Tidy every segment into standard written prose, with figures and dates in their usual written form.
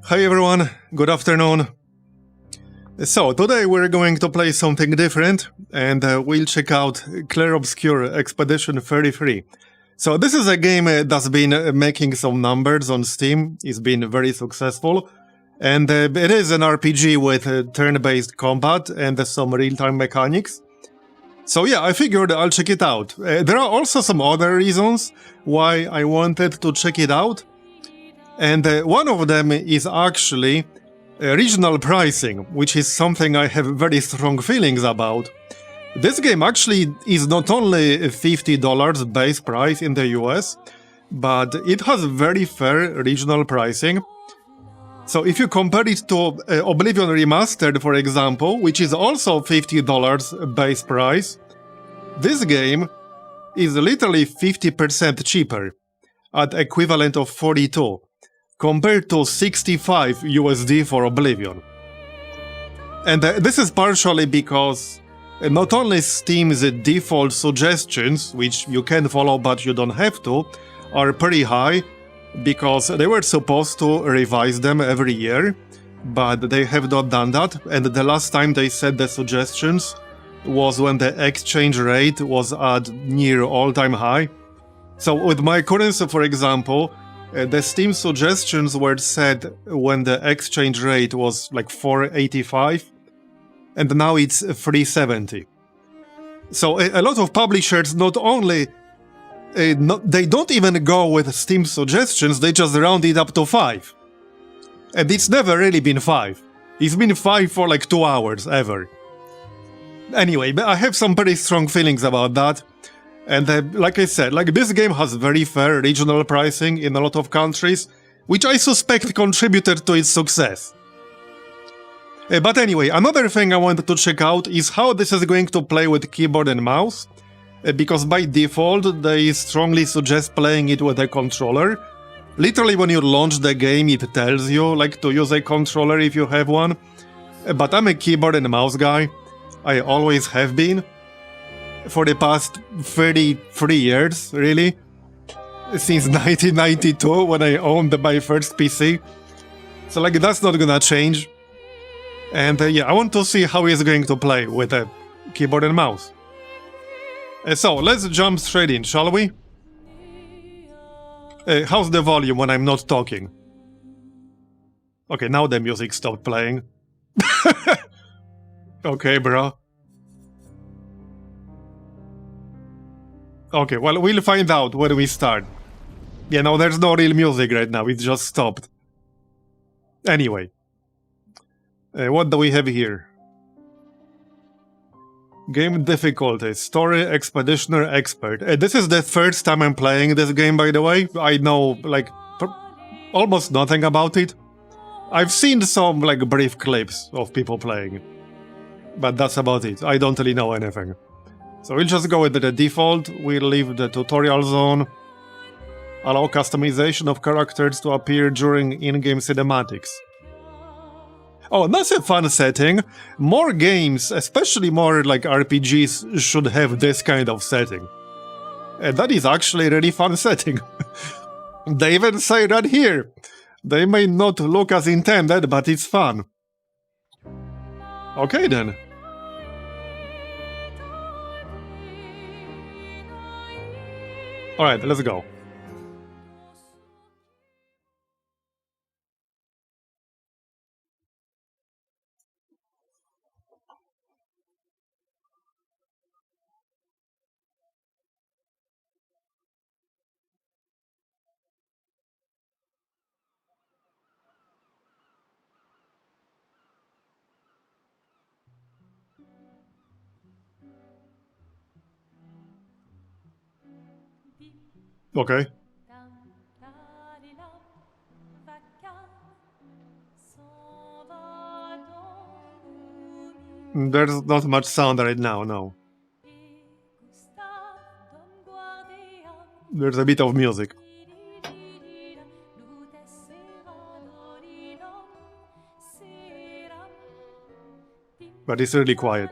Hi everyone, good afternoon. So, today we're going to play something different, and we'll check out Clair Obscur Expedition 33. So this is a game that's been making some numbers on Steam, it's been very successful, and it is an RPG with turn-based combat and some real-time mechanics. So yeah, I figured I'll check it out. There are also some other reasons why I wanted to check it out. And one of them is actually regional pricing, which is something I have very strong feelings about. This game actually is not only $50 base price in the US, but it has very fair regional pricing. So if you compare it to Oblivion Remastered, for example, which is also $50 base price, this game is literally 50% cheaper, at equivalent of 42. Compared to 65 USD for Oblivion. And this is partially because not only Steam's default suggestions, which you can follow but you don't have to, are pretty high, because they were supposed to revise them every year, but they have not done that, and the last time they set the suggestions was when the exchange rate was at near all-time high. So with my currency, for example, the Steam suggestions were set when the exchange rate was like 4.85, and now it's 3.70. So a lot of publishers not only they don't even go with Steam suggestions, they just round it up to 5. And it's never really been 5. It's been 5 for like 2 hours, ever. Anyway, I have some pretty strong feelings about that. And like I said, this game has very fair regional pricing in a lot of countries, which I suspect contributed to its success. But anyway, another thing I wanted to check out is how this is going to play with keyboard and mouse, because by default they strongly suggest playing it with a controller. Literally when you launch the game it tells you to use a controller if you have one, but I'm a keyboard and mouse guy, I always have been. For the past 33 years, really. Since 1992, when I owned my first PC. So, that's not gonna change. And yeah, I want to see how he's going to play with a keyboard and mouse. So, let's jump straight in, shall we? How's the volume when I'm not talking? Okay, now the music stopped playing. Okay, bro. Okay, well, we'll find out when we start. Yeah, no, there's no real music right now, it just stopped. Anyway. What do we have here? Game difficulty, story, expeditioner, expert. This is the first time I'm playing this game, by the way. I know, almost nothing about it. I've seen some, brief clips of people playing. But that's about it, I don't really know anything. So we'll just go with the default, we'll leave the tutorial zone, allow customization of characters to appear during in-game cinematics. Oh, that's a fun setting. More games, especially more RPGs, should have this kind of setting. And that is actually a really fun setting. They even say that here. They may not look as intended, but it's fun. Okay then. Alright, let's go. Okay. There's not much sound right now, no. There's a bit of music. But it's really quiet.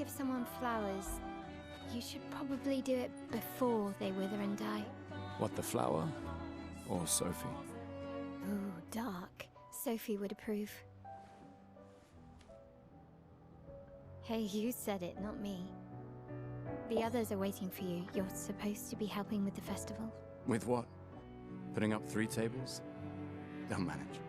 give someone flowers, you should probably do it before they wither and die. What, the flower? Or Sophie? Ooh, dark. Sophie would approve. Hey, you said it, not me. The others are waiting for you. You're supposed to be helping with the festival. With what? Putting up 3 tables? They'll manage.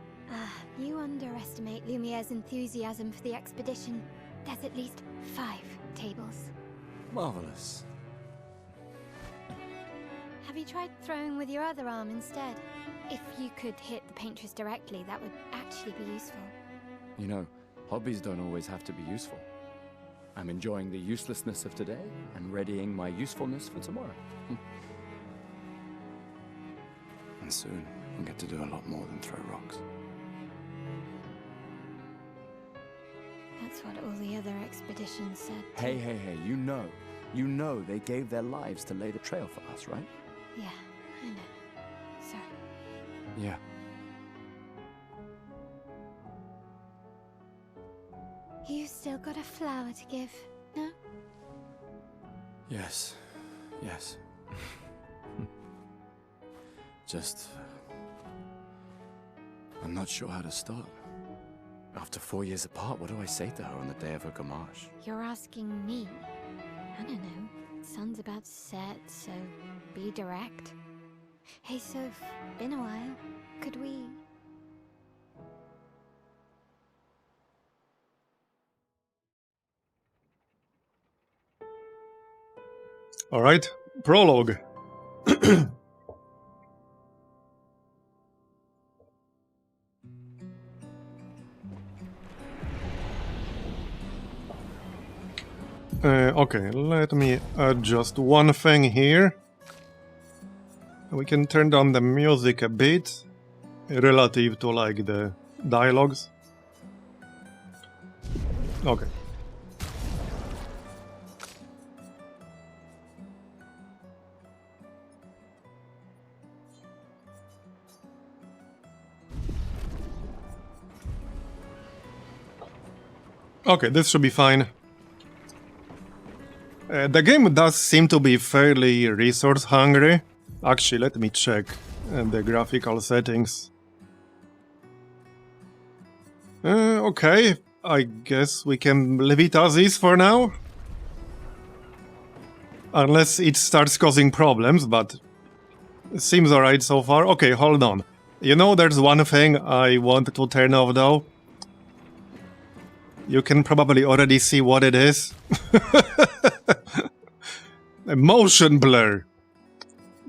You underestimate Lumiere's enthusiasm for the expedition. There's at least 5 tables. Marvelous. Have you tried throwing with your other arm instead? If you could hit the paintress directly, that would actually be useful. You know, hobbies don't always have to be useful. I'm enjoying the uselessness of today and readying my usefulness for tomorrow. And soon, I'll get to do a lot more than throw rocks. That's what all the other expeditions said. Hey, you know they gave their lives to lay the trail for us, right? Yeah, I know. Sorry. Yeah. You still got a flower to give, no? Yes. Just... I'm not sure how to start. After 4 years apart, what do I say to her on the day of her gamache? You're asking me? I don't know. Sun's about to set, so be direct. Hey, Soph, been a while. Could we... Alright, Prologue. Okay, let me adjust one thing here. We can turn down the music a bit, relative to like the dialogues. Okay. Okay, this should be fine. The game does seem to be fairly resource hungry. Actually, let me check the graphical settings. Okay, I guess we can leave it as is for now. Unless it starts causing problems, but it seems alright so far. Okay, hold on. You know, there's one thing I want to turn off though. You can probably already see what it is. A motion blur.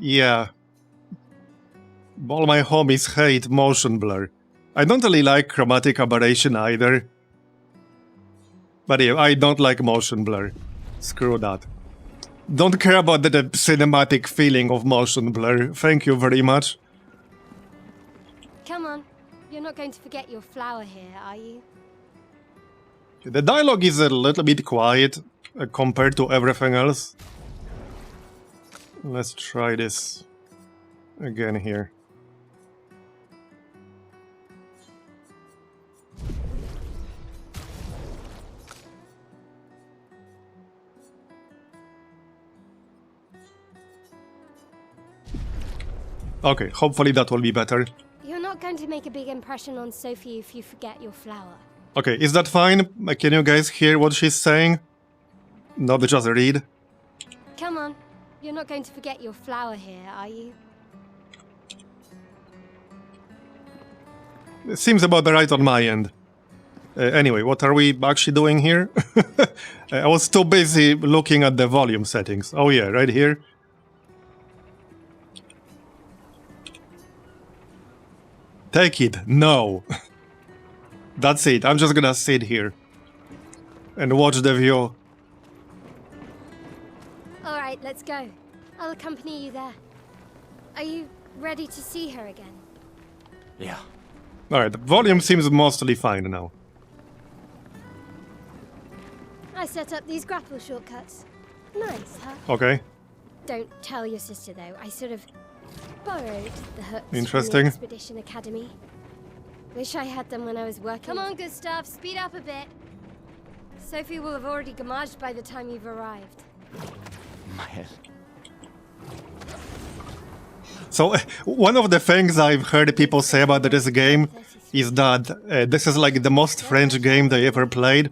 Yeah. All my homies hate motion blur. I don't really like chromatic aberration either. But yeah, I don't like motion blur. Screw that. Don't care about the cinematic feeling of motion blur. Thank you very much. Come on. You're not going to forget your flower here, are you? The dialogue is a little bit quiet compared to everything else. Let's try this again here. Okay, hopefully that will be better. You're not going to make a big impression on Sophie if you forget your flower. Okay, is that fine? Can you guys hear what she's saying? Not just read. Come on. You're not going to forget your flower here, are you? It seems about right on my end. Anyway, what are we actually doing here? I was too busy looking at the volume settings. Oh yeah, right here. Take it. No. That's it. I'm just gonna sit here and watch the view. Alright, let's go. I'll accompany you there. Are you ready to see her again? Yeah. Alright, the volume seems mostly fine now. I set up these grapple shortcuts. Nice, huh? Okay. Don't tell your sister, though. I sort of borrowed the hooks from Interesting. the Expedition Academy. Wish I had them when I was working. Come on, Gustav, speed up a bit. Sophie will have already gamaged by the time you've arrived. My head. So, one of the things I've heard people say about this game is that this is like the most French game they ever played.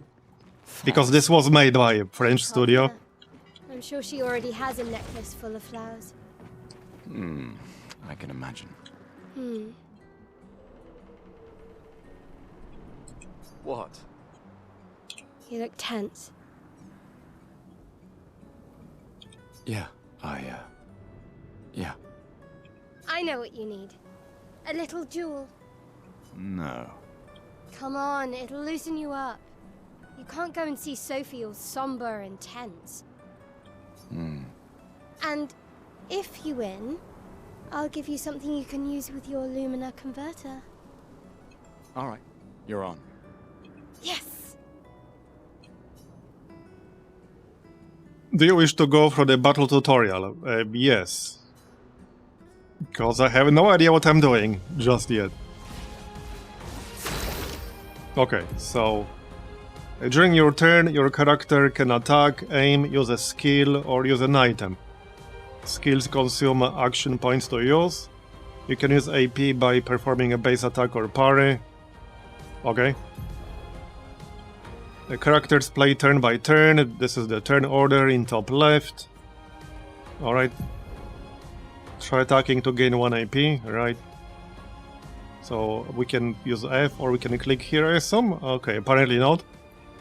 Because this was made by a French studio. I'm sure she already has a necklace full of flowers. I can imagine. What? You look tense. Yeah, yeah. I know what you need. A little jewel. No. Come on, it'll loosen you up. You can't go and see Sophie all somber and tense. And if you win, I'll give you something you can use with your Lumina converter. All right, you're on. Yes! Do you wish to go through the battle tutorial? Yes. Because I have no idea what I'm doing just yet. Okay, so... during your turn, your character can attack, aim, use a skill, or use an item. Skills consume action points to use. You can use AP by performing a base attack or parry. Okay. The characters play turn by turn. This is the turn order in top left. Alright. Try attacking to gain 1 AP, right. So we can use F or we can click here, I assume? Okay, apparently not.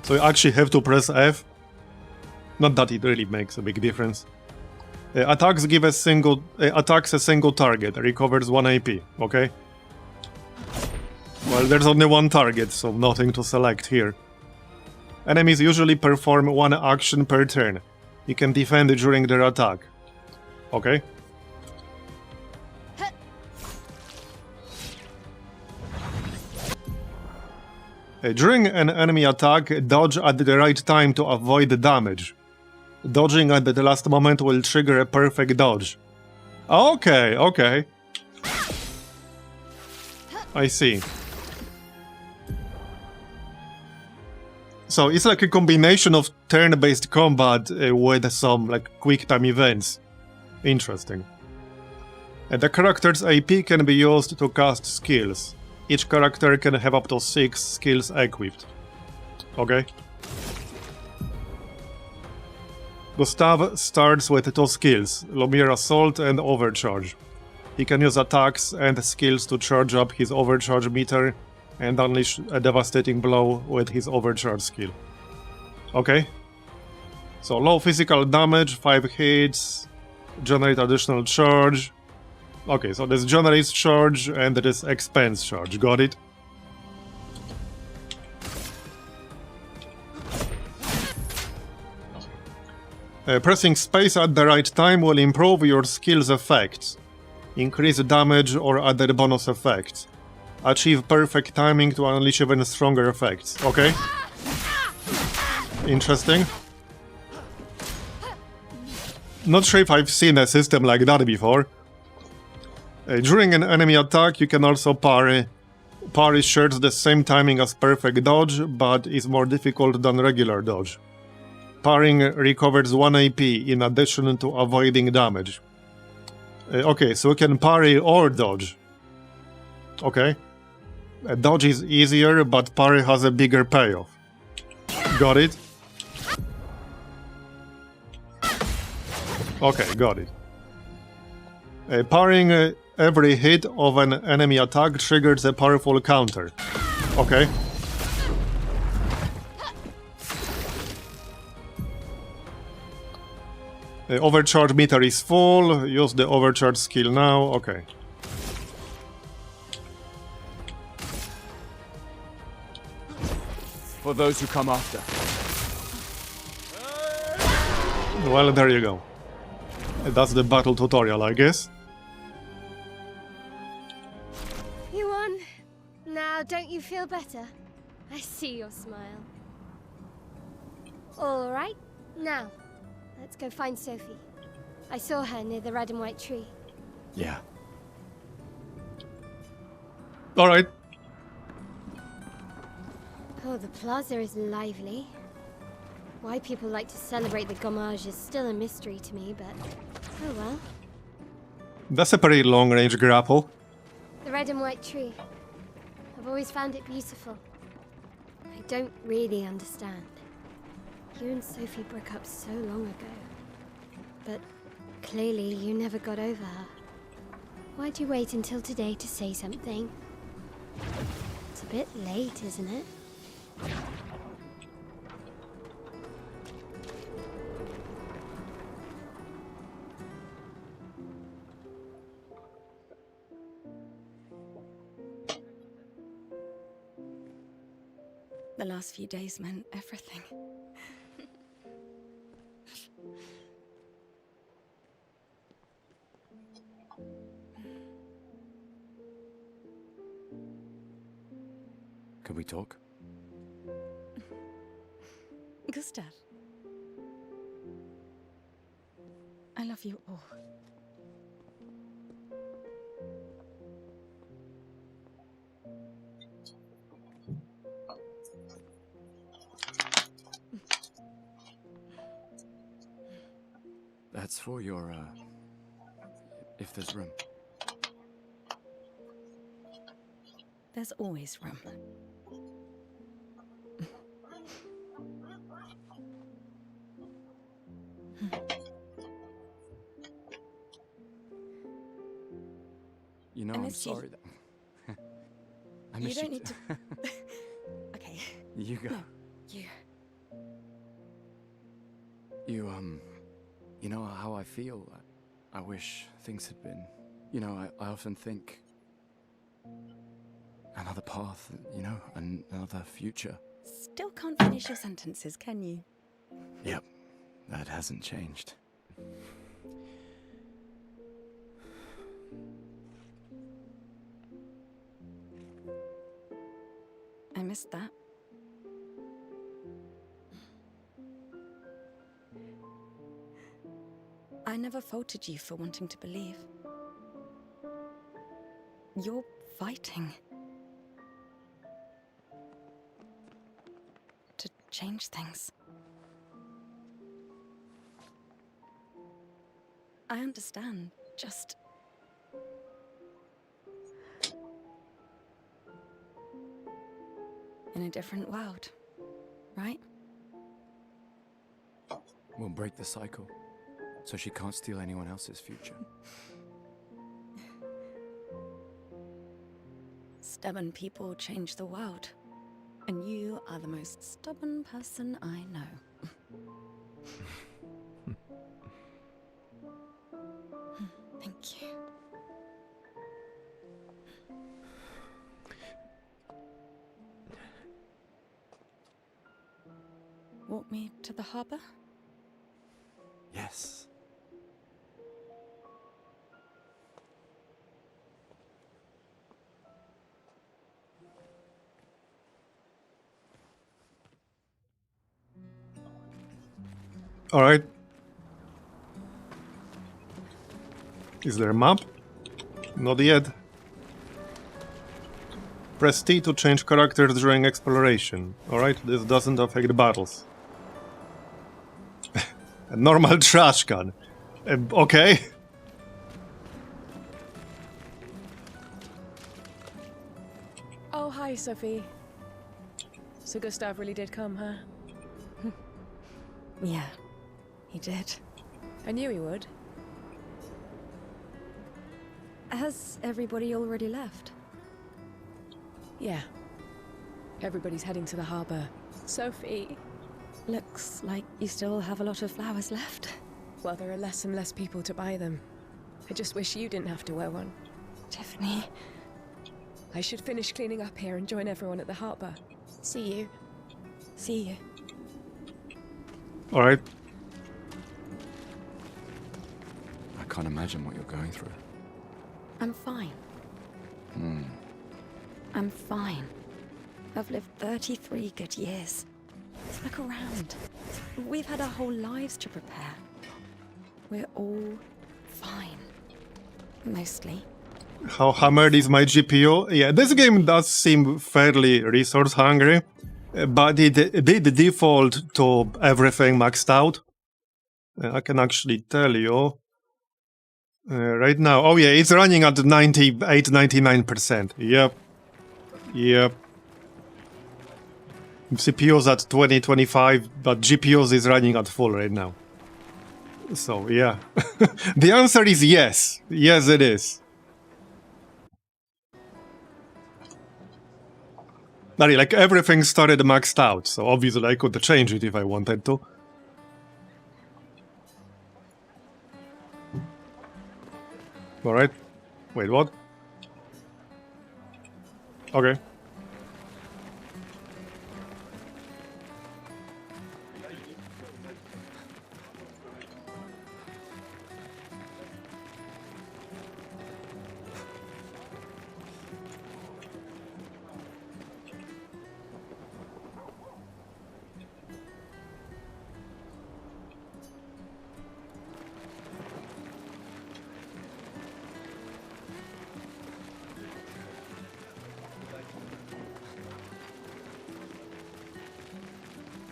So you actually have to press F. Not that it really makes a big difference. Attacks give a single attacks a single target, recovers 1 AP, okay? Well, there's only one target, so nothing to select here. Enemies usually perform 1 action per turn. You can defend during their attack. Okay? During an enemy attack, dodge at the right time to avoid the damage. Dodging at the last moment will trigger a perfect dodge. Okay, okay. I see. So it's like a combination of turn-based combat with some like quick time events. Interesting. And the character's AP can be used to cast skills. Each character can have up to 6 skills equipped. Okay. Gustav starts with 2 skills, Lumina Assault and Overcharge. He can use attacks and skills to charge up his overcharge meter and unleash a devastating blow with his overcharge skill. Okay. So low physical damage, 5 hits, generate additional charge. Okay, so there's generates charge and there is expense charge, got it? Pressing space at the right time will improve your skill's effects, increase damage or other bonus effects. Achieve perfect timing to unleash even stronger effects, okay? Interesting. Not sure if I've seen a system like that before. During an enemy attack, you can also parry. Parry shares the same timing as perfect dodge, but is more difficult than regular dodge. Parrying recovers 1 AP in addition to avoiding damage. Okay, so you can parry or dodge. Okay. Dodge is easier, but parry has a bigger payoff. Got it? Okay, got it. Parrying every hit of an enemy attack triggers a powerful counter. Okay. The overcharge meter is full. Use the overcharge skill now. Okay. For those who come after. Well, there you go. That's the battle tutorial, I guess. You won. Now, don't you feel better? I see your smile. All right. Now, let's go find Sophie. I saw her near the red and white tree. Yeah. All right. Oh, the plaza is lively. Why people like to celebrate the gommage is still a mystery to me, but oh well. That's a pretty long-range grapple. The red and white tree. I've always found it beautiful. I don't really understand. You and Sophie broke up so long ago. But clearly you never got over her. Why'd you wait until today to say something? It's a bit late, isn't it? The last few days meant everything. Can we talk? Gustav. I love you all. That's for your, if there's room. There's always room. You know, I I'm miss you. sorry that... I You miss don't you need too. to... Okay. You go. No, you. You know how I feel? I wish things had been... You know, I often think... Another path, you know, another future. Still can't finish your sentences, can you? Yep, that hasn't changed. I missed that. I never faulted you for wanting to believe. You're fighting. To change things. I understand, just... in a different world, right? We'll break the cycle, so she can't steal anyone else's future. Stubborn people change the world. And you are the most stubborn person I know. Thank you. Walk me to the harbor? Yes. All right. Is there a map? Not yet. Press T to change characters during exploration. Alright, this doesn't affect the battles. A normal trash can. Okay. Oh, hi, Sophie. So Gustav really did come, huh? Yeah, he did. I knew he would. Has everybody already left? Yeah. Everybody's heading to the harbor. Sophie. Looks like you still have a lot of flowers left. Well, there are less and less people to buy them. I just wish you didn't have to wear one. Tiffany. I should finish cleaning up here and join everyone at the harbor. See you. See you. Alright. I can't imagine what you're going through. I'm fine. I'm fine. I've lived 33 good years. Look around. We've had our whole lives to prepare. We're all fine. Mostly. How hammered is my GPU? Yeah, this game does seem fairly resource hungry. but it did default to everything maxed out. I can actually tell you right now. Oh yeah, it's running at 98-99%. Yep. CPU's at 20-25, but GPU's is running at full right now. So yeah, the answer is yes. Yes, it is. Like everything started maxed out, so obviously I could change it if I wanted to. Alright. Wait, what? Okay.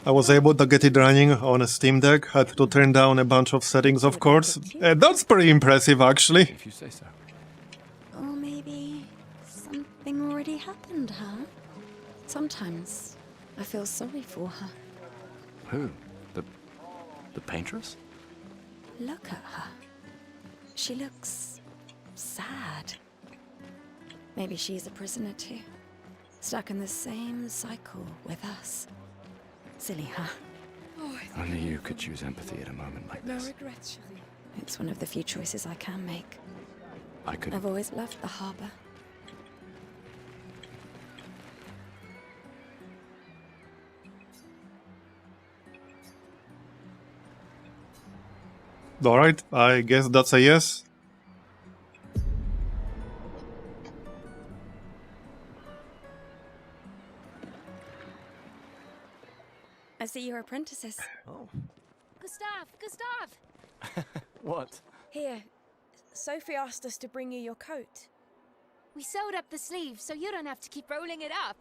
I was able to get it running on a Steam Deck, had to turn down a bunch of settings, of course. That's pretty impressive, actually. If you say so. Or maybe something already happened, huh? Sometimes I feel sorry for her. Who? The paintress? Look at her. She looks sad. Maybe she's a prisoner too. Stuck in the same cycle with us. Silly, huh? Only you could choose empathy at a moment like No this. regrets, chérie. It's one of the few choices I can make. I could. I've always loved the harbor. Alright, I guess that's a yes. I see you're apprentices. Oh. Gustav! What? Here, Sophie asked us to bring you your coat. We sewed up the sleeves so you don't have to keep rolling it up.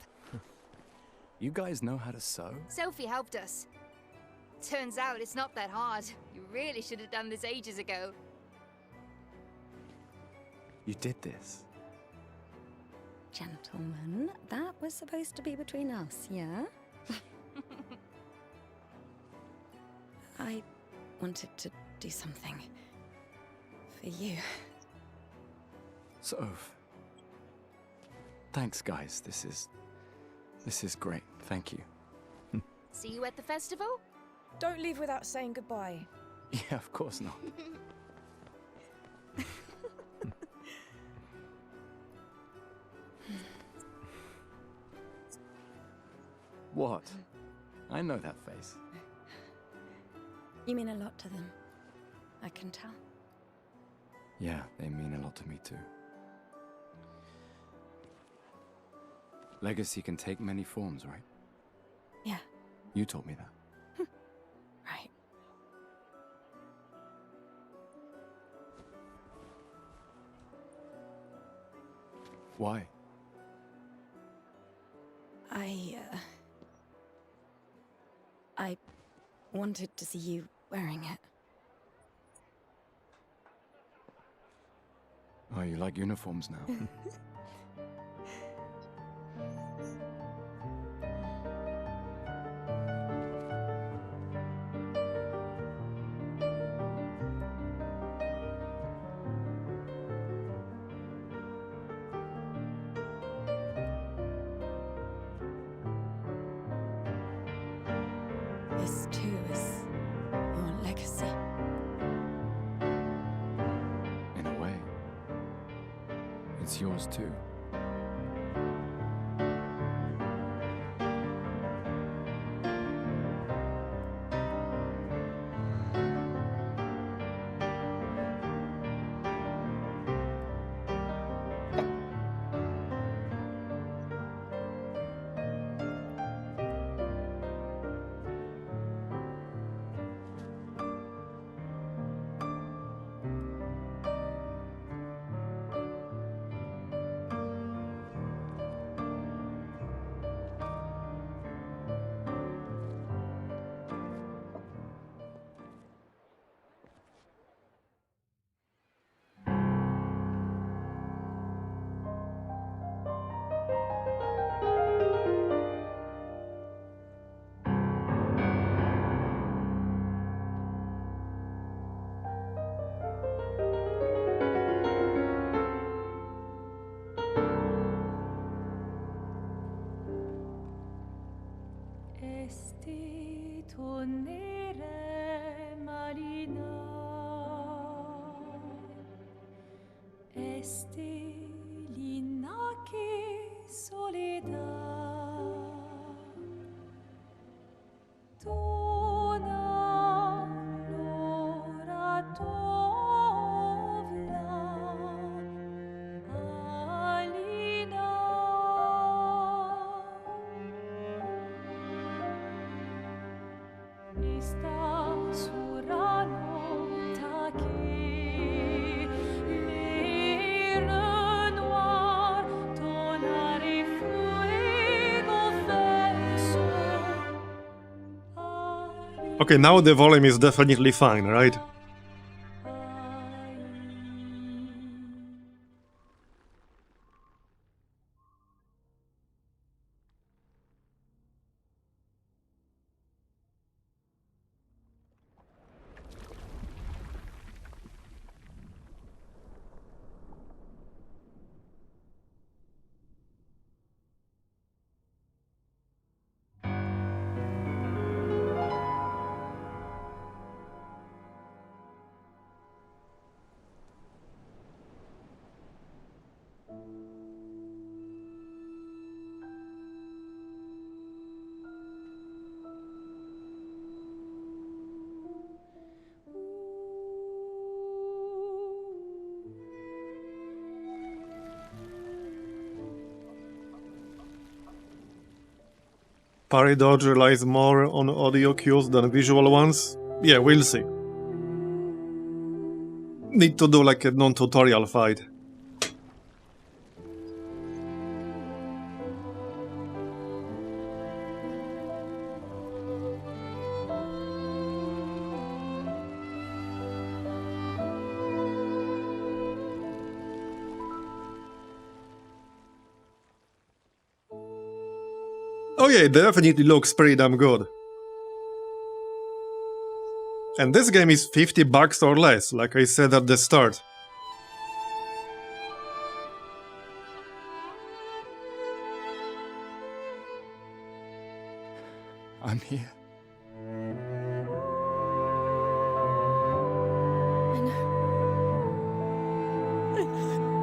You guys know how to sew? Sophie helped us. Turns out it's not that hard. You really should have done this ages ago. You did this. Gentlemen, that was supposed to be between us, yeah? I wanted to do something for you. Soph. Thanks, guys. This is great. Thank you. See you at the festival? Don't leave without saying goodbye. Yeah, of course not. What? I know that face. You mean a lot to them. I can tell. Yeah, they mean a lot to me too. Legacy can take many forms, right? Yeah, You told me that. right. Why? I wanted to see you wearing it. Oh, you like uniforms now? This too is your legacy. In a way. It's yours too. Estelina che soledad Tona lora tovla Alina Esta surano take les renoirs tonare fuego verso Okay, now the volume is definitely fine, right? Parry dodge relies more on audio cues than visual ones? Yeah, we'll see. Need to do like a non-tutorial fight. Oh yeah, it definitely looks pretty damn good. And this game is $50 or less, like I said at the start. I'm here. I know. I know.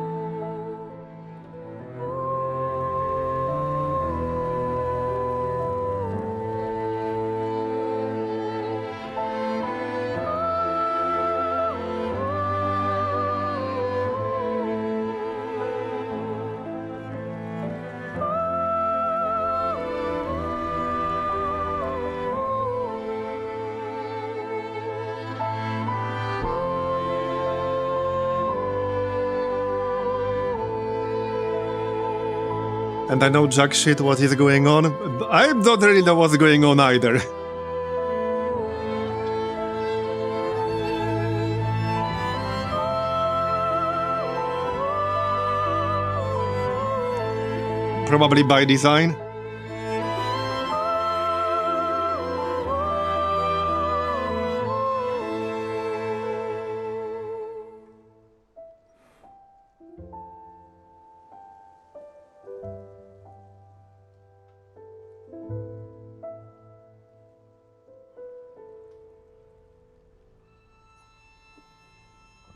And I know jack shit what is going on. I don't really know what's going on either. Probably by design.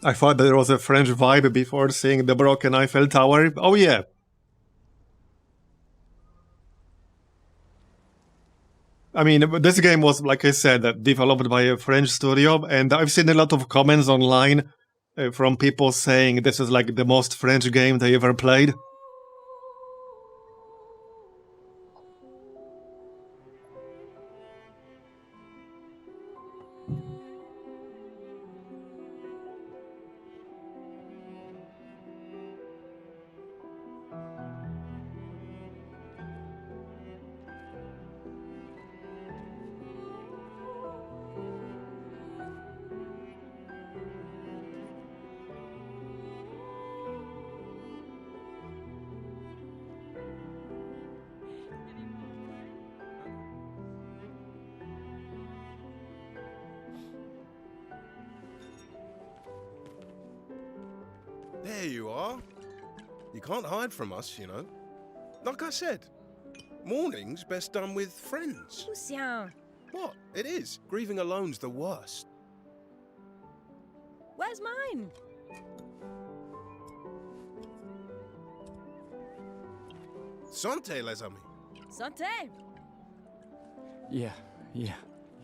I thought there was a French vibe before seeing the broken Eiffel Tower. Oh yeah. I mean, this game was, like I said, developed by a French studio, and I've seen a lot of comments online from people saying this is like the most French game they ever played. There you are. You can't hide from us, you know. Like I said, mourning's best done with friends. Lucien, What? It is. Grieving alone's the worst. where's mine? Santé, les amis. Santé! Yeah,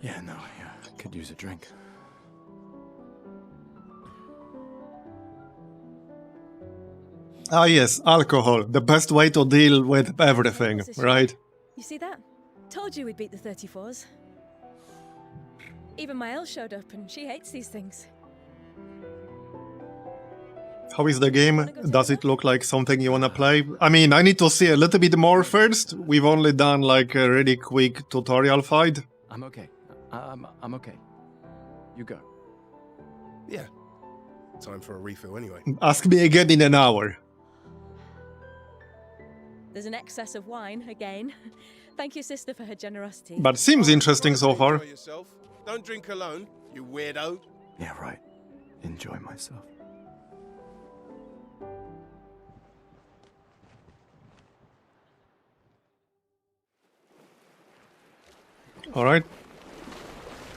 no, yeah, I could use a drink. Ah yes, alcohol. The best way to deal with everything, What's this right? shit? You see that? Told you we'd beat the 34s. Even my Elle showed up and she hates these things. How is the game? Does it look like something you wanna play? I mean, I need to see a little bit more first. We've only done like a really quick tutorial fight. I'm okay. I'm okay. You go. Yeah. Time for a refill anyway. Ask me again in an hour. There's an excess of wine, again. Thank you, sister, for her generosity. But seems interesting so far. Enjoy yourself. Don't drink alone, you weirdo. Yeah, right. Enjoy myself. Alright.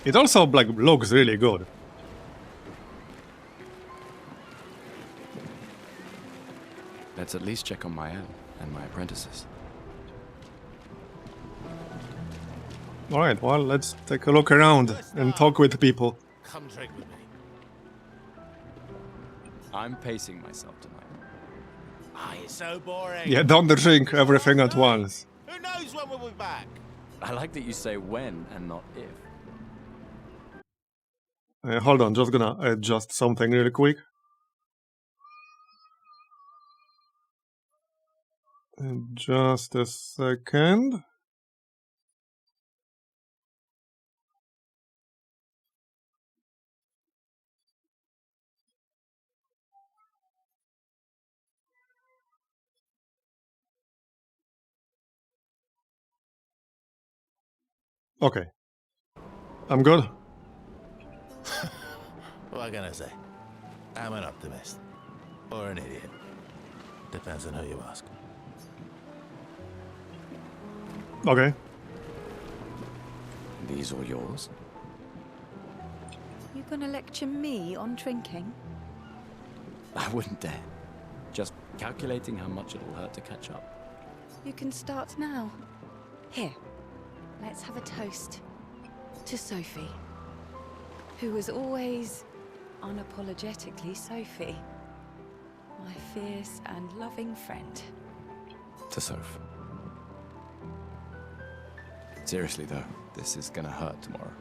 It also like looks really good. Let's at least check on my Elle and my apprentices. Alright, well, let's take a look around and talk with people. Come drink with me. I'm pacing myself tonight. Ah, it's so boring. Yeah, don't drink everything at once. Who knows when we'll be back? I like that you say when and not if. Hold on, just gonna adjust something really quick. Just a second. Okay. I'm good. What can I say? I'm an optimist. Or an idiot. Depends on who you ask. Okay. These all yours? You gonna lecture me on drinking? I wouldn't dare. Just calculating how much it'll hurt to catch up. You can start now. Here, let's have a toast to Sophie, who was always unapologetically Sophie, my fierce and loving friend. To Soph. Seriously though, this is gonna hurt tomorrow.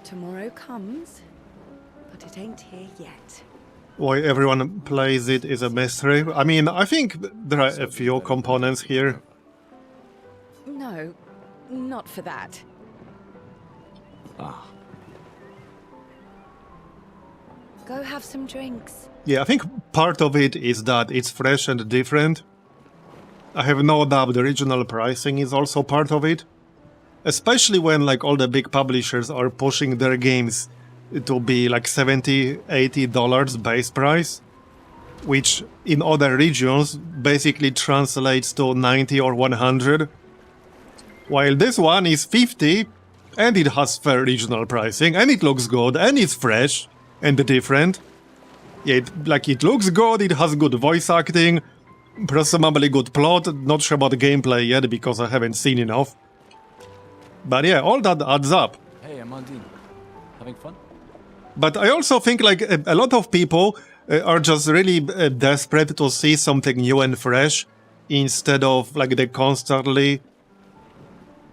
Tomorrow comes, but it ain't here yet. Why everyone plays it is a mystery. I mean, I think there are a few components here. No, not for that. Ah. Go have some drinks. Yeah, I think part of it is that it's fresh and different. I have no doubt the regional pricing is also part of it. Especially when like all the big publishers are pushing their games to be like $70, $80 base price, which in other regions basically translates to 90 or 100. While this one is 50 and it has fair regional pricing and it looks good and it's fresh and different. Yeah, it looks good, it has good voice acting, presumably good plot, not sure about the gameplay yet because I haven't seen enough. But yeah, all that adds up. Hey, Amandine. Having fun? But I also think like a lot of people are just really desperate to see something new and fresh instead of like they constantly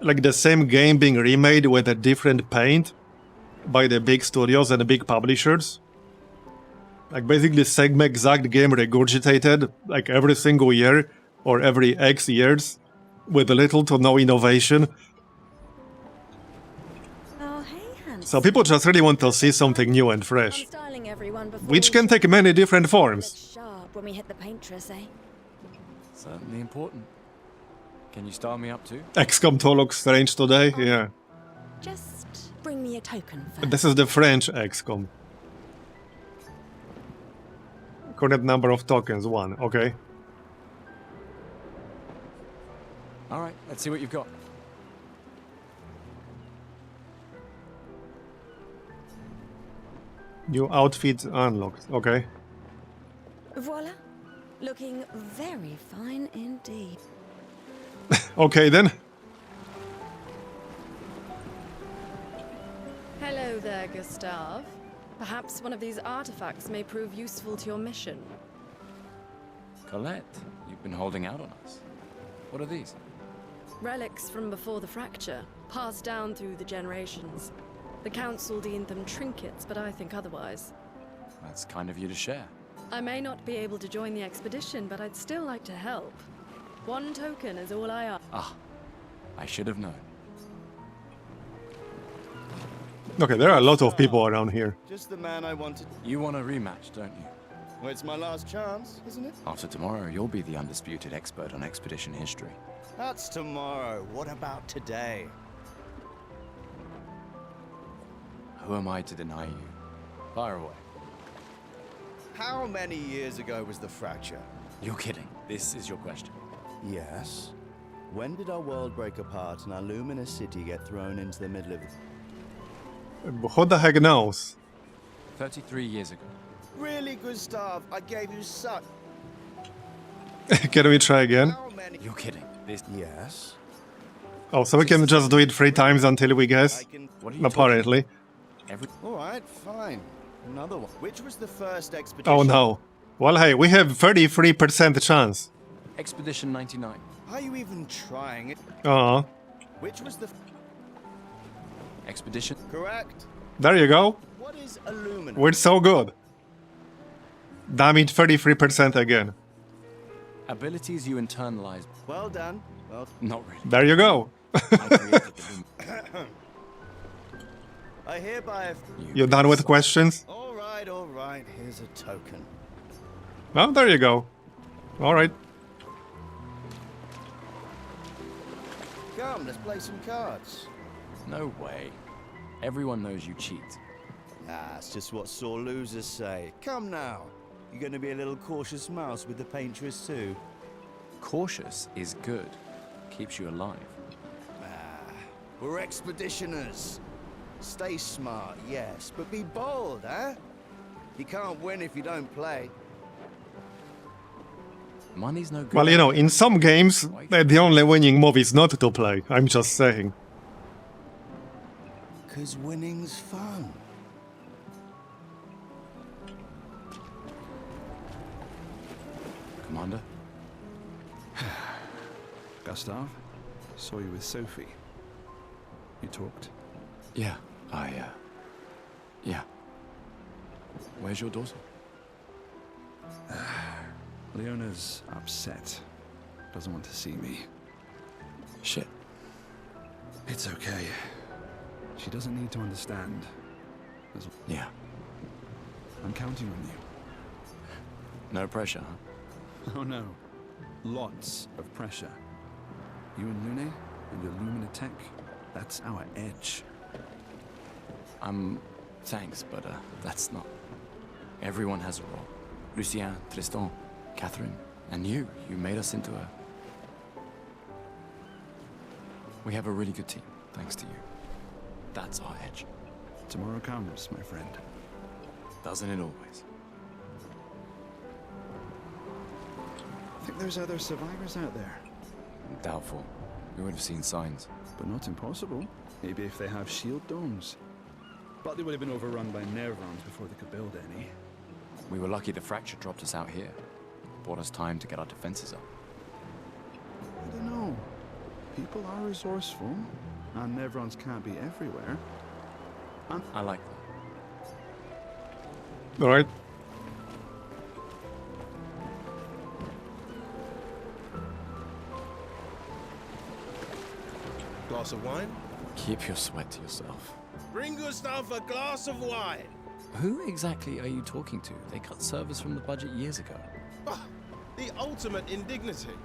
like the same game being remade with a different paint by the big studios and the big publishers. Like basically the same exact game regurgitated like every single year or every X years with little to no innovation. Oh, hey, handsome. So people just really want to see something new and fresh, I'm styling everyone before which we can take many different forms. Look sharp when we hit the paintress, eh? Certainly important. Can you style me up too? XCOM 2 looks strange today, yeah. Just bring me a token first. This is the French XCOM. Correct number of tokens, 1, okay. Alright, let's see what you've got. New outfit unlocked, okay. Voila. Looking very fine indeed. Okay then. Hello there, Gustav. Perhaps one of these artifacts may prove useful to your mission. Colette, you've been holding out on us. What are these? Relics from before the fracture, passed down through the generations. The council deemed them trinkets, but I think otherwise. That's kind of you to share. I may not be able to join the expedition, but I'd still like to help. One token is all I ask. Ah, I should have known. Okay, there are a lot of people around here. Just the man I wanted. You want a rematch, don't you? Well, it's my last chance, isn't it? After tomorrow, you'll be the undisputed expert on expedition history. That's tomorrow. What about today? Who am I to deny you? Fire away. How many years ago was the fracture? You're kidding. This is your question. Yes. When did our world break apart and our Lumina city get thrown into the middle of it? Who the heck knows? 33 years ago. Really, Gustav? I gave you such... Can we try again? How many... You're kidding. This. Yes. Oh, so we can just do it 3 times until we guess? What are you Apparently. All right, fine. Another one. Which was the first expedition? Oh no. Well, hey, we have 33% chance. Expedition 99. Are you even trying it? Which was the... Expedition? Correct. There you go. What is a Lumina? We're so good. Damn it, 33% again. Abilities you internalize. Well done. Well, not really. There you go. I created the Lune. I hereby... You done with questions? All right. Here's a token. Oh, there you go. Alright. Come, let's play some cards. No way. Everyone knows you cheat. Ah, it's just what sore losers say. Come now. You're going to be a little cautious mouse with the paintress too. Cautious is good. Keeps you alive. Ah, we're expeditioners. Stay smart, yes, but be bold, huh? You can't win if you don't play. Money's no good. Well, you know, in some games, the only winning move is not to play. I'm just saying. 'Cause winning's fun. Commander? Gustav, saw you with Sophie. You talked? Yeah, yeah. Where's your daughter? Leona's upset. Doesn't want to see me. Shit. It's okay. She doesn't need to understand. Yeah. I'm counting on you. No pressure, huh? Oh no. Lots of pressure. You and Lune and your Lumina tech, that's our edge. Thanks, but that's not... Everyone has a role. Lucien, Tristan, Catherine, and you made us into a... We have a really good team, thanks to you. That's our edge. Tomorrow comes, my friend. Doesn't it always? I think there's other survivors out there. Doubtful. We would have seen signs. But not impossible. Maybe if they have shield domes. But they would have been overrun by Nervons before they could build any. We were lucky the fracture dropped us out here. Bought us time to get our defenses up. I don't know. People are resourceful, and Nervons can't be everywhere. And I like that. Alright. Glass of wine? Keep your sweat to yourself. Bring Gustav a glass of wine. Who exactly are you talking to? They cut servers from the budget years ago. Ah, the ultimate indignity.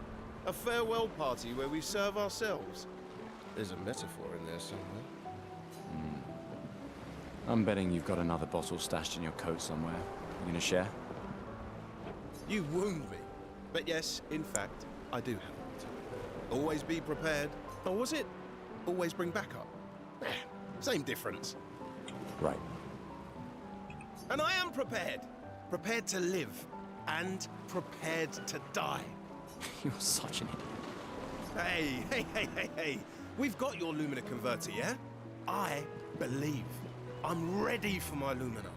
A farewell party where we serve ourselves. There's a metaphor in there somewhere. I'm betting you've got another bottle stashed in your coat somewhere. You gonna share? You wound me. But yes, in fact, I do have it. Always be prepared. Or was it always bring backup? Same difference. Right. And I am prepared. Prepared to live. and prepared to die. You're such an idiot. Hey. We've got your Lumina converter, yeah? I believe. I'm ready for my Lumina.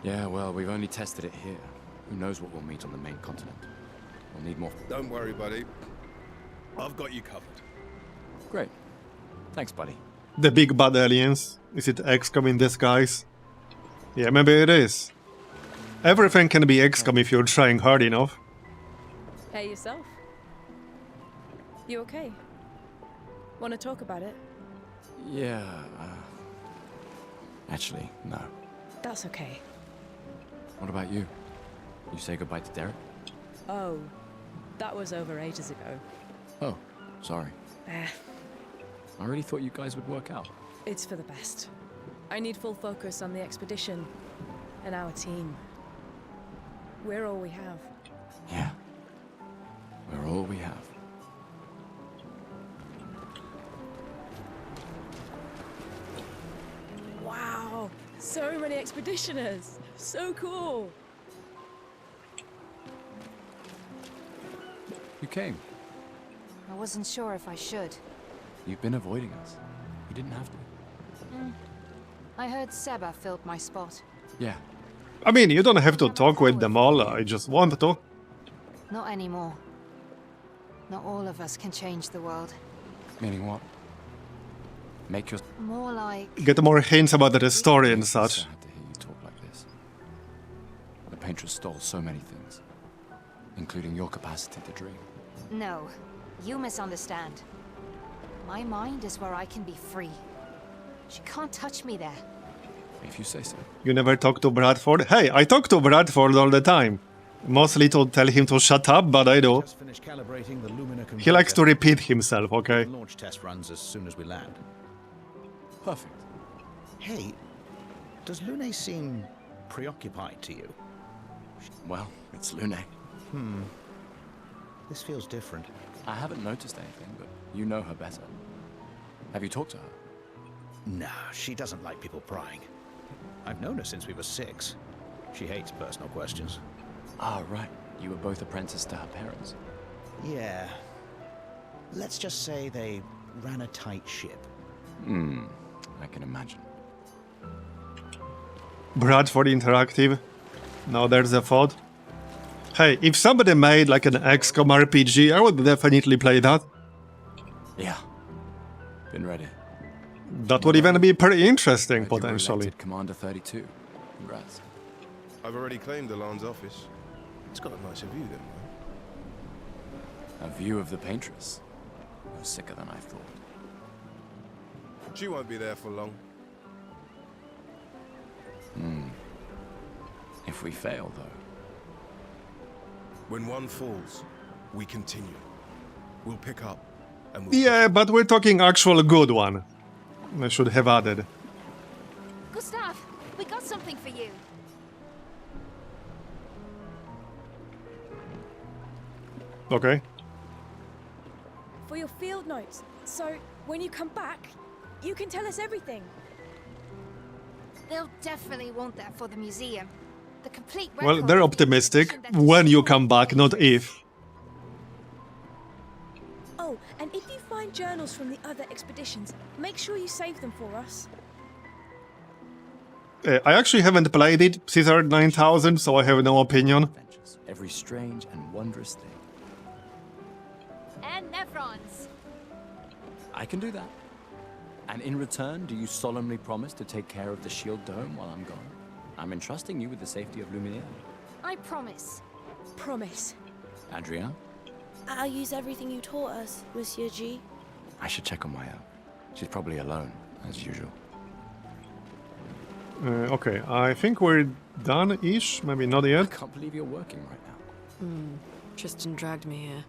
Yeah, well, we've only tested it here. Who knows what we'll meet on the main continent? We'll need more. Don't worry, buddy. I've got you covered. Great. Thanks, buddy. The big bad aliens. Is it XCOM in disguise? Yeah, maybe it is. Everything can be XCOM if you're trying hard enough. Hey, yourself. You okay? Want to talk about it? Yeah, actually, no. That's okay. What about you? You say goodbye to Derek? Oh, that was over ages ago. Oh, sorry. I really thought you guys would work out. It's for the best. I need full focus on the expedition and our team. We're all we have. Yeah. We're all we have. Wow! So many expeditioners! So cool! You came. I wasn't sure if I should. You've been avoiding us. You didn't have to. I heard Seba filled my spot. Yeah. I mean, you don't have to talk with them all, I just want to. Not anymore. Not all of us can change the world. Meaning what? Make your... More like... Get more hints about the story and It's such. sad to hear you talk like this. The Paintress stole so many things, including your capacity to dream. No, you misunderstand. My mind is where I can be free. She can't touch me there. If you say so. You never talk to Bradford? Hey, I talk to Bradford all the time. Mostly to tell him to shut up, but I do. Just finished calibrating the Lumina converter. He likes to repeat himself, okay? Launch test runs as soon as we land. Perfect. Hey, does Lune seem preoccupied to you? Well, it's Lune. This feels different. I haven't noticed anything, but you know her better. Have you talked to her? No, she doesn't like people prying. I've known her since we were 6. She hates personal questions. Ah, right. You were both apprenticed to her parents. Yeah. Let's just say they ran a tight ship. I can imagine. Bradford Interactive. Now there's a thought. Hey, if somebody made like an XCOM RPG, I would definitely play that. Yeah. Been ready. That would even be pretty interesting, Heard you were potentially. elected Commander 32. Congrats. I've already claimed Alan's office. It's got a nicer view then. A view of the Paintress. You're sicker than I thought. She won't be there for long. If we fail, though. When one falls, we continue. We'll pick up and we'll... Yeah, but we're talking actual good one. I should have added. Gustav, we got something for you. Okay. For your field notes. So, when you come back, you can tell us everything. They'll definitely want that for the museum. The complete Well, record they're of the optimistic. expedition that When you destroyed come back, not if. Oh, and if you find journals from the other expeditions, make sure you save them for us. I actually haven't played it, Caesar 9000, so I have no opinion. Adventures. Every strange and wondrous thing. And Nevrons. I can do that. And in return, do you solemnly promise to take care of the shield dome while I'm gone? I'm entrusting you with the safety of Lumina. I promise. Promise. Adrien? I'll use everything you taught us, Monsieur G. I should check on Maya. She's probably alone, as usual. Okay, I think we're done-ish, maybe not I yet. can't believe you're working right now. Tristan dragged me here.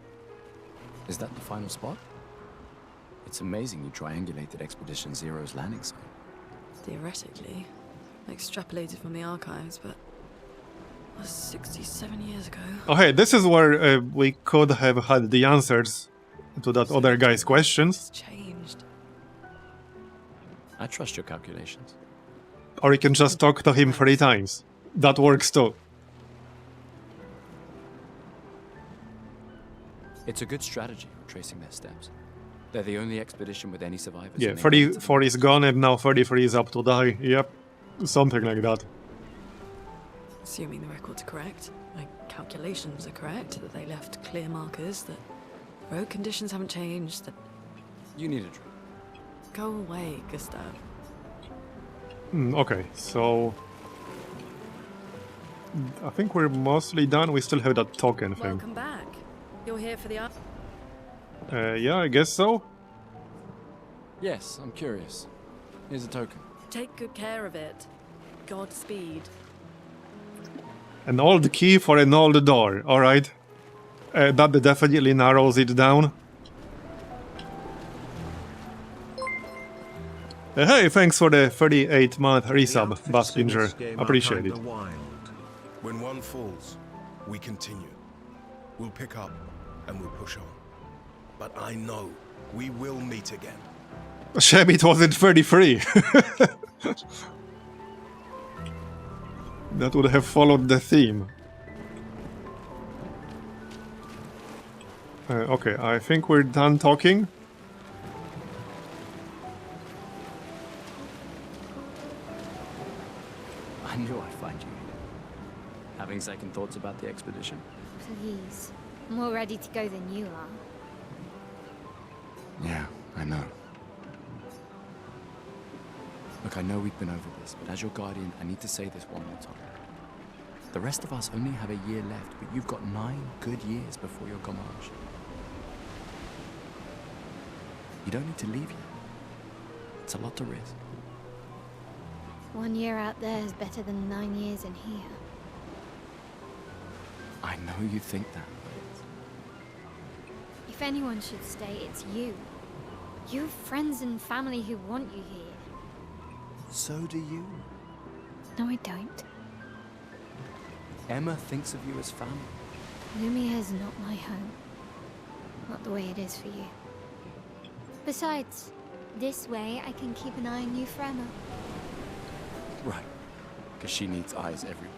Is that the final spot? It's amazing you triangulated Expedition Zero's landing site. Theoretically. Extrapolated from the archives, but... that was 67 years ago. Oh hey, this is where we could have had the answers to that other guy's questions. It's changed. I trust your calculations. Or you can just talk to him 3 times. That works too. It's a good strategy, tracing their steps. They're the only expedition with any survivors. Yeah, and they made it to the 34 is gone and now 33 is up to die. Yep, something like that. Assuming the record's correct, my calculations are correct, that they left clear markers, that road conditions haven't changed, that... You need a drink. Go away, Gustav. Okay, so... I think we're mostly done. We still have that token thing. Welcome back. You're here for the... Yeah, I guess so. Yes, I'm curious. Here's a token. Take good care of it. Godspeed. An old key for an old door. Alright. That definitely narrows it down. Hey, thanks for the 38-month resub, Baspinger. Appreciate it. When one falls, we continue. We'll pick up and we'll push on. But I know we will meet again. Shame it wasn't 33. That would have followed the theme. Okay, I think we're done talking. I knew I'd find you here. Having second thoughts about the expedition? Please. I'm more ready to go than you are. Yeah, I know. Look, I know we've been over this, but as your guardian, I need to say this one more time. The rest of us only have a year left, but you've got 9 good years before your Gommage. You don't need to leave yet. It's a lot to risk. 1 year out there is better than 9 years in here. I know you think that, but If anyone should stay, it's you. You have friends and family who want you here. so do you. No, I don't. Emma thinks of you as family. Lumia is not my home. Not the way it is for you. Besides, this way I can keep an eye on you for Emma. Right. Because she needs eyes everywhere.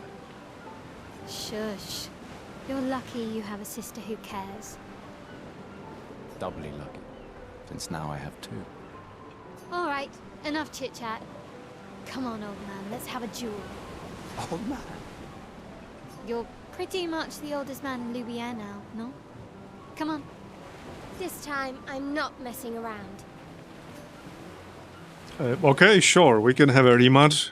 Shush. You're lucky you have a sister who cares. Doubly lucky. Since now I have 2. All right, enough chit-chat. Come on, old man, let's have a duel. Old man? You're pretty much the oldest man in Louisiana now, no? Come on. This time, I'm not messing around. Okay, sure, we can have a rematch.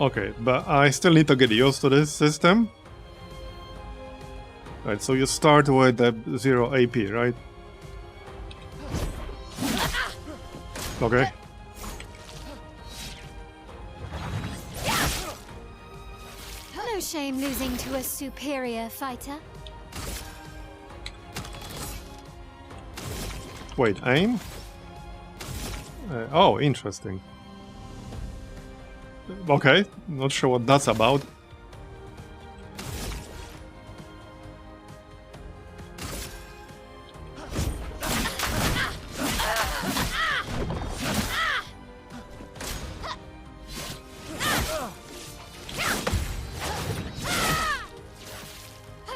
Okay, but I still need to get used to this system. Right, so you start with the 0 AP, right? Okay. No shame losing to a superior fighter. Wait, aim? Oh, interesting. Okay, not sure what that's about.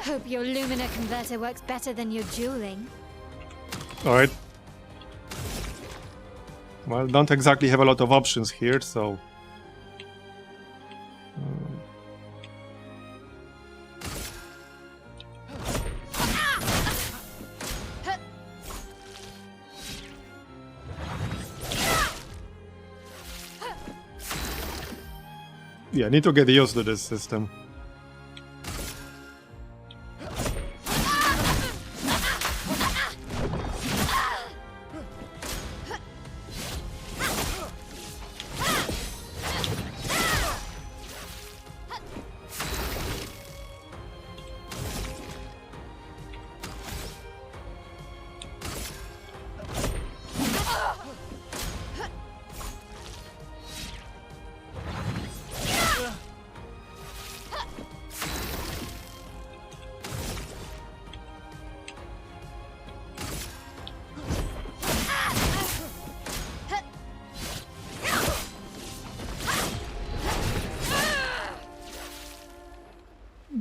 Hope your Lumina converter works better than your dueling. Alright. Well, don't exactly have a lot of options here, so... Yeah, I need to get used to this system.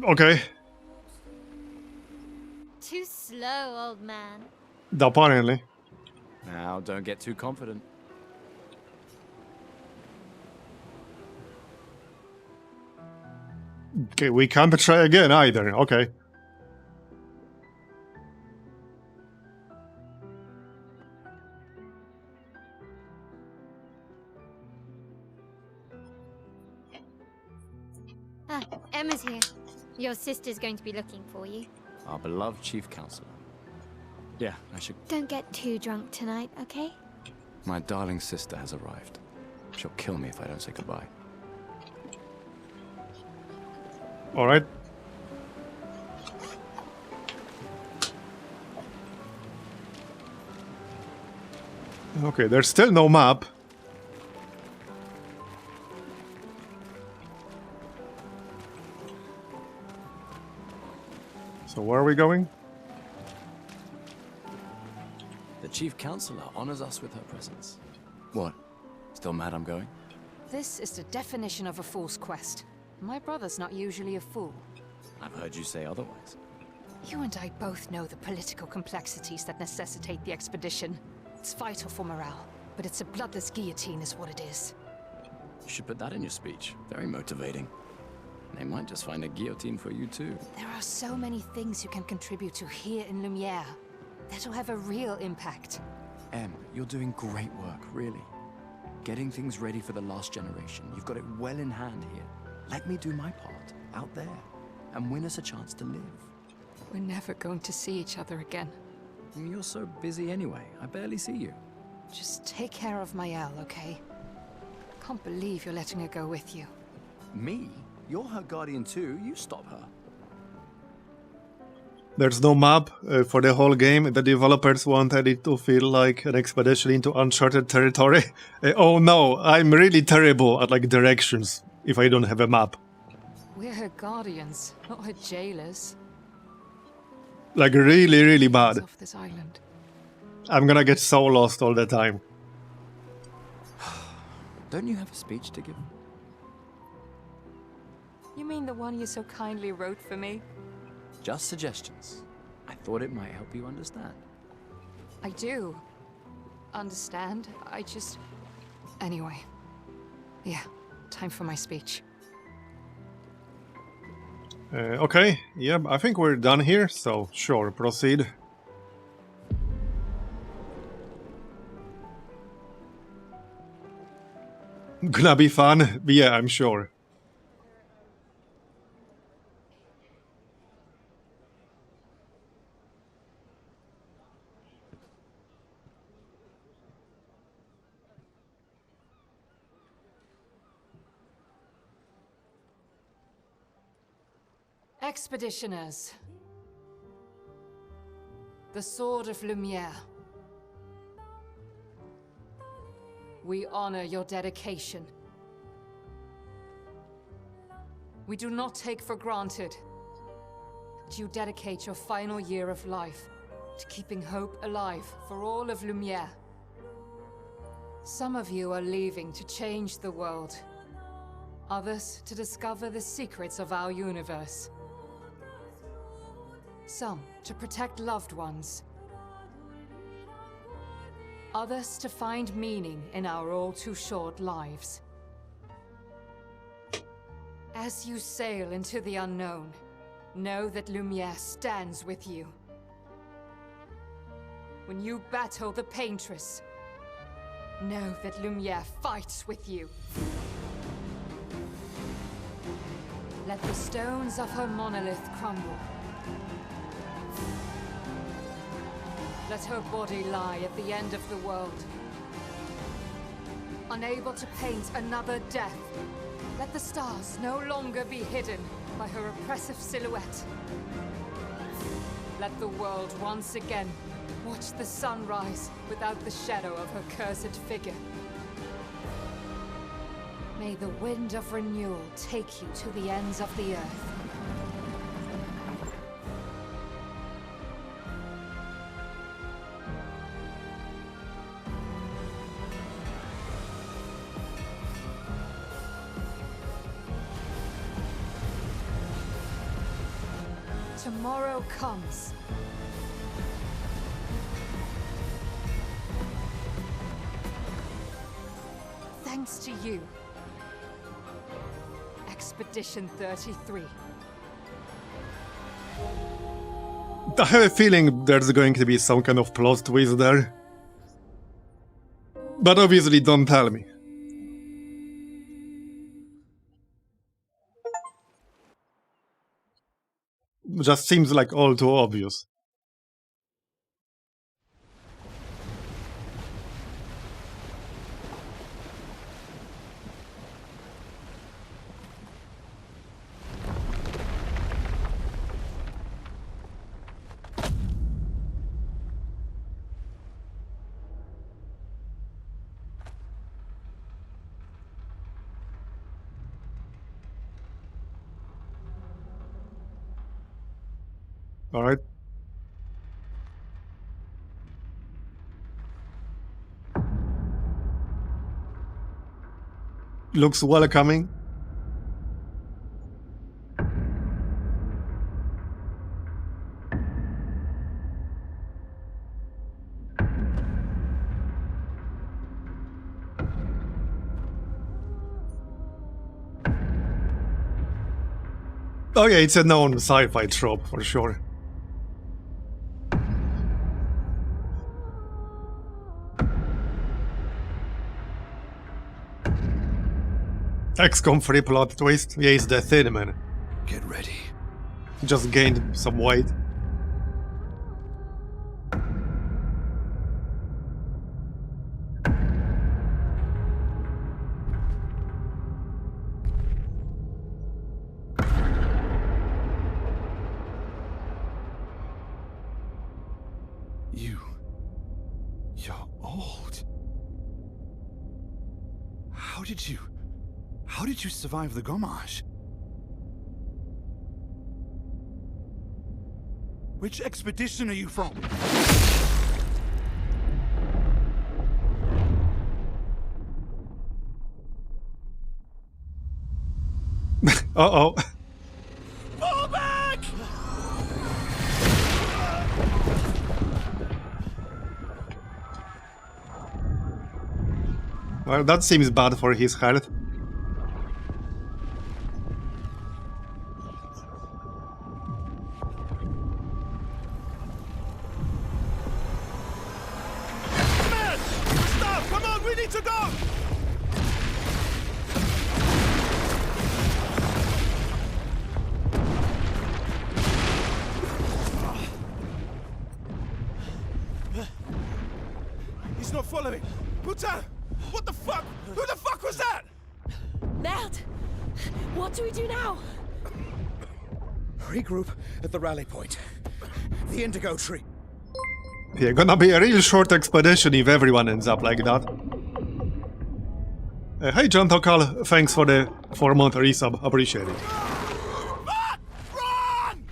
Okay. Too slow, old man. Apparently. Now, don't get too confident. Okay, we can't try again either. Okay. Ah, Emma's here. Your sister's going to be looking for you. Our beloved chief counselor. Yeah, I should... Don't get too drunk tonight, okay? My darling sister has arrived. She'll kill me if I don't say goodbye. All right. Okay, there's still no map. So where are we going? The chief counselor honors us with her presence. What? Still mad I'm going? This is the definition of a fool's quest. My brother's not usually a fool. I've heard you say otherwise. You and I both know the political complexities that necessitate the expedition. It's vital for morale, but it's a bloodless guillotine is what it is. You should put that in your speech. Very motivating. They might just find a guillotine for you too. There are so many things you can contribute to here in Lumiere. That'll have a real impact. Em, you're doing great work, really. Getting things ready for the last generation. You've got it well in hand here. Let me do my part, out there, and win us a chance to live. We're never going to see each other again. You're so busy anyway. I barely see you. Just take care of Maëlle, okay? Can't believe you're letting her go with you. Me? You're her guardian too. You stop her. There's no map for the whole game. The developers wanted it to feel like an expedition into uncharted territory. Oh no, I'm really terrible at like directions if I don't have a map. We're her guardians, not her jailers. Like really, really bad. Off this island. I'm gonna get so lost all the time. Don't you have a speech to give? You mean the one you so kindly wrote for me? Just suggestions. I thought it might help you understand. I do. Understand? I just... Anyway. Yeah, time for my speech. Okay, yeah, I think we're done here, so sure, proceed. Gonna be fun, yeah, I'm sure. Expeditioners. The Sword of Lumiere. We honor your dedication. We do not take for granted that you dedicate your final year of life to keeping hope alive for all of Lumiere. Some of you are leaving to change the world. Others to discover the secrets of our universe. Some to protect loved ones. Others to find meaning in our all too short lives. As you sail into the unknown, know that Lumiere stands with you. When you battle the Paintress, know that Lumiere fights with you. Let the stones of her monolith crumble. Let her body lie at the end of the world. Unable to paint another death, let the stars no longer be hidden by her oppressive silhouette. Let the world once again watch the sun rise without the shadow of her cursed figure. May the wind of renewal take you to the ends of the earth. tomorrow comes. Thanks to you. Expedition 33. I have a feeling there's going to be some kind of plot twist there. But obviously don't tell me. Just seems like all too obvious. Alright. Looks welcoming. Oh yeah, it's a known sci-fi trope for sure. XCOM 3 plot twist. Yeah, it's the Thin Man. Get ready. Just gained some weight. You're old. How did you survive the Gommage? Which expedition are you from? Uh-oh. Fall back! Well, that seems bad for his health. Man! Stop! Come on, we need to go! He's not following. Putain! What the fuck? Who the fuck was that? Merde! What do we do now? Regroup at the rally point. The Indigo Tree. Yeah, gonna be a real short expedition if everyone ends up like that. Hey John Tokal, thanks for the 4-month resub, appreciate it. Run!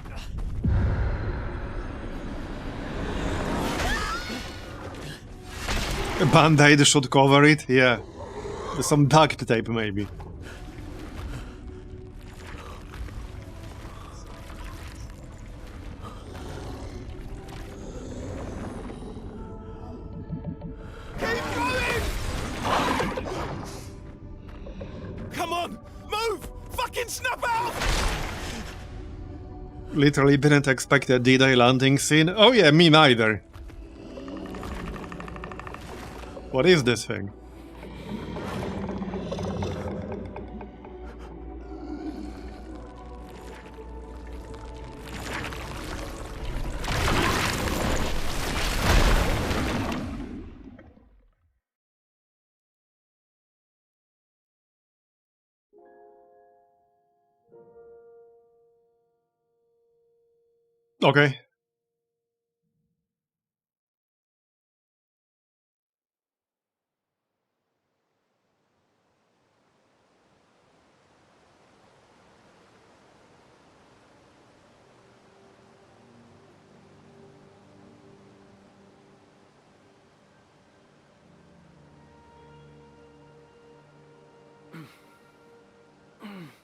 A band-aid should cover it, yeah. Some duct tape maybe. Keep going! Come on, move! Fucking snap out! Literally didn't expect a D-Day landing scene. Oh yeah, me neither. What is this thing? Okay.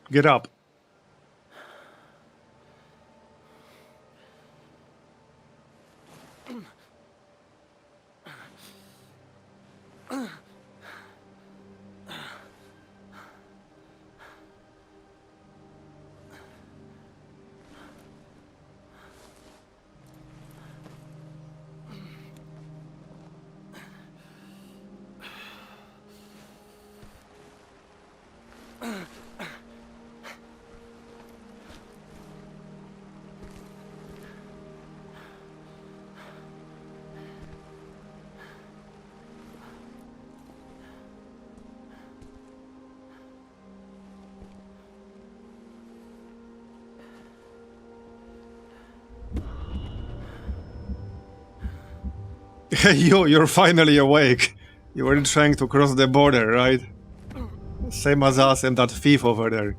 Get up. Hey, you're finally awake. You were trying to cross the border, right? Same as us and that thief over there.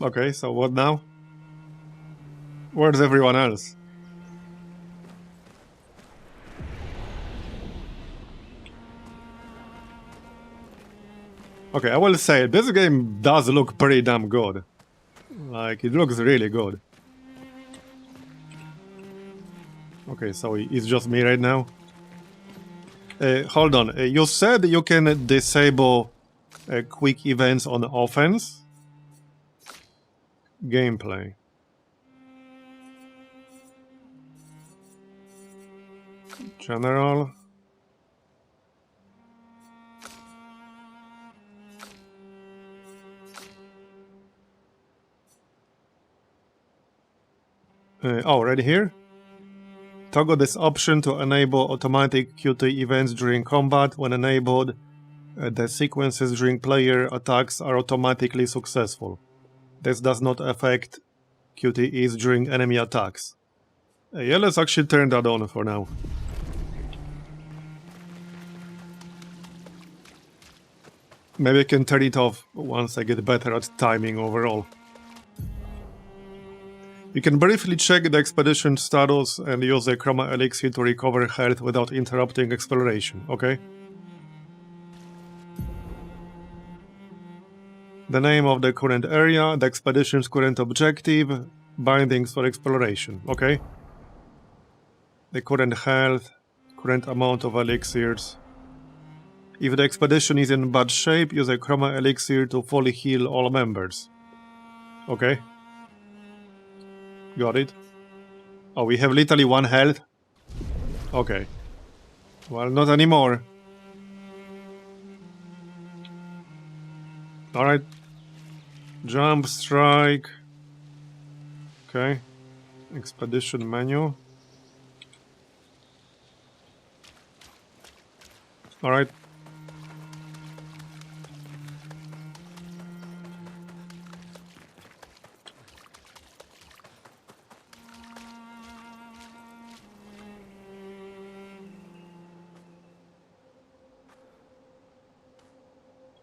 Okay, so what now? Where's everyone else? Okay, I will say, this game does look pretty damn good. Like, it looks really good. Okay, so it's just me right now. Hold on, you said you can disable quick events on offense? Gameplay. General. Right here. Toggle this option to enable automatic QT events during combat. When enabled, the sequences during player attacks are automatically successful. This does not affect QTEs during enemy attacks. Yeah, let's actually turn that on for now. Maybe I can turn it off once I get better at timing overall. You can briefly check the expedition status and use the Chroma Elixir to recover health without interrupting exploration, okay? The name of the current area, the expedition's current objective, bindings for exploration, okay? The current health, current amount of elixirs. If the expedition is in bad shape, use a Chroma Elixir to fully heal all members. Okay? Got it. Oh, we have literally 1 health? Okay. Well, not anymore. Alright. Jump, strike. Okay. Expedition menu. Alright.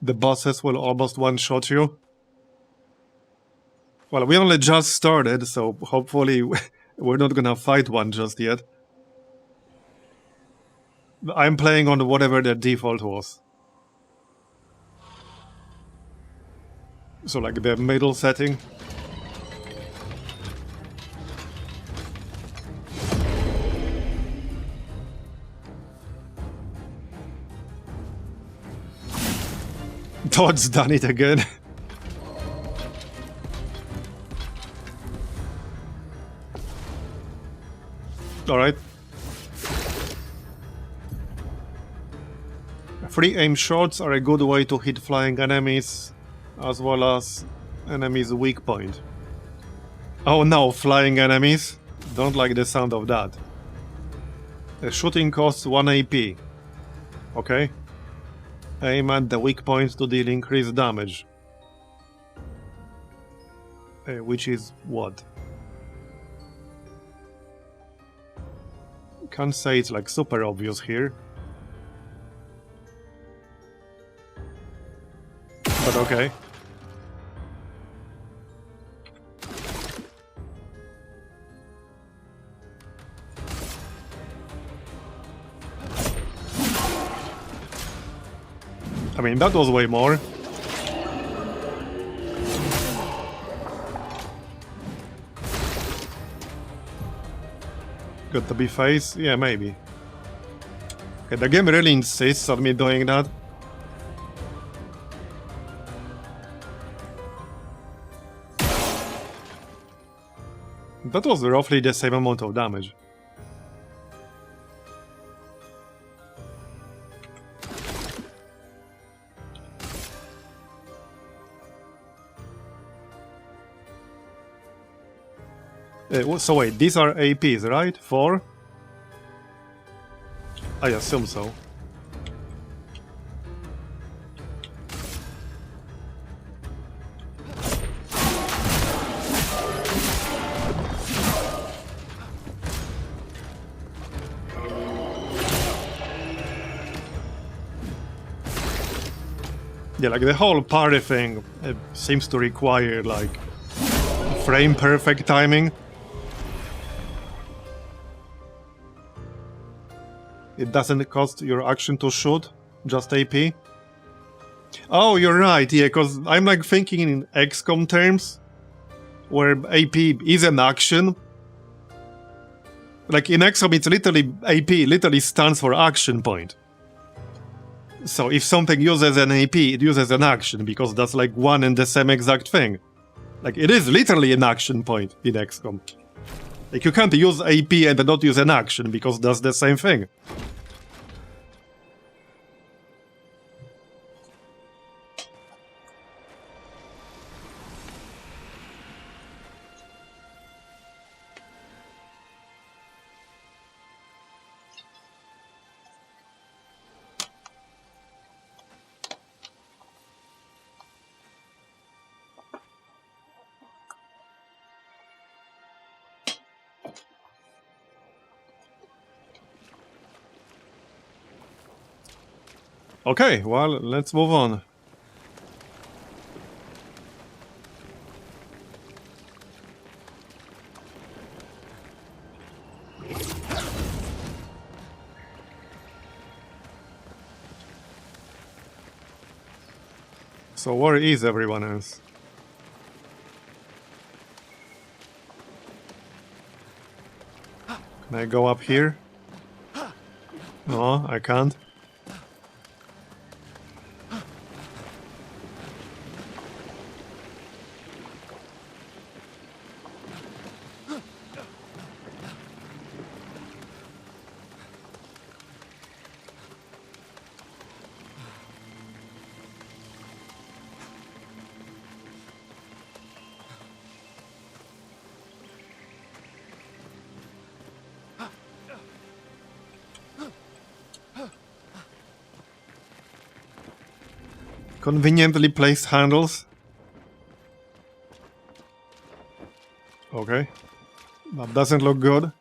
The bosses will almost one-shot you. Well, we only just started, so hopefully we're not gonna fight one just yet. I'm playing on whatever the default was. So like the middle setting. Todd's done it again. Alright. Free aim shots are a good way to hit flying enemies, as well as enemies' weak point. Oh no, flying enemies? Don't like the sound of that. The shooting costs 1 AP. Okay. Aim at the weak points to deal increased damage. Which is what? Can't say it's like super obvious here. But okay. I mean, that was way more. Got to be face? Yeah, maybe. Okay, the game really insists on me doing that. That was roughly the same amount of damage. So wait, these are APs, right? 4? I assume so. Yeah, like the whole party thing seems to require like frame perfect timing. It doesn't cost your action to shoot, just AP. Oh, you're right, yeah, because I'm like thinking in XCOM terms, where AP is an action. Like in XCOM, it's literally AP, literally stands for action point. So if something uses an AP, it uses an action, because that's like one and the same exact thing. Like it is literally an action point in XCOM. Like you can't use AP and not use an action, because that's the same thing. Okay, well, let's move on. So where is everyone else? Can I go up here? No, I can't. Conveniently placed handles. Okay. That doesn't look good.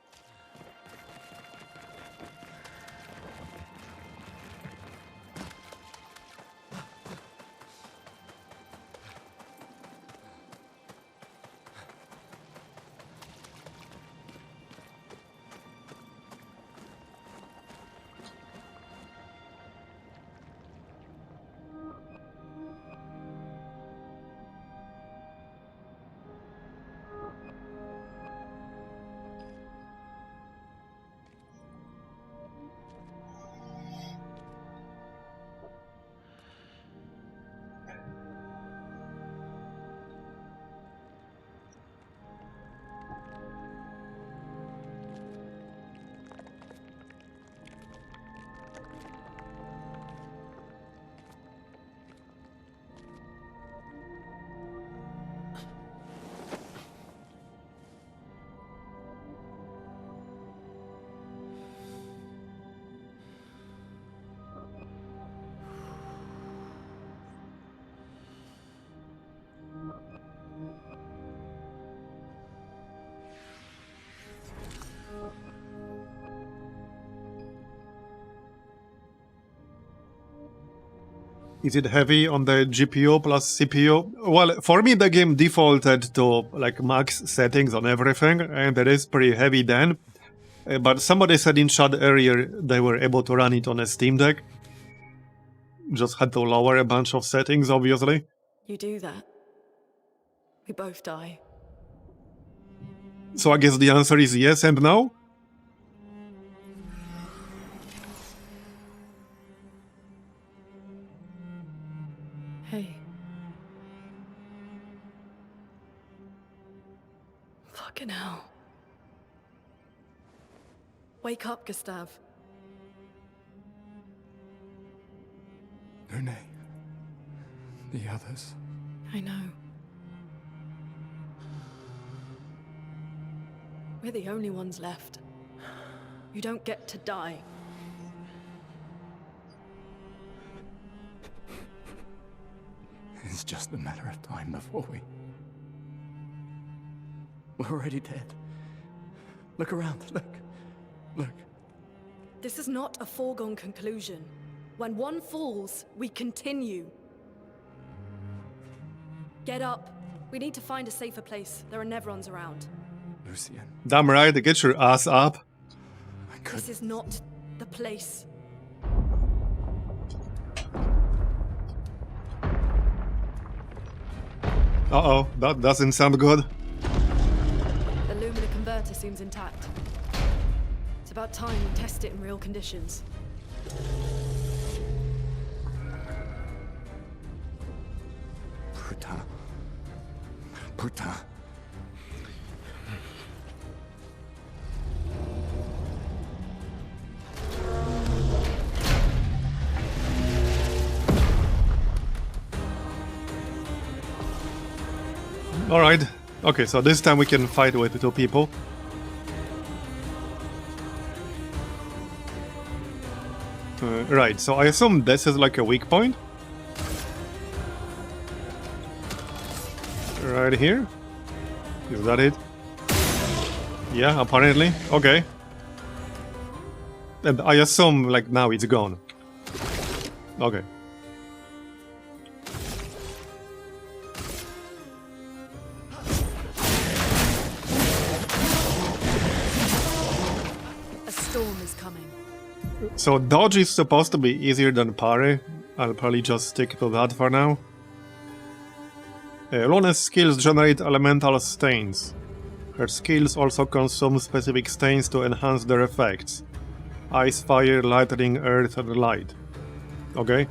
Is it heavy on the GPU plus CPU? Well, for me the game defaulted to like max settings on everything, and it is pretty heavy then. But somebody said in chat earlier they were able to run it on a Steam Deck. Just had to lower a bunch of settings, obviously. You do that, we both die. So I guess the answer is yes and no? Hey. Fucking hell. Wake up, Gustav. Lune. The others. I know. We're the only ones left. You don't get to die. It's just a matter of time before we're already dead. Look around, look. This is not a foregone conclusion. When one falls, we continue. Get up. We need to find a safer place. There are Nevrons around. Lucian, Damn right, get your ass up. This is not the place. Uh-oh, that doesn't sound good. The Lumina converter seems intact. It's about time we test it in real conditions. Putain. Alright. Okay, so this time we can fight with 2 people. Right, so I assume this is like a weak point? Right here? Is that it? Yeah, apparently. Okay. And I assume, like, now it's gone. Okay. A storm is coming. So dodge is supposed to be easier than parry. I'll probably just stick to that for now. Luna's skills generate elemental stains. Her skills also consume specific stains to enhance their effects. Ice, fire, lightning, earth, and light. Okay.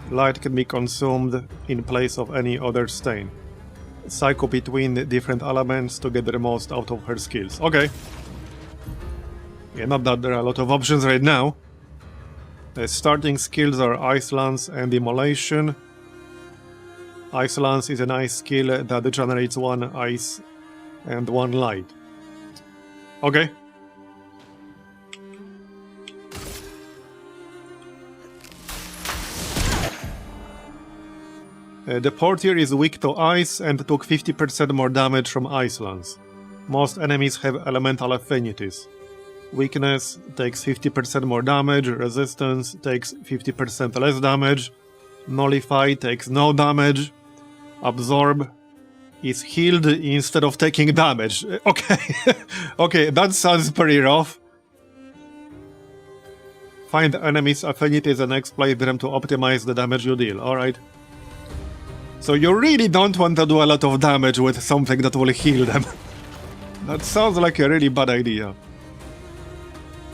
Light can be consumed in place of any other stain. Cycle between different elements to get the most out of her skills. Okay. Yeah, not that there are a lot of options right now. Starting skills are Ice Lance and Immolation. Ice Lance is an ice skill that generates 1 ice and 1 light. Okay. The Portier is weak to ice and took 50% more damage from Ice Lance. Most enemies have elemental affinities. Weakness takes 50% more damage, resistance takes 50% less damage, nullify takes no damage, absorb is healed instead of taking damage. Okay, okay, that sounds pretty rough. Find enemies' affinities and exploit them to optimize the damage you deal, alright. So you really don't want to do a lot of damage with something that will heal them. That sounds like a really bad idea.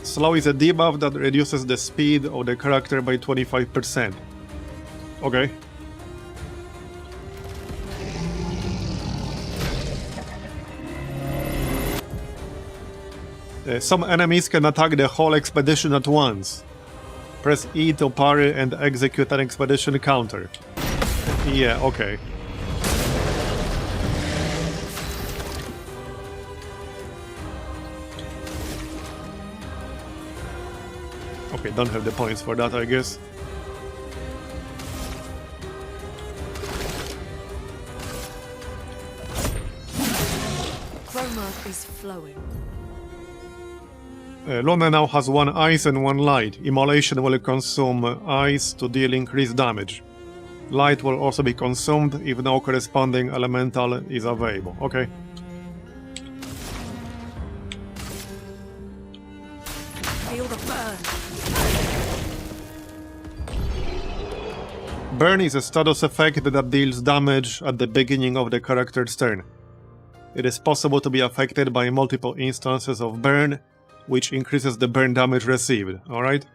Slow is a debuff that reduces the speed of the character by 25%. Okay. Some enemies can attack the whole expedition at once. Press E to parry and execute an expedition counter. Yeah, okay. Okay, don't have the points for that, I guess. Chroma is flowing. Luna now has 1 ice and 1 light. Immolation will consume ice to deal increased damage. Light will also be consumed if no corresponding elemental is available. Okay. Feel the burn. Burn is a status effect that deals damage at the beginning of the character's turn. It is possible to be affected by multiple instances of burn, which increases the burn damage received, alright?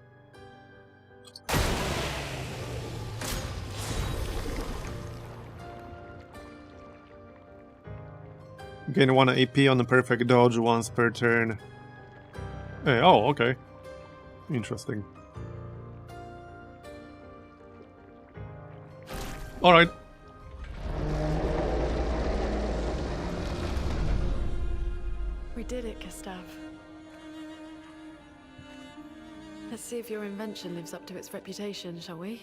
Gain 1 AP on a perfect dodge once per turn. Oh, okay. Interesting. Alright. We did it, Gustav. Let's see if your invention lives up to its reputation, shall we?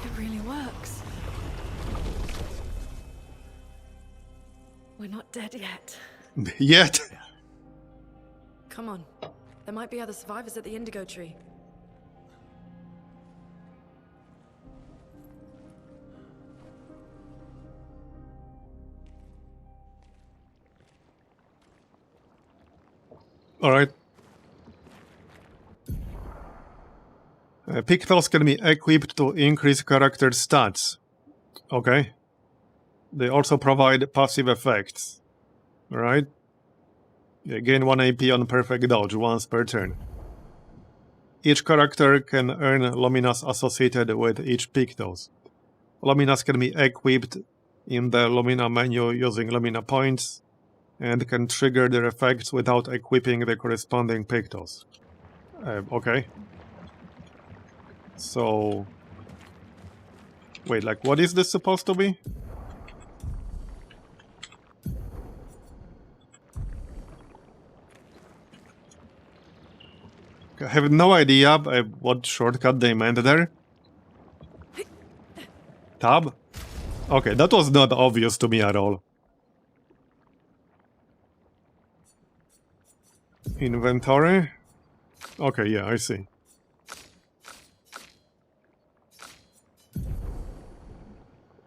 It really works. We're not dead yet. Yet? Come on. There might be other survivors at the Indigo Tree. Alright. Pictals can be equipped to increase character stats. Okay. They also provide passive effects. Alright. Gain 1 AP on perfect dodge once per turn. Each character can earn Luminas associated with each Pictos. Luminas can be equipped in the Lumina menu using Lumina points, and can trigger their effects without equipping the corresponding Pictos. Okay. So... Wait, like, what is this supposed to be? I have no idea what shortcut they meant there. Tab? Okay, that was not obvious to me at all. Inventory? Okay, yeah, I see.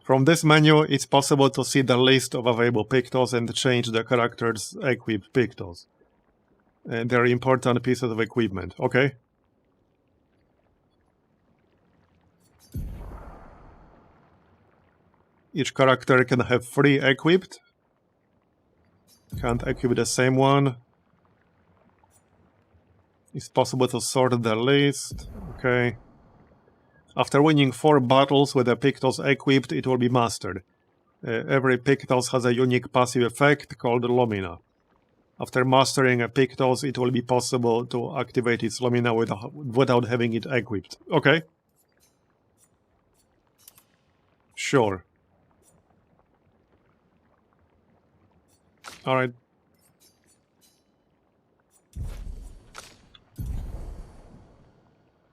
From this menu, it's possible to see the list of available Pictos and change the character's equipped Pictos. And they're important pieces of equipment. Okay. Each character can have 3 equipped. Can't equip the same one. It's possible to sort the list. Okay. After winning 4 battles with a Pictos equipped, it will be mastered. Every Pictos has a unique passive effect called Lumina. After mastering a Pictos, it will be possible to activate its Lumina without having it equipped. Okay. Sure. Alright.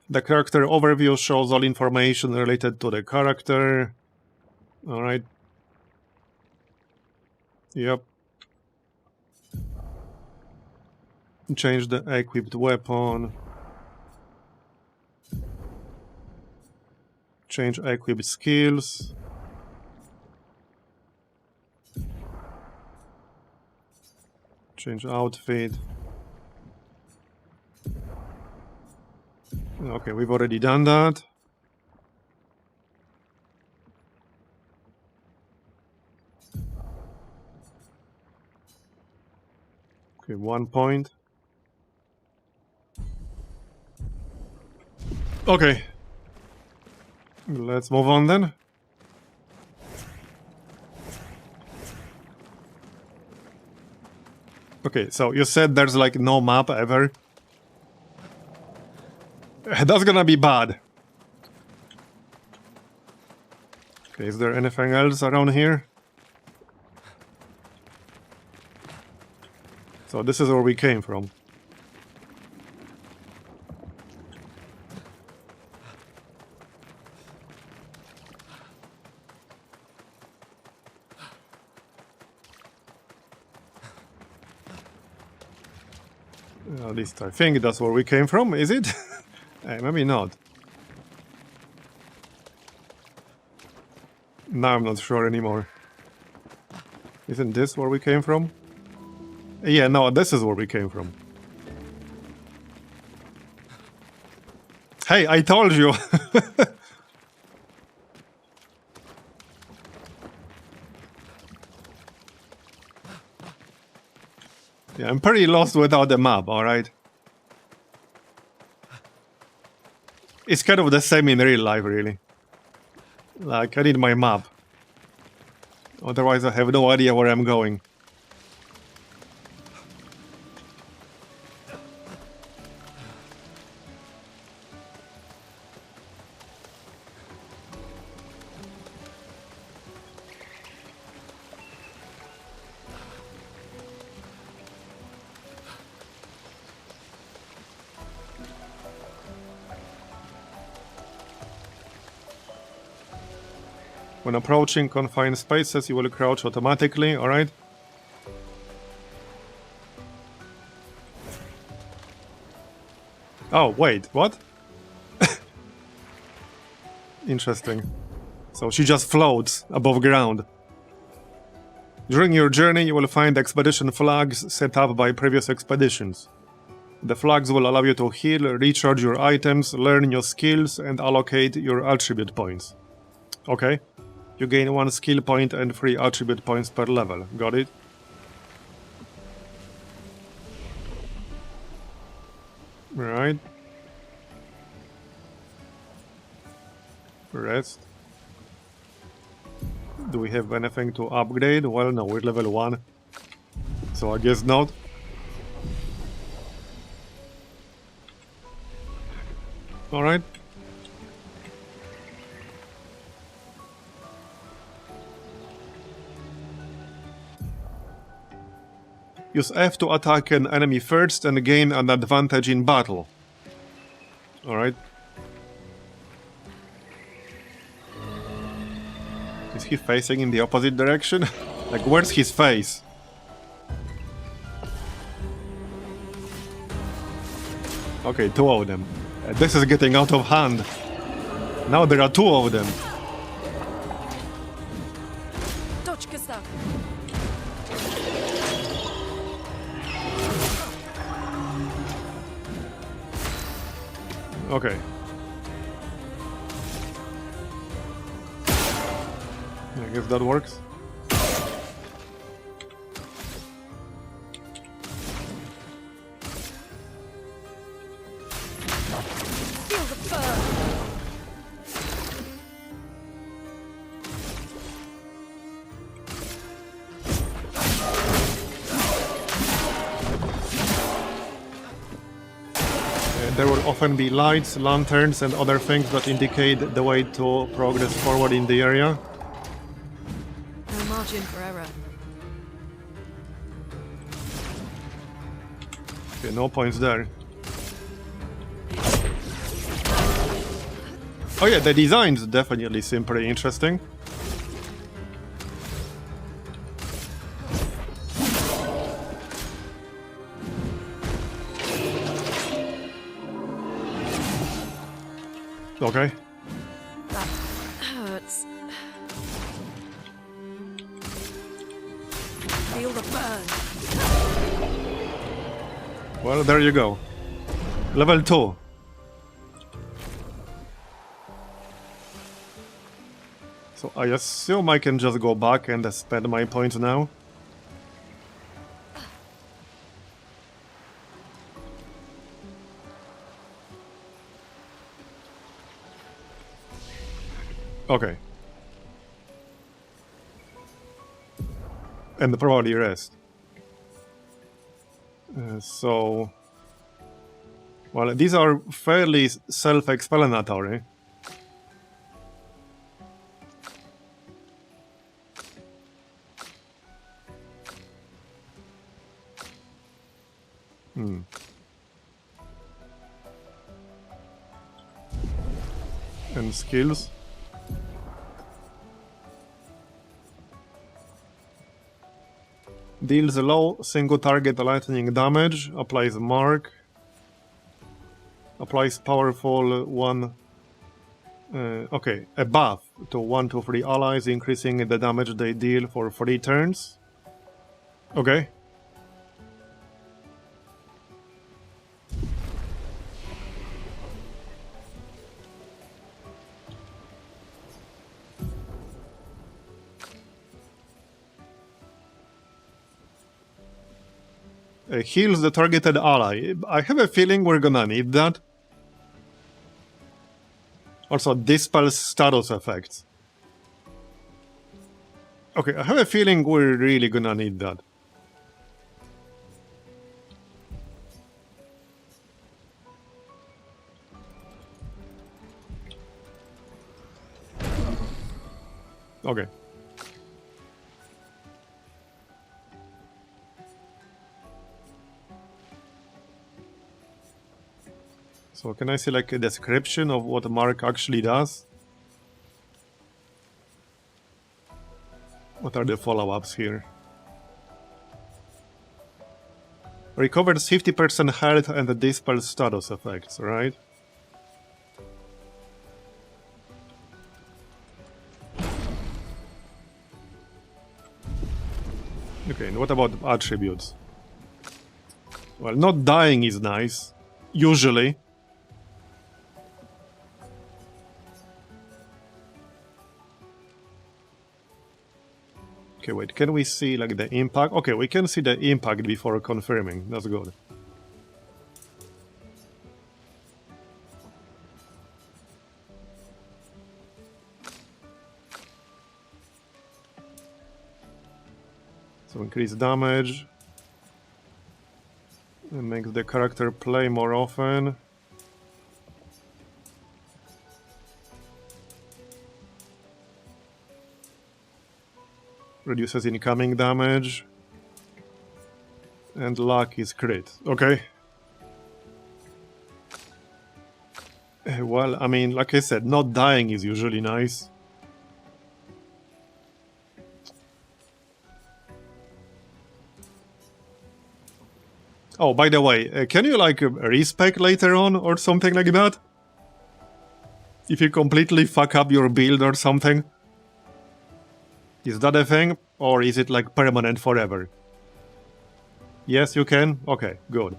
The character overview shows all information related to the character. Alright. Yep. Change the equipped weapon. Change equipped skills. Change outfit. Okay, we've already done that. Okay, 1 point. Okay. Let's move on then. Okay, so you said there's like no map ever. That's gonna be bad. Okay, is there anything else around here? So this is where we came from. At least I think that's where we came from, is it? Maybe not. Now I'm not sure anymore. Isn't this where we came from? Yeah, no, this is where we came from. Hey, I told you! Yeah, I'm pretty lost without the map, alright? It's kind of the same in real life, really. Like, I need my map. Otherwise I have no idea where I'm going. When approaching confined spaces, you will crouch automatically, alright? Oh, wait, what? Interesting. So she just floats above ground. During your journey, you will find expedition flags set up by previous expeditions. The flags will allow you to heal, recharge your items, learn new skills, and allocate your attribute points. Okay. You gain 1 skill point and 3 attribute points per level. Got it? Right. Rest. Do we have anything to upgrade? Well, no, we're level 1. So I guess not. Alright. Use F to attack an enemy first and gain an advantage in battle. Alright. Is he facing in the opposite direction? Like, where's his face? Okay, 2 of them. This is getting out of hand. Now there are 2 of them. Okay. I guess that works. There will often be lights, lanterns, and other things that indicate the way to progress forward in the area. No margin for error. Okay, no points there. Oh yeah, the designs definitely seem pretty interesting. Okay. That hurts. Feel the burn. Well, there you go. Level 2. So I assume I can just go back and spend my points now. Okay. And probably rest. So... Well, these are fairly self-explanatory. And skills. Deals low single target lightning damage, applies mark, applies powerful one. Okay, a buff to 1 to 3 allies, increasing the damage they deal for 3 turns. Okay. Heals the targeted ally. I have a feeling we're gonna need that. Also, dispels status effects. Okay, I have a feeling we're really gonna need that. Okay. So can I see like a description of what Mark actually does? What are the follow-ups here? Recovers 50% health and dispels status effects, right? Okay, and what about attributes? Well, not dying is nice. Usually. Okay, wait, can we see like the impact? Okay, we can see the impact before confirming. That's good. So increase damage. It makes the character play more often. Reduces incoming damage. And luck is crit. Okay. Well, I mean, like I said, not dying is usually nice. Oh, by the way, can you like respec later on or something like that? If you completely fuck up your build or something? Is that a thing? Or is it like permanent forever? Yes, you can? Okay, good.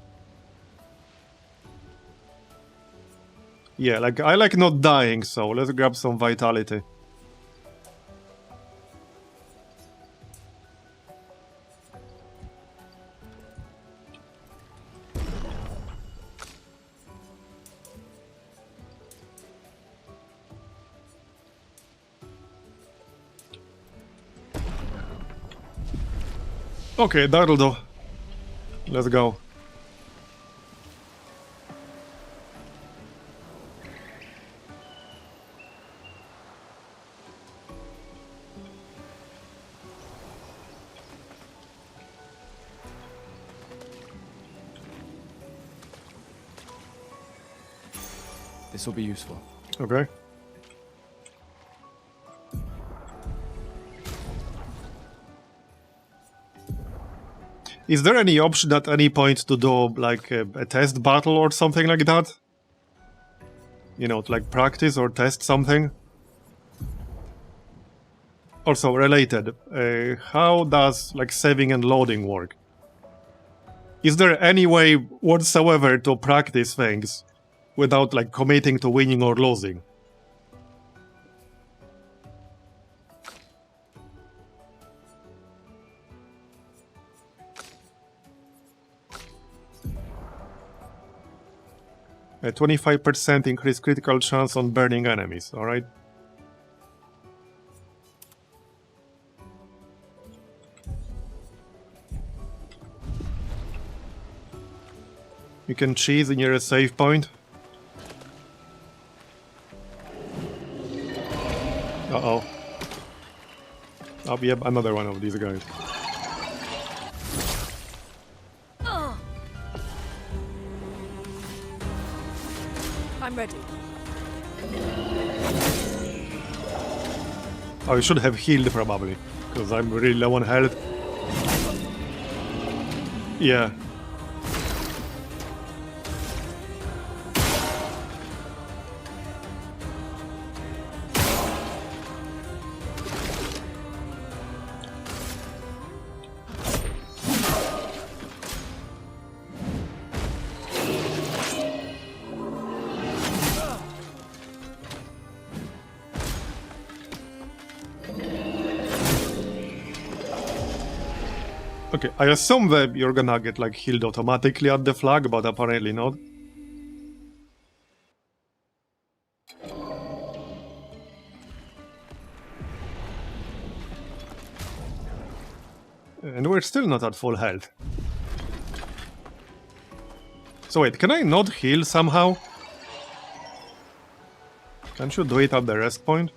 Yeah, like I like not dying, so let's grab some vitality. Okay, that'll do. Let's go. This will be useful. Okay. Is there any option at any point to do like a test battle or something like that? You know, to like practice or test something? Also related, how does like saving and loading work? Is there any way whatsoever to practice things without like committing to winning or losing? 25% increased critical chance on burning enemies, alright? You can cheese near a save point. Uh-oh. Oh, yep, another one of these guys. I'm ready. Oh, I should have healed probably, because I'm really low on health. Yeah. Okay, I assume that you're gonna get like healed automatically at the flag, but apparently not. And we're still not at full health. So wait, can I not heal somehow? Can't you do it at the rest point?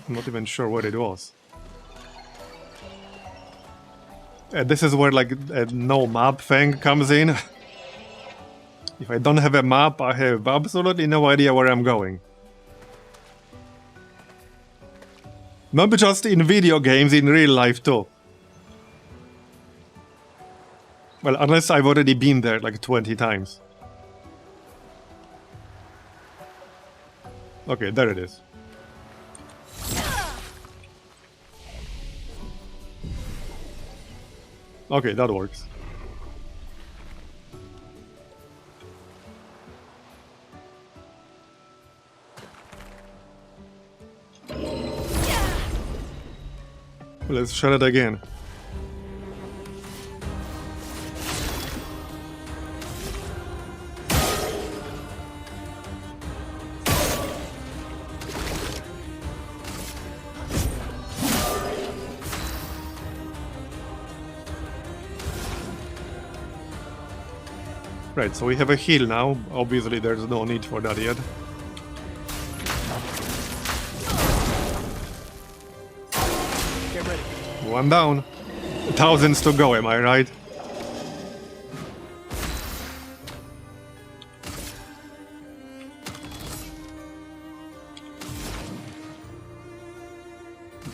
I'm not even sure what it was. This is where like a no map thing comes in. If I don't have a map, I have absolutely no idea where I'm going. Not just in video games, in real life too. Well, unless I've already been there like 20 times. Okay, there it is. Okay, that works. Let's shut it again. Right, so we have a heal now. Obviously, there's no need for that yet. Get ready. One down. Thousands to go, am I right?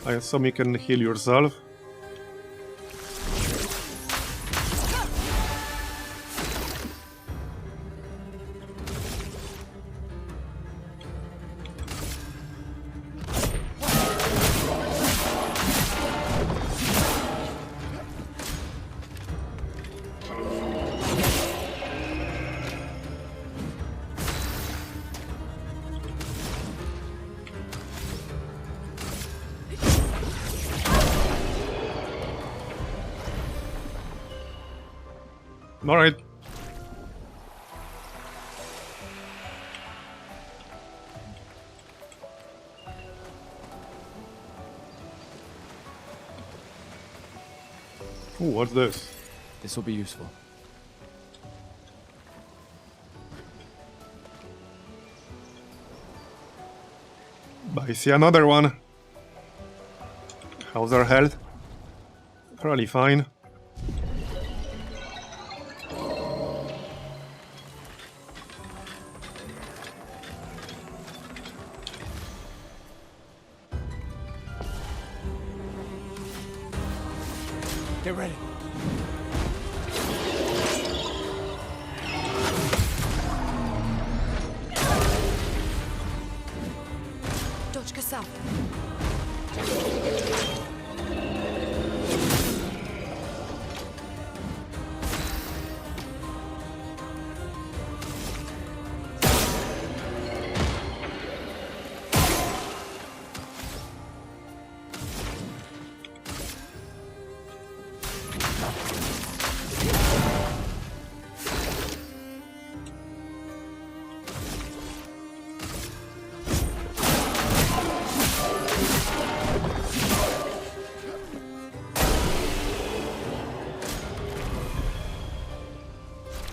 I assume you can heal yourself. Alright. Ooh, what's this? This will be useful. I see another one. How's our health? Probably fine. Get ready. Дочка Сав.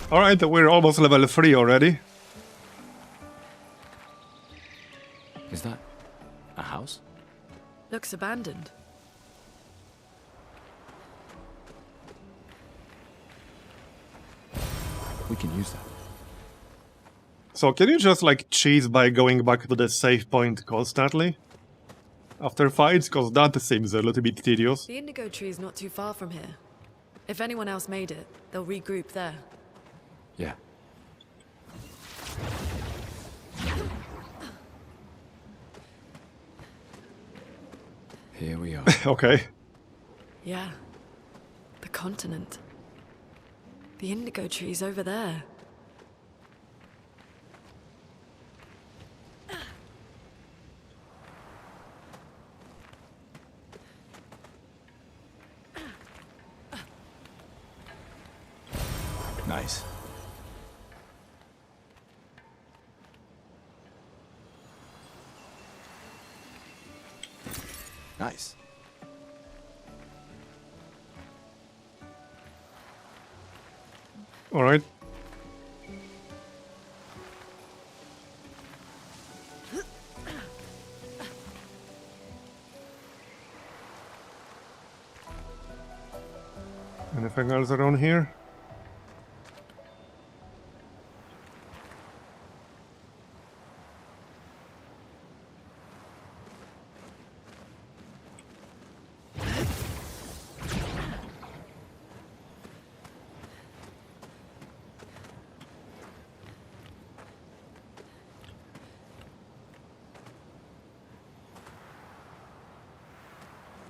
Alright, we're almost level 3 already. Is that a house? Looks abandoned. We can use that. So can you just like cheese by going back to the save point constantly? After fights, cause that seems a little bit tedious. The indigo tree is not too far from here. If anyone else made it, they'll regroup there. Yeah. Here we are. Okay. Yeah. The continent. The indigo tree's over there. Nice. Nice. All right. Anything else around here?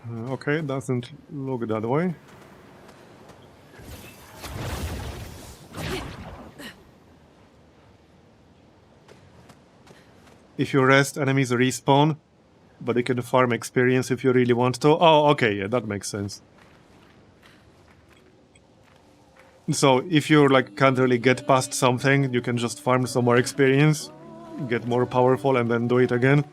Okay, doesn't look that way. If you rest, enemies respawn, but you can farm experience if you really want to. Oh, okay, yeah, that makes sense. So if you like can't really get past something, you can just farm some more experience, get more powerful, and then do it again.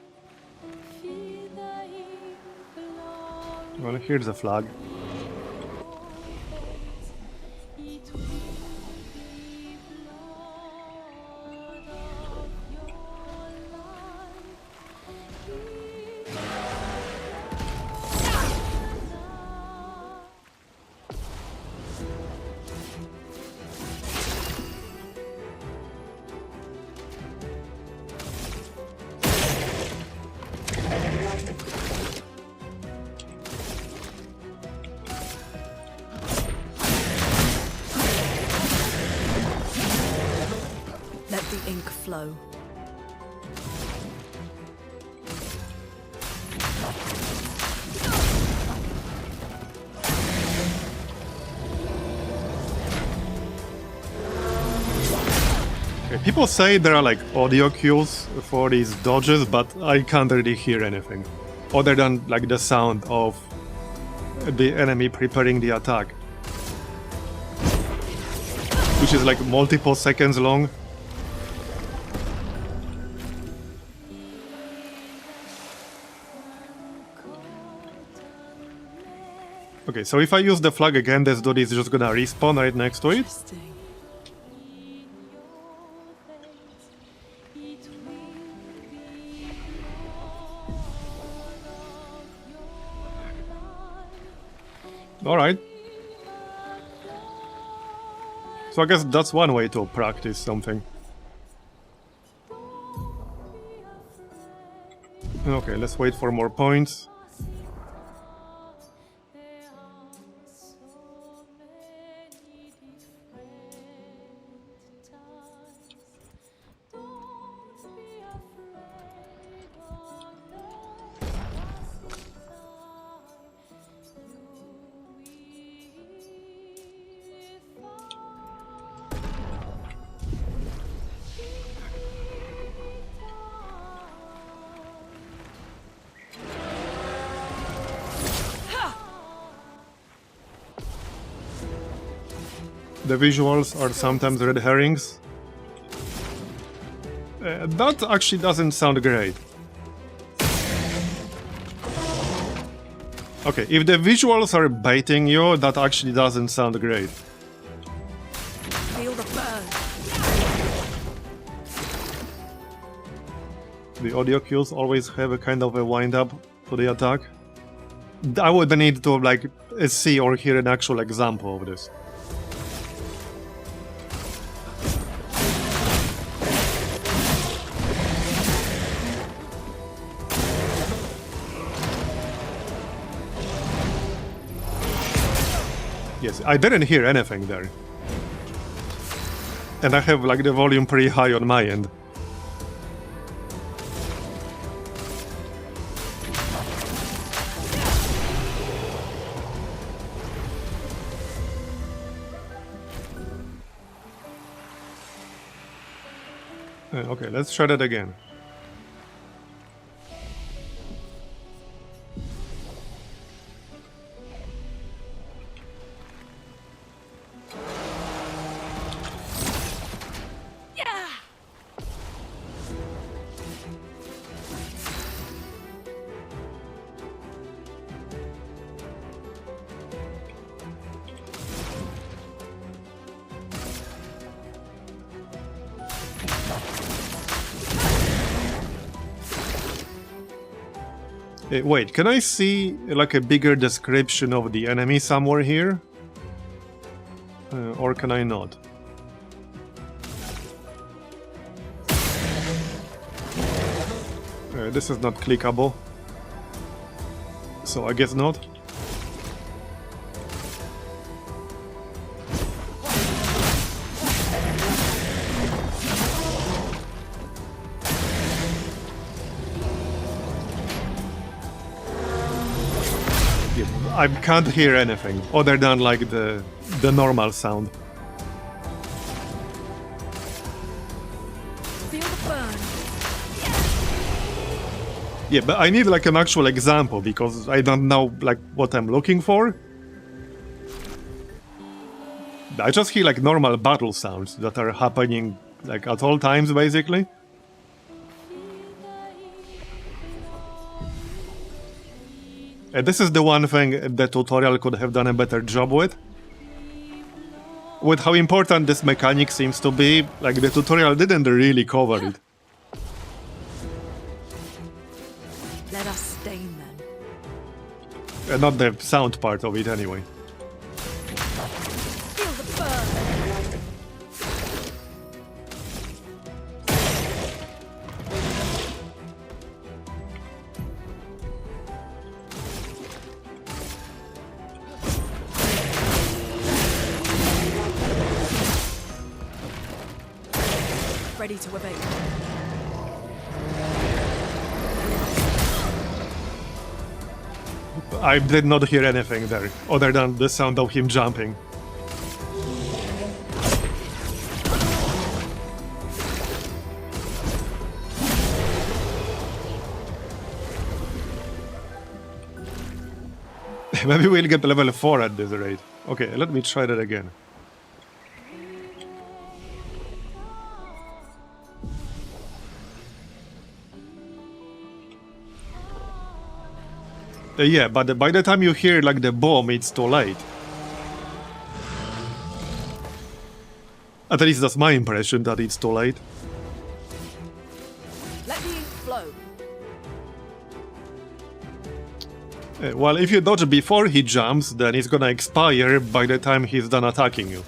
Well, here's a flag. Let the ink flow. Okay, people say there are like audio cues for these dodges, but I can't really hear anything other than like the sound of the enemy preparing the attack, which is like multiple seconds long. Okay, so if I use the flag again, this dude is just gonna respawn right next to it. Alright. So I guess that's one way to practice something. Okay, let's wait for more points. The visuals are sometimes red herrings. That actually doesn't sound great. Okay, if the visuals are baiting you, that actually doesn't sound great. Feel the burn. The audio cues always have a kind of a wind-up to the attack. I would need to like see or hear an actual example of this. Yes, I didn't hear anything there. And I have like the volume pretty high on my end. Okay, let's try that again. Wait, can I see like a bigger description of the enemy somewhere here? Or can I not? This is not clickable. So I guess not. I can't hear anything other than like the normal sound. Feel the burn. Yeah, but I need like an actual example because I don't know like what I'm looking for. I just hear like normal battle sounds that are happening like at all times basically. This is the one thing the tutorial could have done a better job with. With how important this mechanic seems to be, like the tutorial didn't really cover it. Let us stain then. Not the sound part of it anyway. Feel the burn. Ready to evade. I did not hear anything there, other than the sound of him jumping. Maybe we'll get level 4 at this rate. Okay, let me try that again. Yeah, but by the time you hear like the bomb, it's too late. At least that's my impression, that it's too late. Let the ink flow. Well, if you dodge before he jumps, then it's gonna expire by the time he's done attacking you.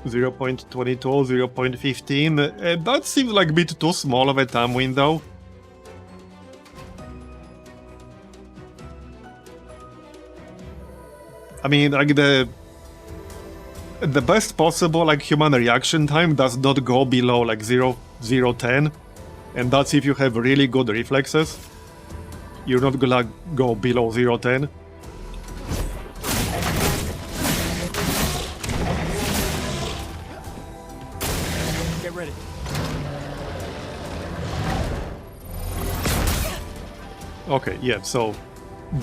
.22, 0.15. That seems like a bit too small of a time window. I mean, like the best possible like human reaction time does not go below like 0.10, and that's if you have really good reflexes. You're not gonna go below 0.10. Get ready. Okay, yeah, so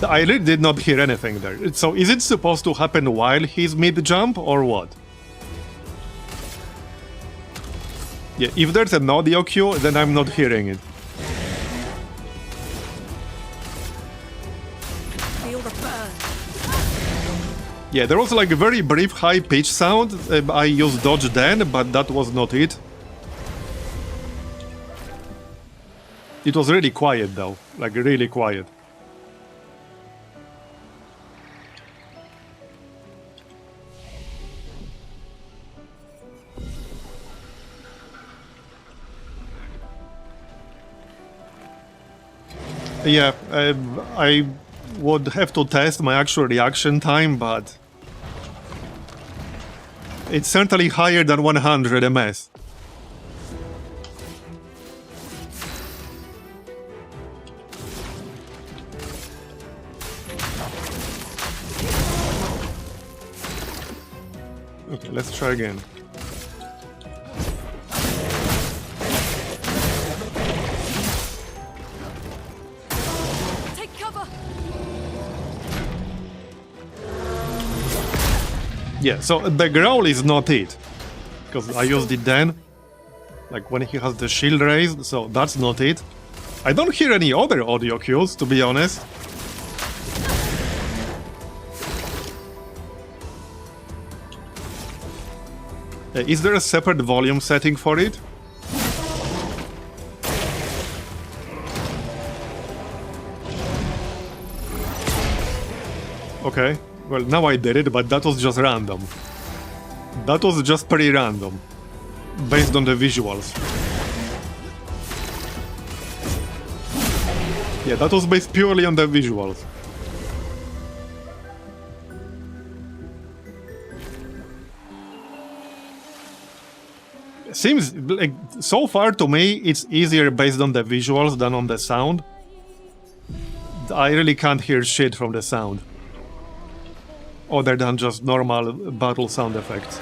I really did not hear anything there. So is it supposed to happen while he's mid-jump or what? Yeah, if there's an audio cue, then I'm not hearing it. Feel the burn. Yeah, there was like a very brief high-pitch sound. I used dodge then, but that was not it. It was really quiet though, like really quiet. Yeah, I would have to test my actual reaction time, but it's certainly higher than 100 ms. Okay, let's try again. Take cover. Yeah, so the growl is not it, because I used it then, like when he has the shield raised, so that's not it. I don't hear any other audio cues, to be honest. Is there a separate volume setting for it? Okay, well now I did it, but that was just random. That was just pretty random, based on the visuals. Yeah, that was based purely on the visuals. Seems like, so far to me, it's easier based on the visuals than on the sound. I really can't hear shit from the sound. Other than just normal battle sound effects.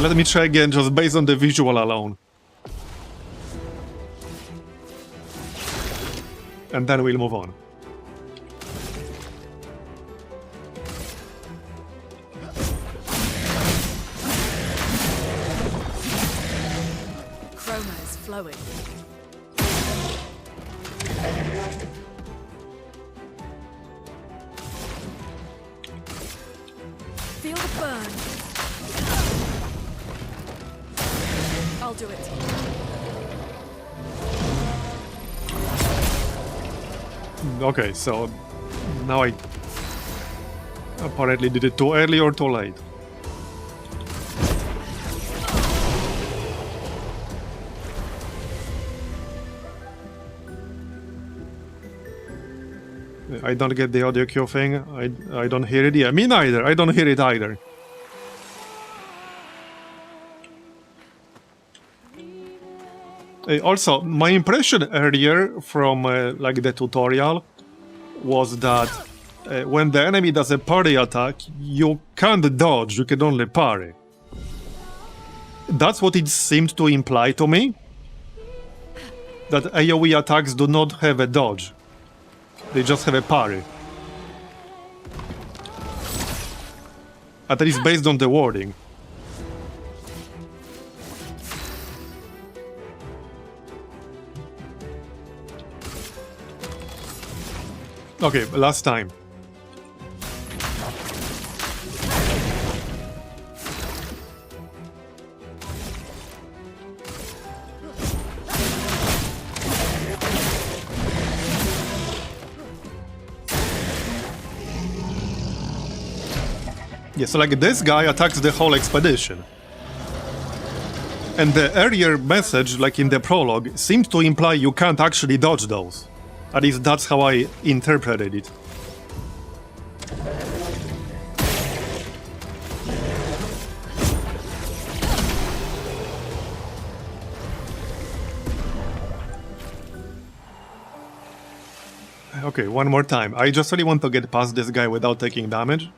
Let me try again, just based on the visual alone. And then we'll move on. Chroma is flowing. Feel the burn. I'll do it. Okay, so now I apparently did it too early or too late. I don't get the audio cue thing. I don't hear it. Yeah, me neither. I don't hear it either. Also, my impression earlier from like the tutorial was that when the enemy does a parry attack, you can't dodge, you can only parry. That's what it seemed to imply to me. That AoE attacks do not have a dodge. They just have a parry. At least based on the wording. Okay, last time. Yeah, so like this guy attacks the whole expedition. And the earlier message, like in the prologue, seemed to imply you can't actually dodge those. At least that's how I interpreted it. Okay, one more time. I just really want to get past this guy without taking damage.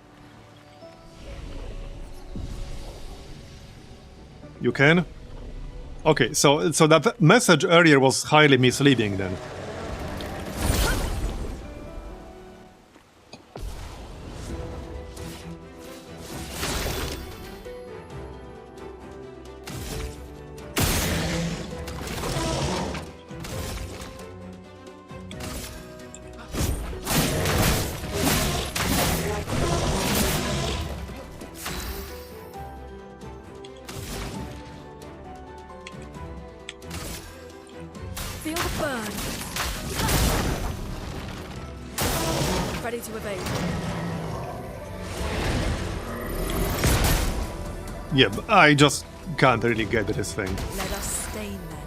You can? Okay, so that message earlier was highly misleading then. Feel the burn. Ready to evade. Yeah, but I just can't really get this thing. Let us stain them.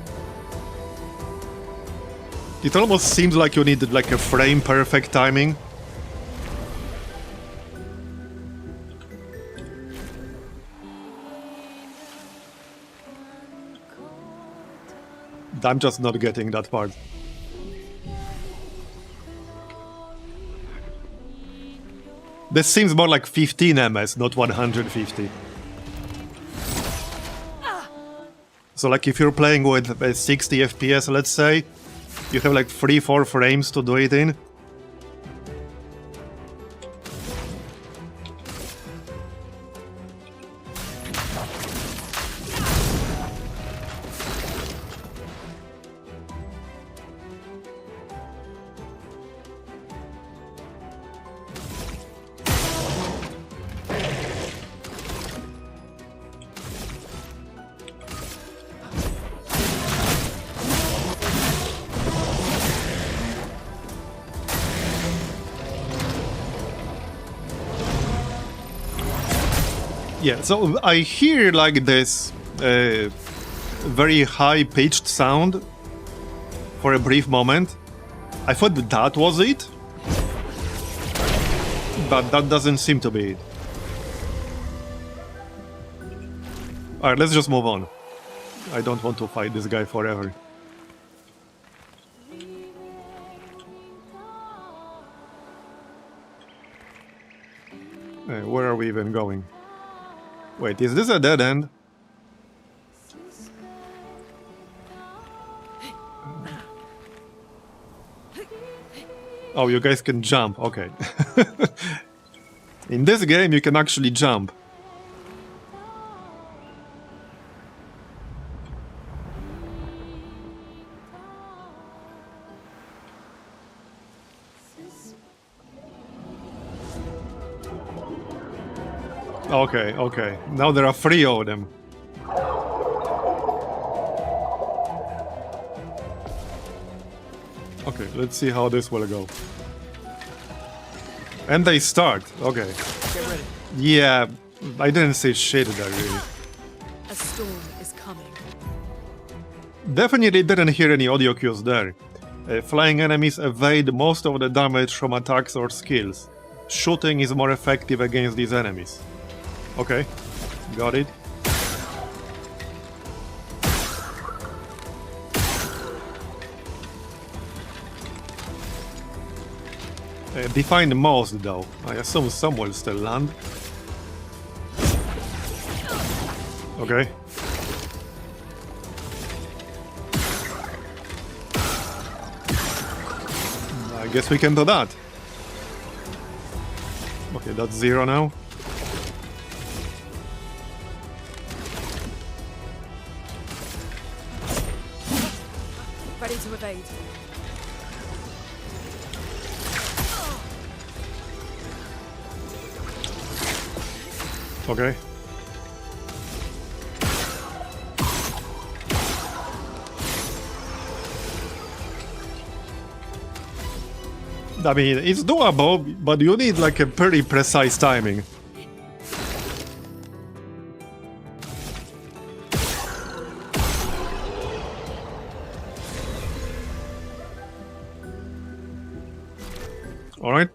It almost seems like you need like a frame perfect timing. I'm just not getting that part. This seems more like 15 ms, not 150. So like if you're playing with 60 FPS, let's say, you have like 3-4 frames to do it in. Yeah, so I hear like this very high-pitched sound for a brief moment. I thought that was it, but that doesn't seem to be it. Alright, let's just move on. I don't want to fight this guy forever. Where are we even going? Wait, is this a dead end? Oh, you guys can jump. Okay. In this game, you can actually jump. Okay, okay. Now there are 3 of them. Okay, let's see how this will go. And they start. Okay. Get ready. Yeah, I didn't say shit there, really. A storm is coming. Definitely didn't hear any audio cues there. Flying enemies evade most of the damage from attacks or skills. Shooting is more effective against these enemies. Okay, got it. Define most, though. I assume some will still land. Okay. I guess we can do that. Okay, that's 0 now. Ready to evade. Okay. I mean, it's doable, but you need like a pretty precise timing. All right.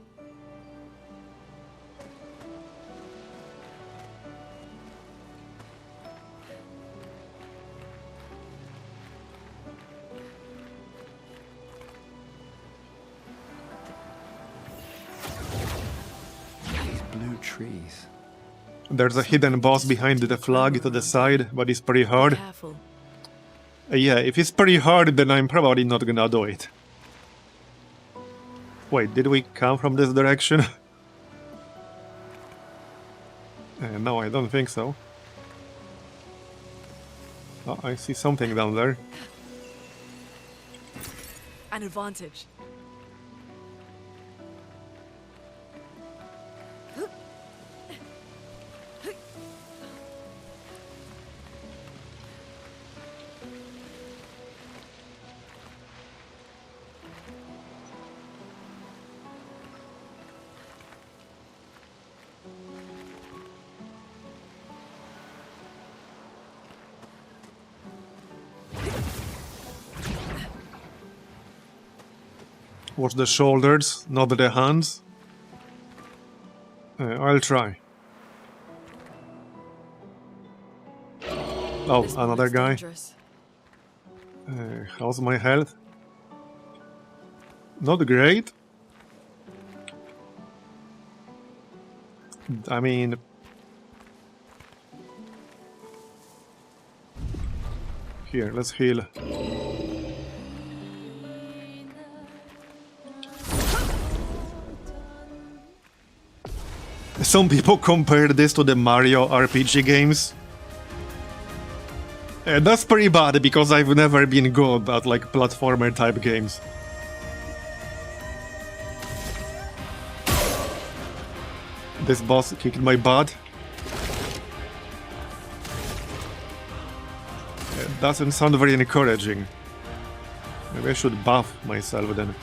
Trees. There's a hidden boss behind the flag to the side, but it's pretty hard. Careful. Yeah, if it's pretty hard, then I'm probably not gonna do it. Wait, did we come from this direction? No, I don't think so. Oh, I see something down there. An advantage. Watch the shoulders, not the hands. I'll try. Oh, another guy. How's my health? Not great. I mean... Here, let's heal. Some people compare this to the Mario RPG games. That's pretty bad, because I've never been good at like platformer type games. This boss kicked my butt. Doesn't sound very encouraging. Maybe I should buff myself then.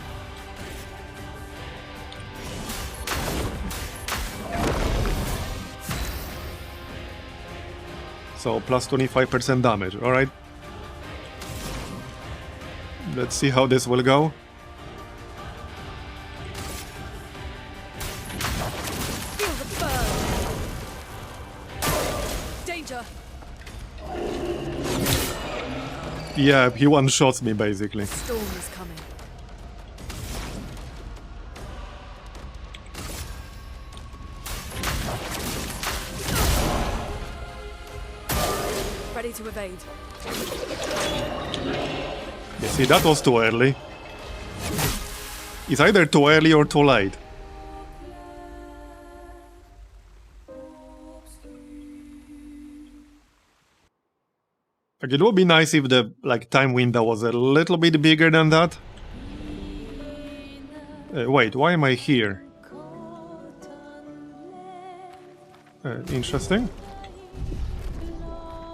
So, plus 25% damage, alright. Let's see how this will go. Feel the burn. Danger. Yeah, he one-shots me, basically. Storm is coming. Ready to evade. You see, that was too early. It's either too early or too late. Like, it would be nice if the time window was a little bit bigger than that. Wait, why am I here? Interesting.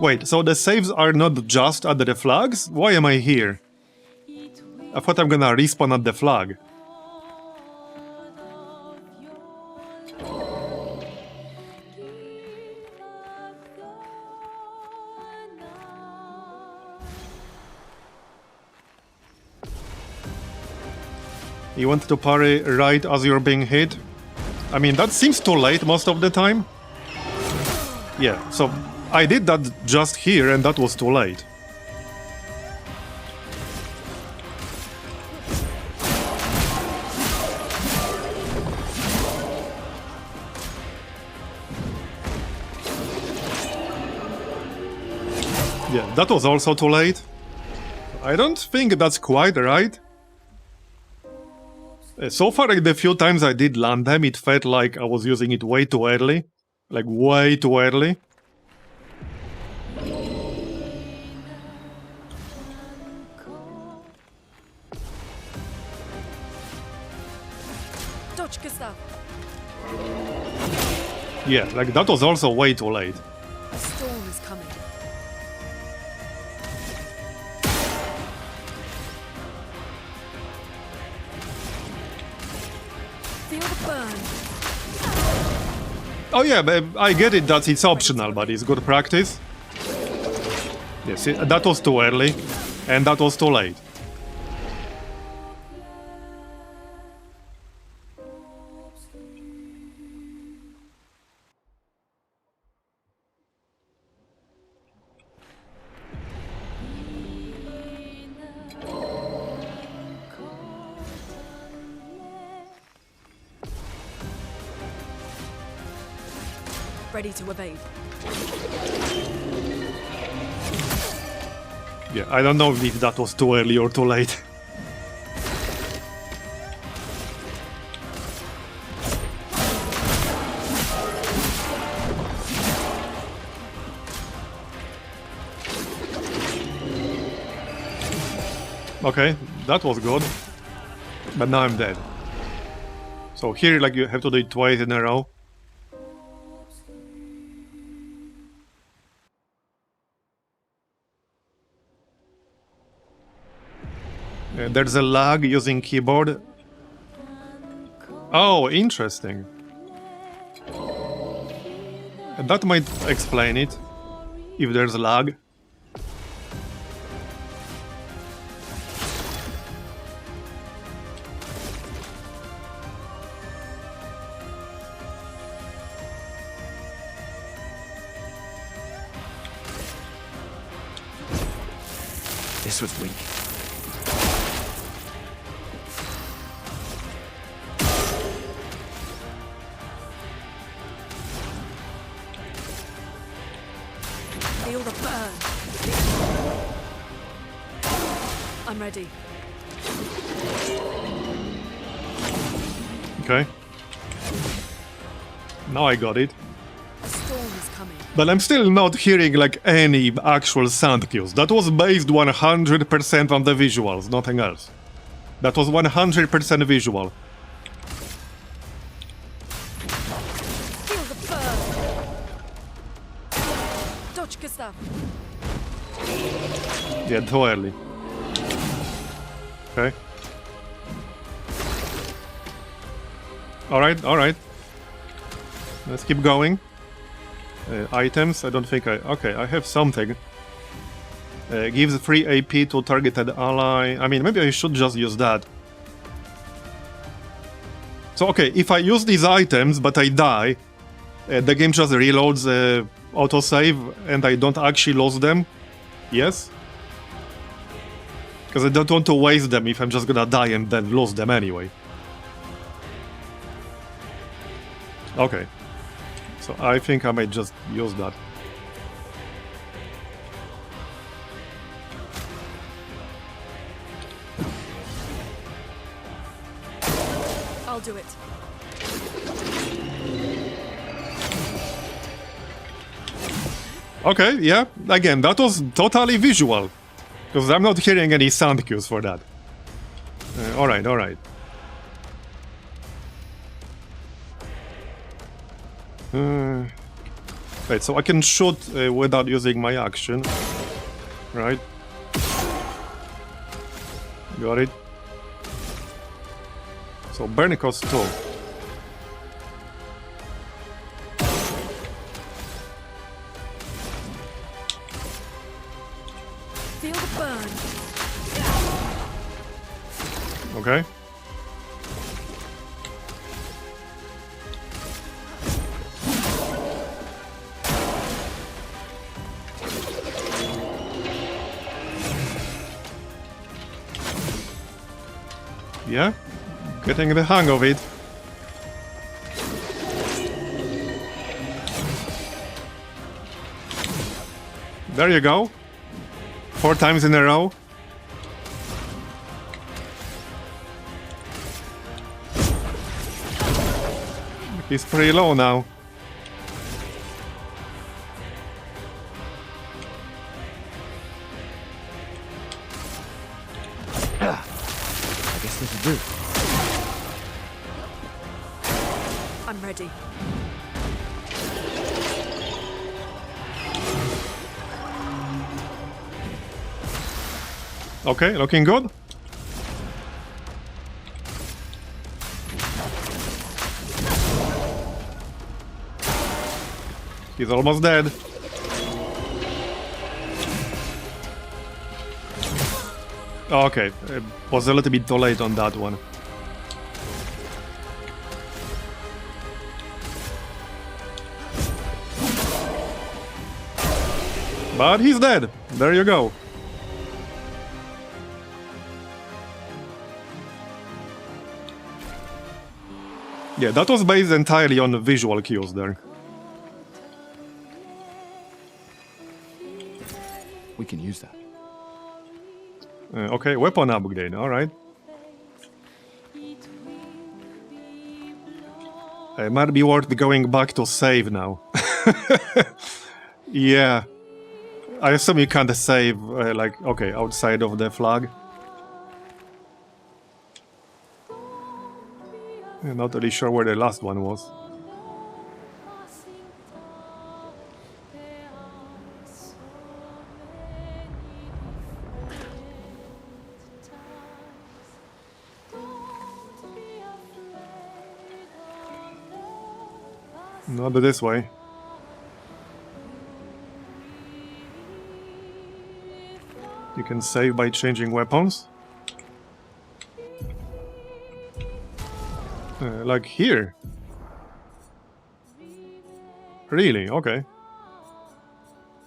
Wait, so the saves are not just at the flags? Why am I here? I thought I'm gonna respawn at the flag. You want to parry right as you're being hit? I mean, that seems too late most of the time. Yeah, so I did that just here and that was too late. Yeah, that was also too late. I don't think that's quite right. So far, the few times I did land them, it felt like I was using it way too early. Like, way too early. Dodge, Gustav. Yeah, like, that was also way too late. A storm is coming. Feel the burn. Oh yeah, but I get it that it's optional, but it's good practice. Yes, that was too early, and that was too late. Ready to evade. Yeah, I don't know if that was too early or too late. Okay, that was good. But now I'm dead. So here, like, you have to do it twice in a row. There's a lag using keyboard. Oh, interesting. That might explain it, if there's a lag. This was weak. Feel the burn. I'm ready. Okay. Now I got it. A storm is coming. But I'm still not hearing like any actual sound cues. That was based 100% on the visuals, nothing else. That was 100% visual. Feel the burn. Dodge, Gustav. Yeah, too early. Okay. Alright, alright. Let's keep going. Items, I don't think I... Okay, I have something. Gives free AP to targeted ally. I mean, maybe I should just use that. So, okay, if I use these items, but I die, the game just reloads autosave, and I don't actually lose them. Yes? Because I don't want to waste them if I'm just gonna die and then lose them anyway. Okay. So I think I might just use that. I'll do it. Okay, yeah. Again, that was totally visual. Because I'm not hearing any sound cues for that. Alright, alright. Wait, so I can shoot without using my action. Right. Got it. So burn costs 2. Feel the burn. Okay. Yeah, getting the hang of it. There you go. 4 times in a row. He's pretty low now. I guess this'll do. I'm ready. Okay, looking good. He's almost dead. Okay, was a little bit too late on that one. But he's dead. There you go. Yeah, that was based entirely on the visual cues there. We can use that. Okay, weapon upgrade, alright. It might be worth going back to save now. Yeah. I assume you can't save, like, okay, outside of the flag. I'm not really sure where the last one was. Not this way. You can save by changing weapons. Like here. Really? Okay.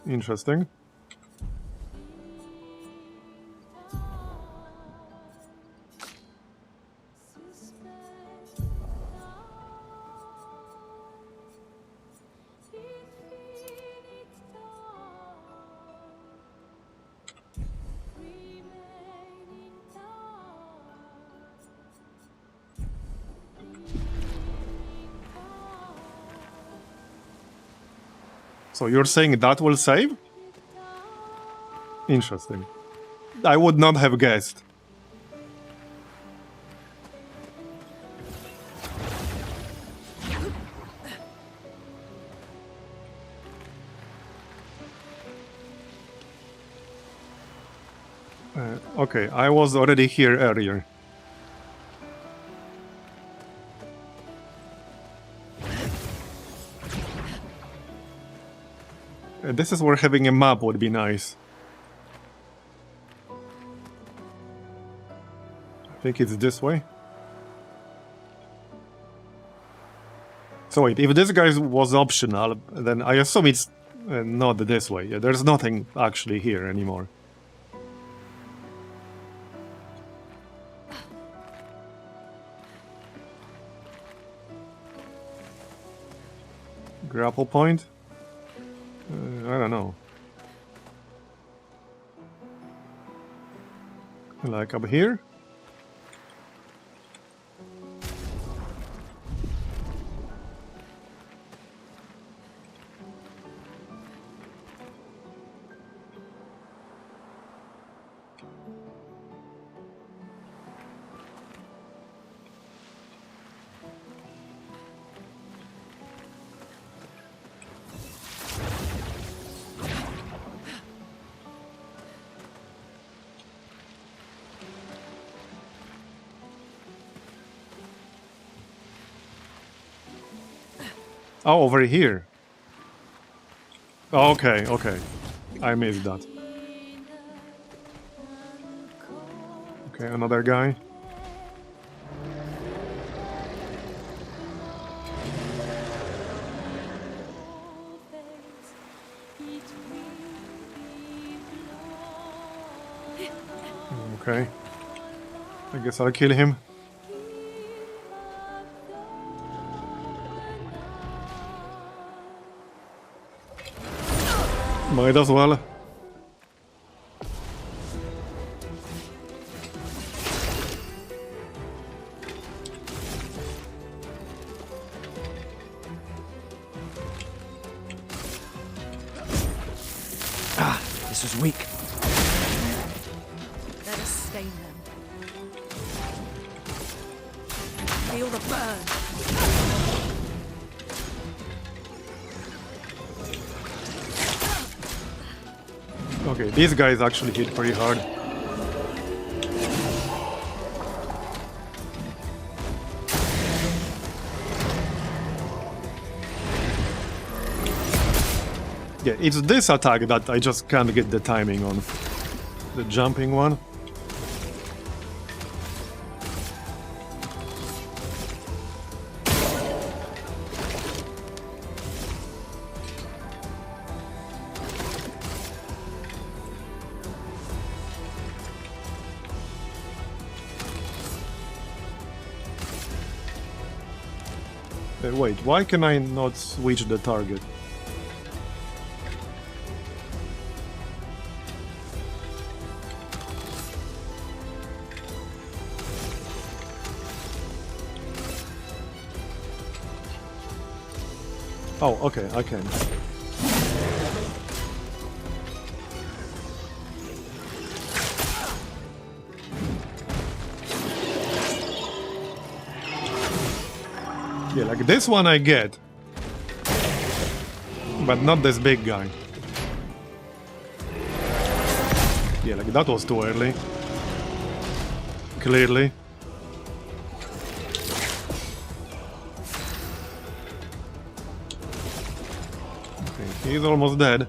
Interesting. So you're saying that will save? Interesting. I would not have guessed. Okay, I was already here earlier. This is where having a map would be nice. I think it's this way. So wait, if this guy was optional, then I assume it's not this way. Yeah, there's nothing actually here anymore. Grapple point? I don't know. Like up here? Oh, over here. Oh, okay, okay. I missed that. Okay, another guy. Okay. I guess I'll kill him. Might as well. Ah, this was weak. Let us stain them. Feel the burn. Okay, these guys actually hit pretty hard. Yeah, it's this attack that I just can't get the timing on. The jumping one. Wait, why can I not switch the target? Oh, okay, I can. Yeah, like this one I get. But not this big guy. Yeah, like that was too early. Clearly. Okay, he's almost dead.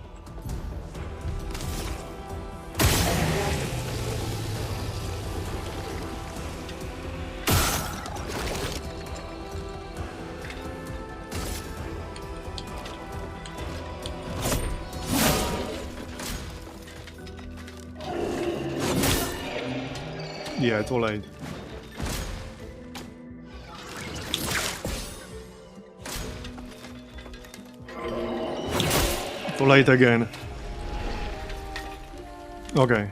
Yeah, too late. Too late again. Okay.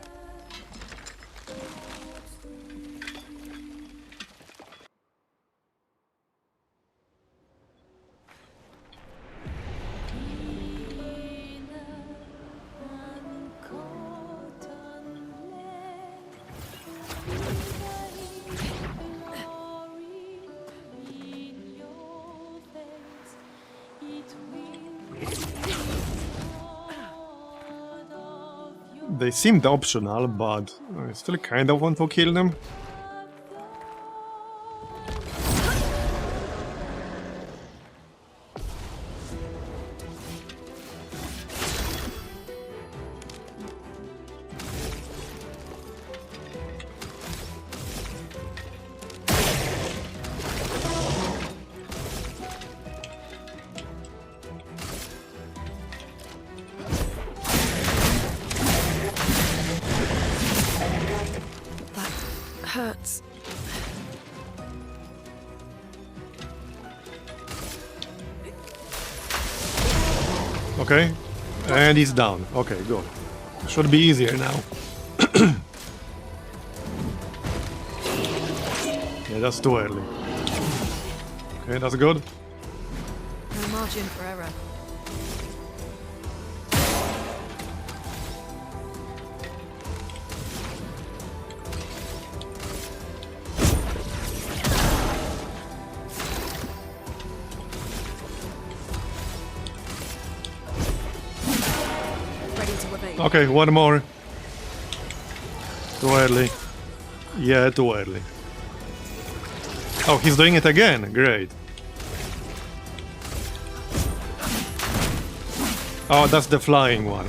They seemed optional, but I still kind of want to kill them. Hurts. Okay. And he's down. Okay, good. Should be easier now. Yeah, that's too early. Okay, that's good. No margin for error. Ready to evade. Okay, one more. Too early. Yeah, too early. Oh, he's doing it again. Great. Oh, that's the flying one.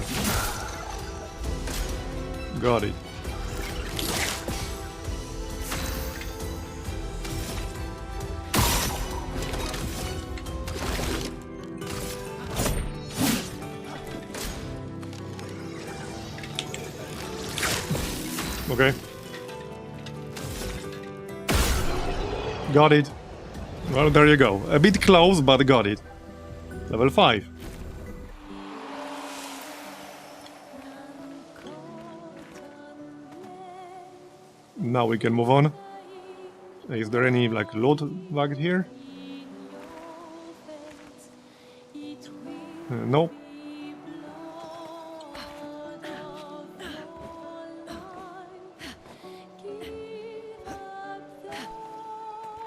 Got it. Okay. Got it. Well, there you go. A bit close, but got it. Level 5. Now we can move on. Is there any, like, loot back here? Nope.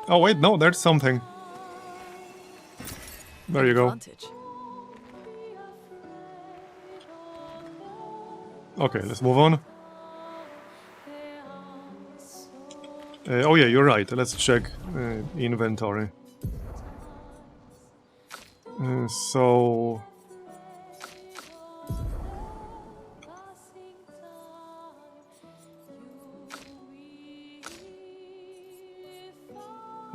Oh wait, no, there's something. There you go. Advantage. Okay, let's move on. Oh yeah, you're right. Let's check inventory. So...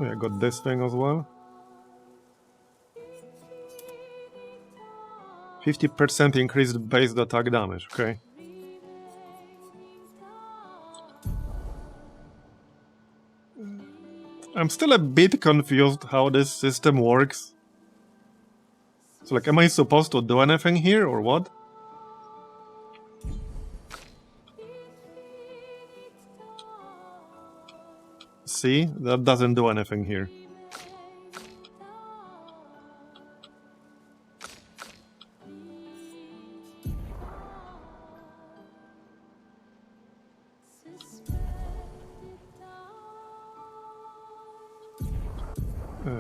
Oh yeah, I got this thing as well. 50% increased base attack damage, okay. I'm still a bit confused how this system works. So like, am I supposed to do anything here or what? See, that doesn't do anything here.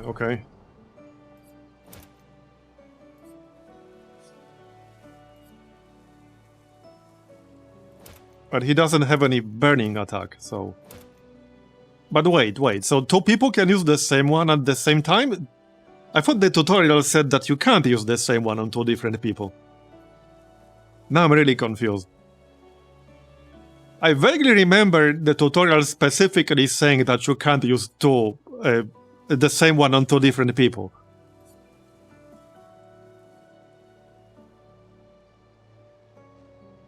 Okay. But he doesn't have any burning attack, so... But wait, so 2 people can use the same one at the same time? I thought the tutorial said that you can't use the same one on 2 different people. Now I'm really confused. I vaguely remember the tutorial specifically saying that you can't use the same one on 2 different people.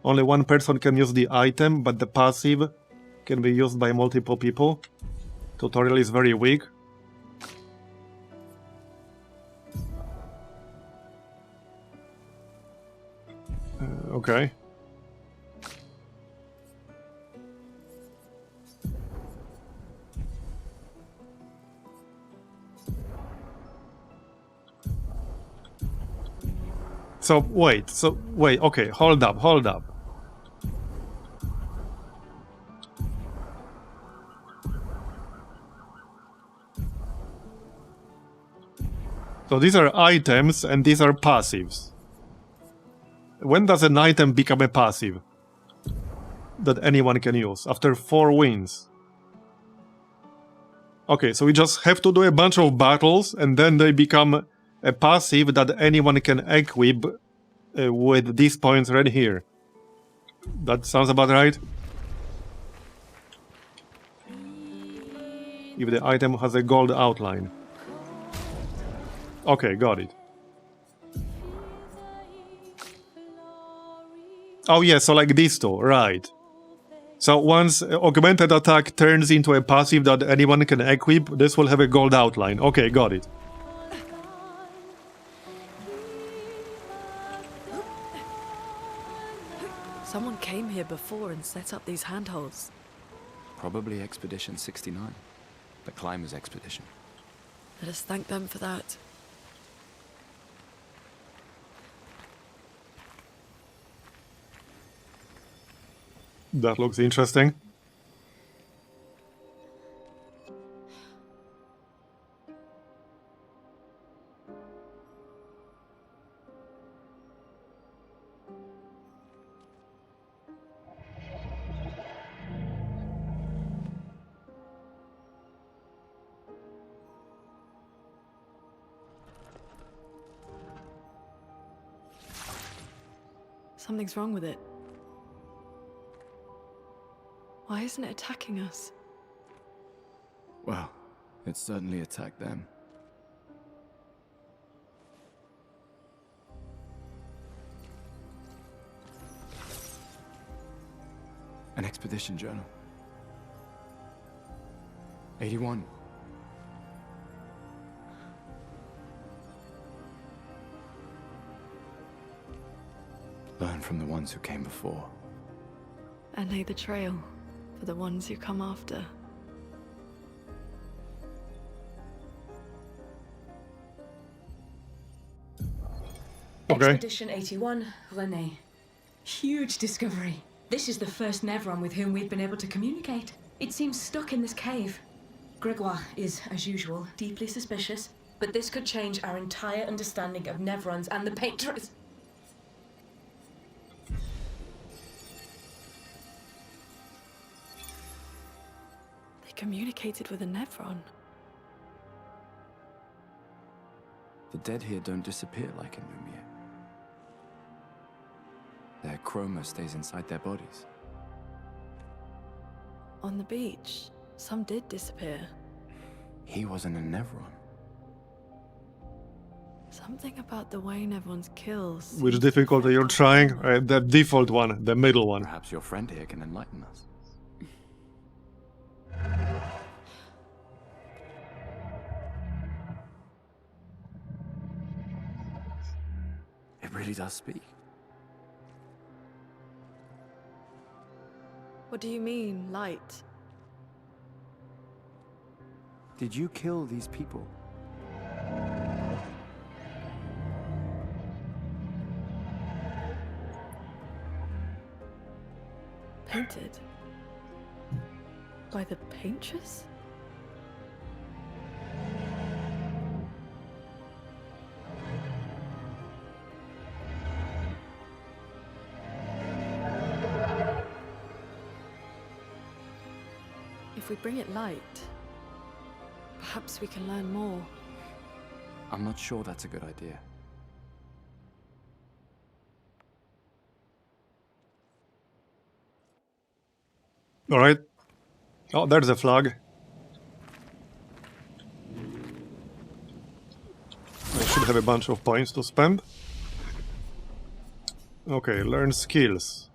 Only one person can use the item, but the passive can be used by multiple people. Tutorial is very weak. Okay. So wait, okay, hold up. So these are items and these are passives. When does an item become a passive that anyone can use? After 4 wins. Okay, so we just have to do a bunch of battles and then they become a passive that anyone can equip with these points right here. That sounds about right? If the item has a gold outline. Okay, got it. Oh yeah, so like these 2, right. So once augmented attack turns into a passive that anyone can equip, this will have a gold outline. Okay, got it. came here before and set up these handholds? Probably Expedition 69. The climbers' expedition. Let us thank them for that. That looks interesting. Something's wrong with it. Why isn't it attacking us? Well, it certainly attacked them. An expedition journal. 81. Learn from the ones who came before. And lay the trail for the ones who come after. Okay. Expedition 81, René. Huge discovery. This is the first Nevron with whom we've been able to communicate. It seems stuck in this cave. Gregoire is, as usual, deeply suspicious, but this could change our entire understanding of Nevrons and the Patrons. They communicated with a Nevron. The dead here don't disappear like in Lumia. Their chroma stays inside their bodies. On the beach, some did disappear. He wasn't a Nevron. Something about the way Nevrons kills. Which difficulty you're trying? The default one, the middle one. Perhaps your friend here can enlighten us. It really does speak. What do you mean, light? Did you kill these people? Painted? By the paintress? If we bring it light, perhaps we can learn more. I'm not sure that's a good idea. Alright. Oh, there's a flag. I should have a bunch of points to spend. Okay, learn skills.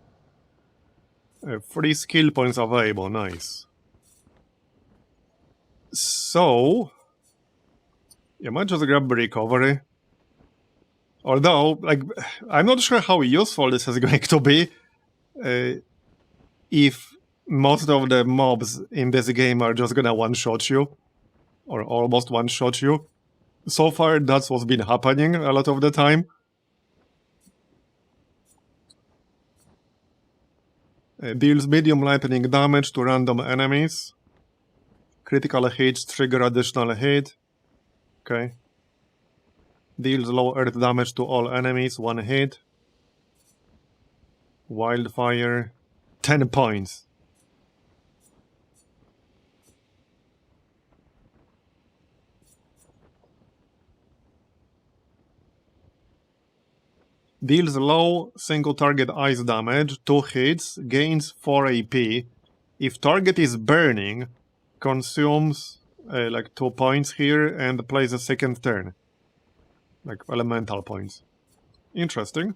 3 skill points available, nice. So, you might just grab recovery. Although, like, I'm not sure how useful this is going to be if most of the mobs in this game are just gonna one-shot you. Or almost one-shot you. So far, that's what's been happening a lot of the time. Deals medium lightning damage to random enemies. Critical hits trigger additional hit. Okay. Deals low earth damage to all enemies, 1 hit. Wildfire, 10 points. Deals low single target ice damage, 2 hits, gains 4 AP. If target is burning, consumes like 2 points here and plays a second turn. Like elemental points. Interesting.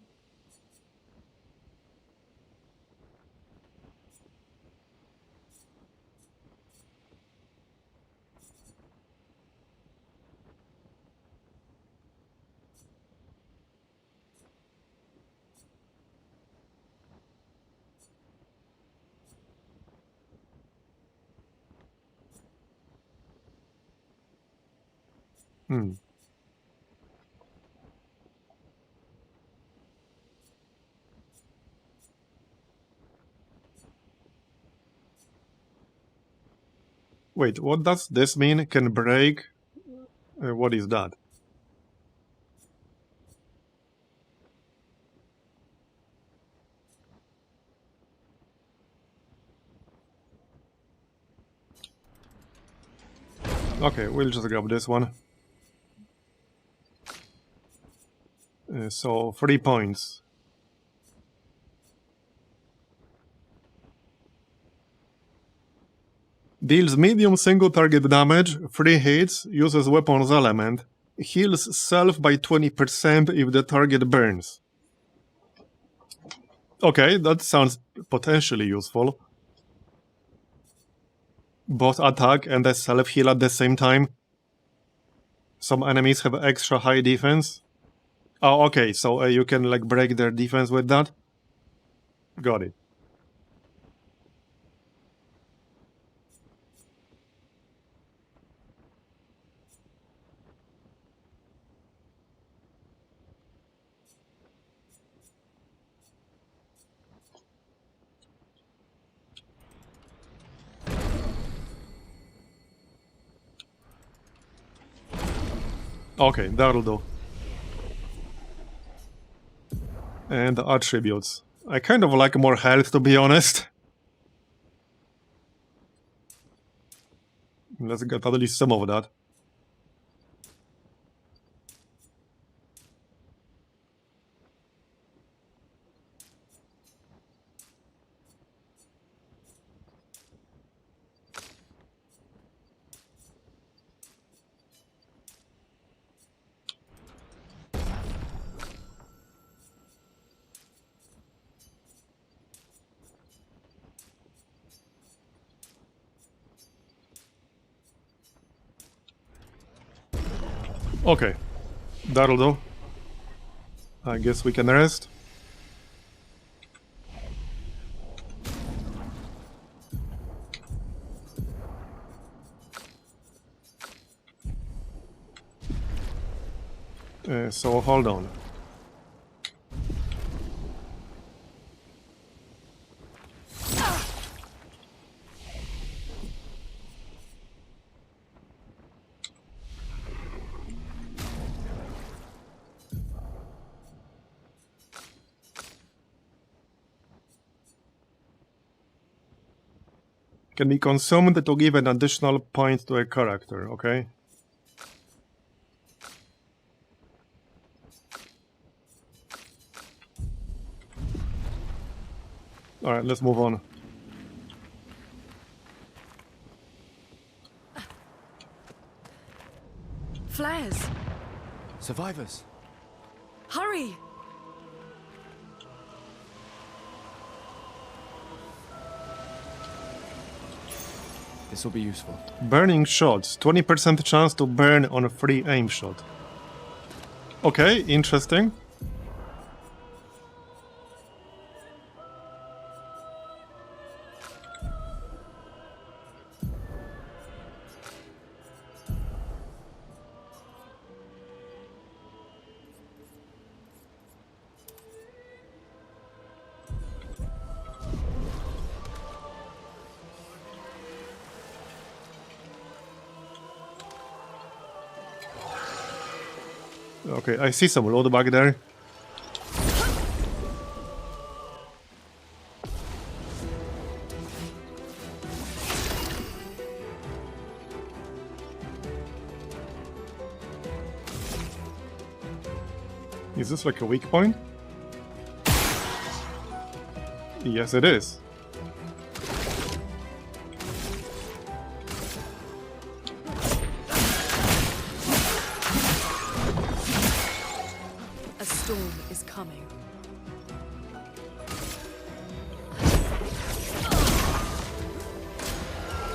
Hmm. Wait, what does this mean? Can break? What is that? Okay, we'll just grab this one. So 3 points. Deals medium single target damage, 3 hits, uses weapons element, heals self by 20% if the target burns. Okay, that sounds potentially useful. Both attack and a self heal at the same time. Some enemies have extra high defense. Oh, okay, so you can like break their defense with that? Got it. Okay, that'll do. And the attributes. I kind of like more health, to be honest. Let's get at least some of that. Okay, that'll do. I guess we can rest. So hold on. Can be consumed to give an additional point to a character, okay? Alright, let's move on. Flares! Survivors! Hurry! This will be useful. Burning shots. 20% chance to burn on a free aim shot. Okay, interesting. Okay, I see some load back there. Is this like a weak point? Yes, it is. A storm is coming.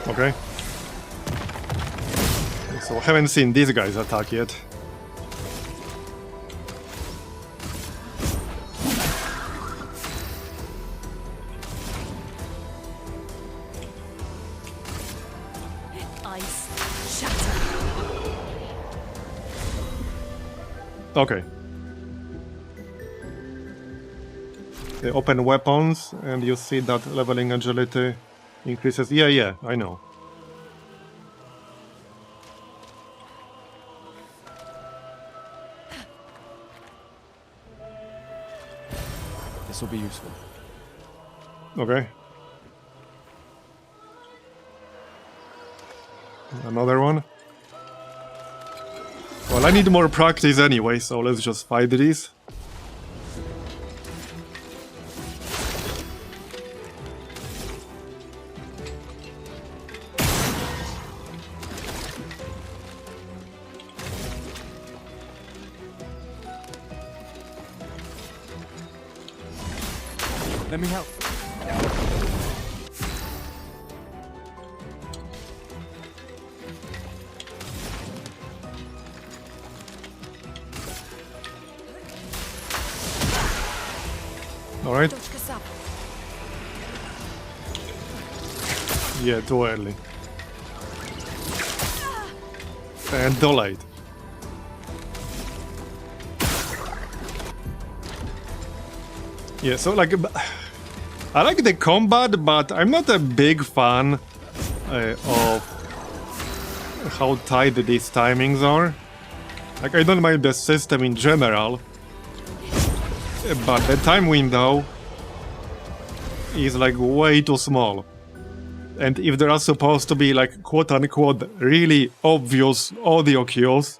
Okay. So haven't seen these guys attack yet. Ice shatter. Okay. They open weapons, and you see that leveling agility increases. Yeah, I know. This will be useful. Okay. Another one. Well, I need more practice anyway, so let's just fight these. Let me help. All right. Yeah, too early. And delayed. Yeah, so like, I like the combat, but I'm not a big fan of how tight these timings are. Like, I don't mind the system in general, but the time window is like way too small. And if there are supposed to be like quote-unquote really obvious audio cues,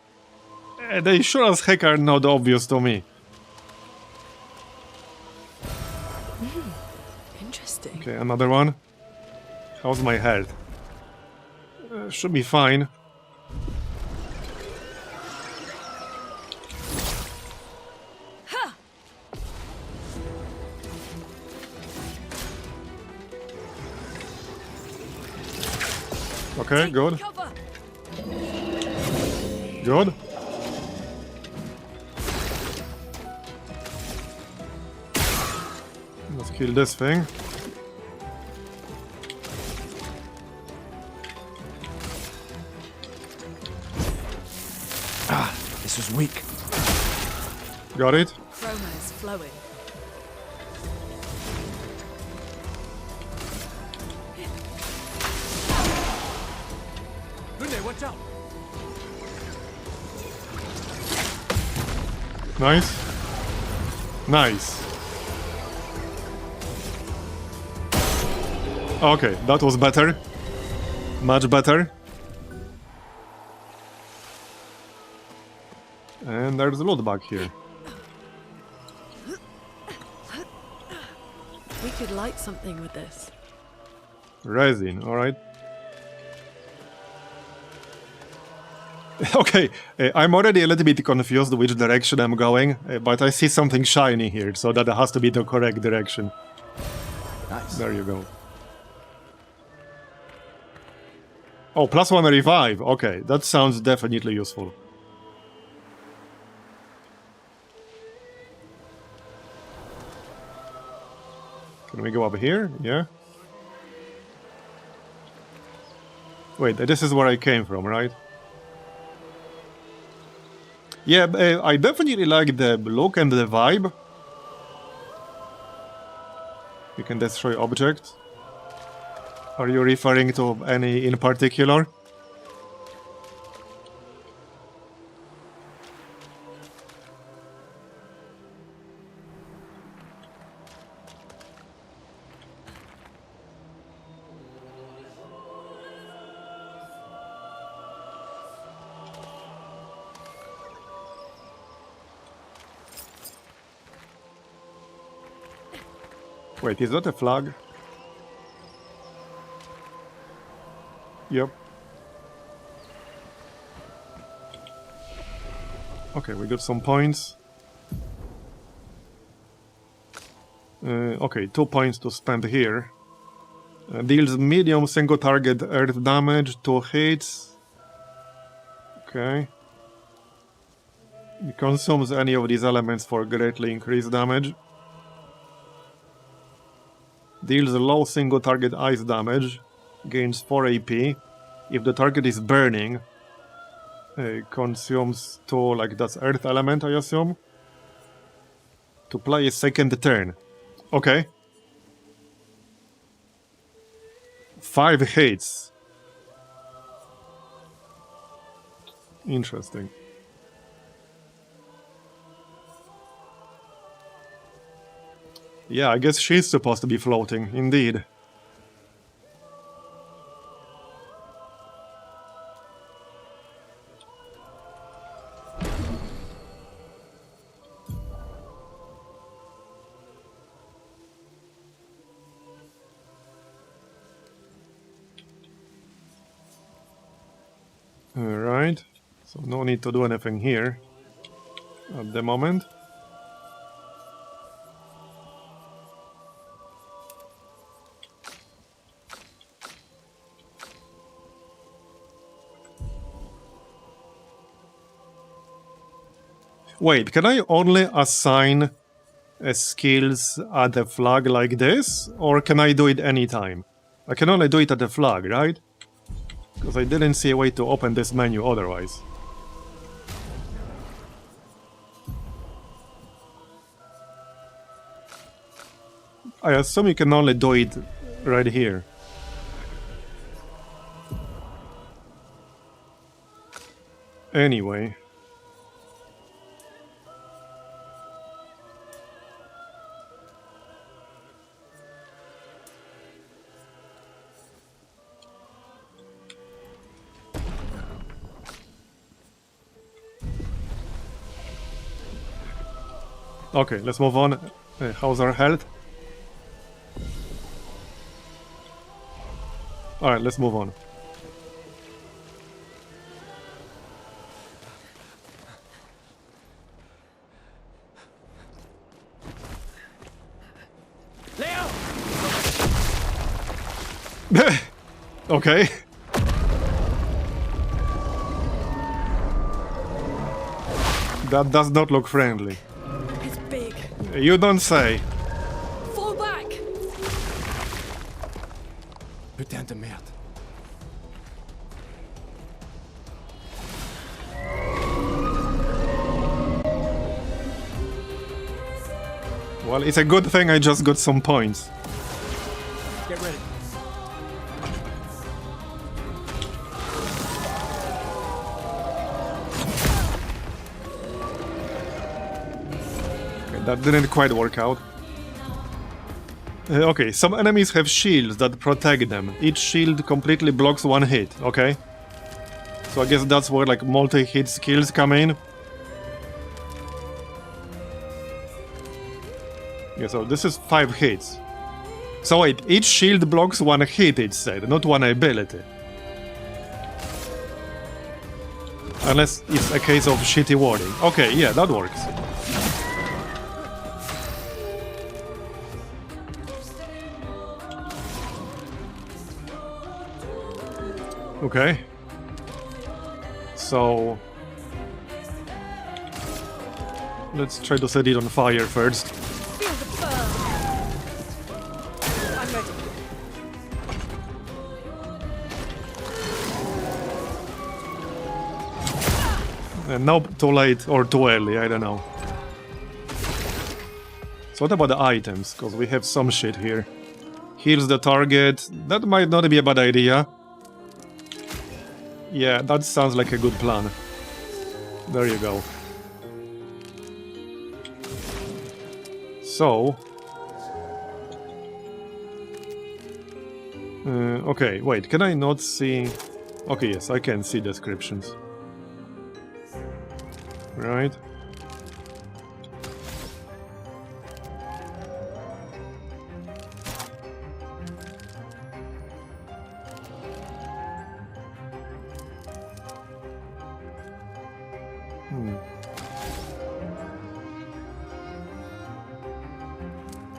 they sure as heck are not obvious to me. Interesting. Okay, another one. How's my health? Should be fine. Okay, good. Good. Let's kill this thing. Ah, this was weak. Got it? Chroma is flowing. Lune, watch out! Nice. Nice. Okay, that was better. Much better. And there's a loot back here. We could light something with this. Resin, alright. Okay, I'm already a little bit confused which direction I'm going, but I see something shiny here, so that has to be the correct direction. Nice. There you go. Oh, +1 revive. Okay, that sounds definitely useful. Can we go up here? Yeah. Wait, this is where I came from, right? Yeah, I definitely like the look and the vibe. You can destroy objects. Are you referring to any in particular? Wait, is that a flag? Yep. Okay, we got some points. Okay, 2 points to spend here. Deals medium single target earth damage, 2 hits. Okay. It consumes any of these elements for greatly increased damage. Deals low single target ice damage, gains 4 AP. If the target is burning, consumes 2, like that's earth element, I assume. To play a second turn. Okay. 5 hits. Interesting. Yeah, I guess she's supposed to be floating, indeed. Alright, so no need to do anything here at the moment. Wait, can I only assign skills at the flag like this? Or can I do it anytime? I can only do it at the flag, right? Because I didn't see a way to open this menu otherwise. I assume you can only do it right here. Anyway. Okay, let's move on. How's our health? Alright, let's move on. Okay. That does not look friendly. It's big. You don't say. Fall back! Putain de merde. Well, it's a good thing I just got some points. Get ready. That didn't quite work out. Okay, some enemies have shields that protect them. Each shield completely blocks one hit, okay? So I guess that's where like multi-hit skills come in. Yeah, so this is 5 hits. So wait, each shield blocks one hit, it said, not one ability. Unless it's a case of shitty wording. Okay, yeah, that works. Okay. So... let's try to set it on fire first. Feel the burn! I'm ready. And now too late or too early, I don't know. So what about the items? Because we have some shit here. Heals the target. That might not be a bad idea. Yeah, that sounds like a good plan. There you go. So... okay, wait, can I not see... Okay, yes, I can see descriptions. Right.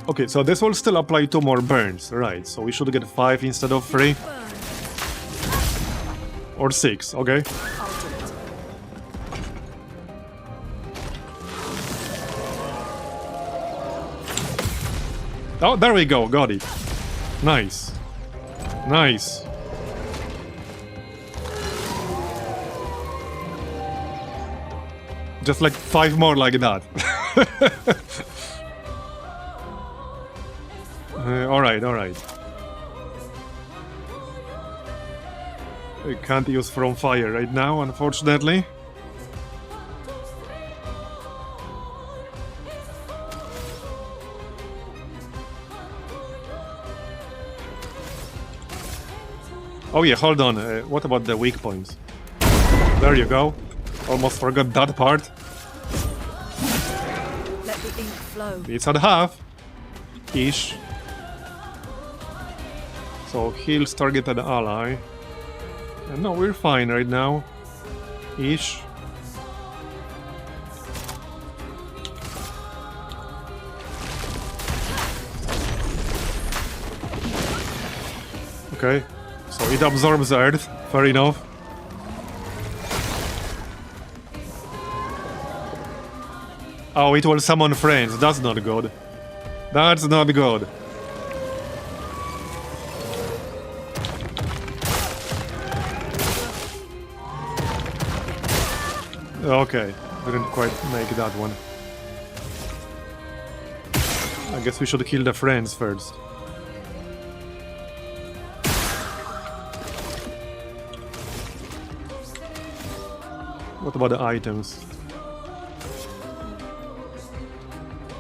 Okay, so this will still apply 2 more burns, right? So we should get 5 instead of 3. Or 6, okay? Oh, there we go, got it. Nice. Nice. Just like 5 more like that. Alright, alright. I can't use from fire right now, unfortunately. Oh yeah, hold on. What about the weak points? There you go. Almost forgot that part. Let the ink flow. It's at half. Ish. So heals targeted ally. No, we're fine right now. Ish. Okay. So it absorbs earth. Fair enough. Oh, it will summon friends. That's not good. That's not good. Okay, didn't quite make that one. I guess we should kill the friends first. What about the items?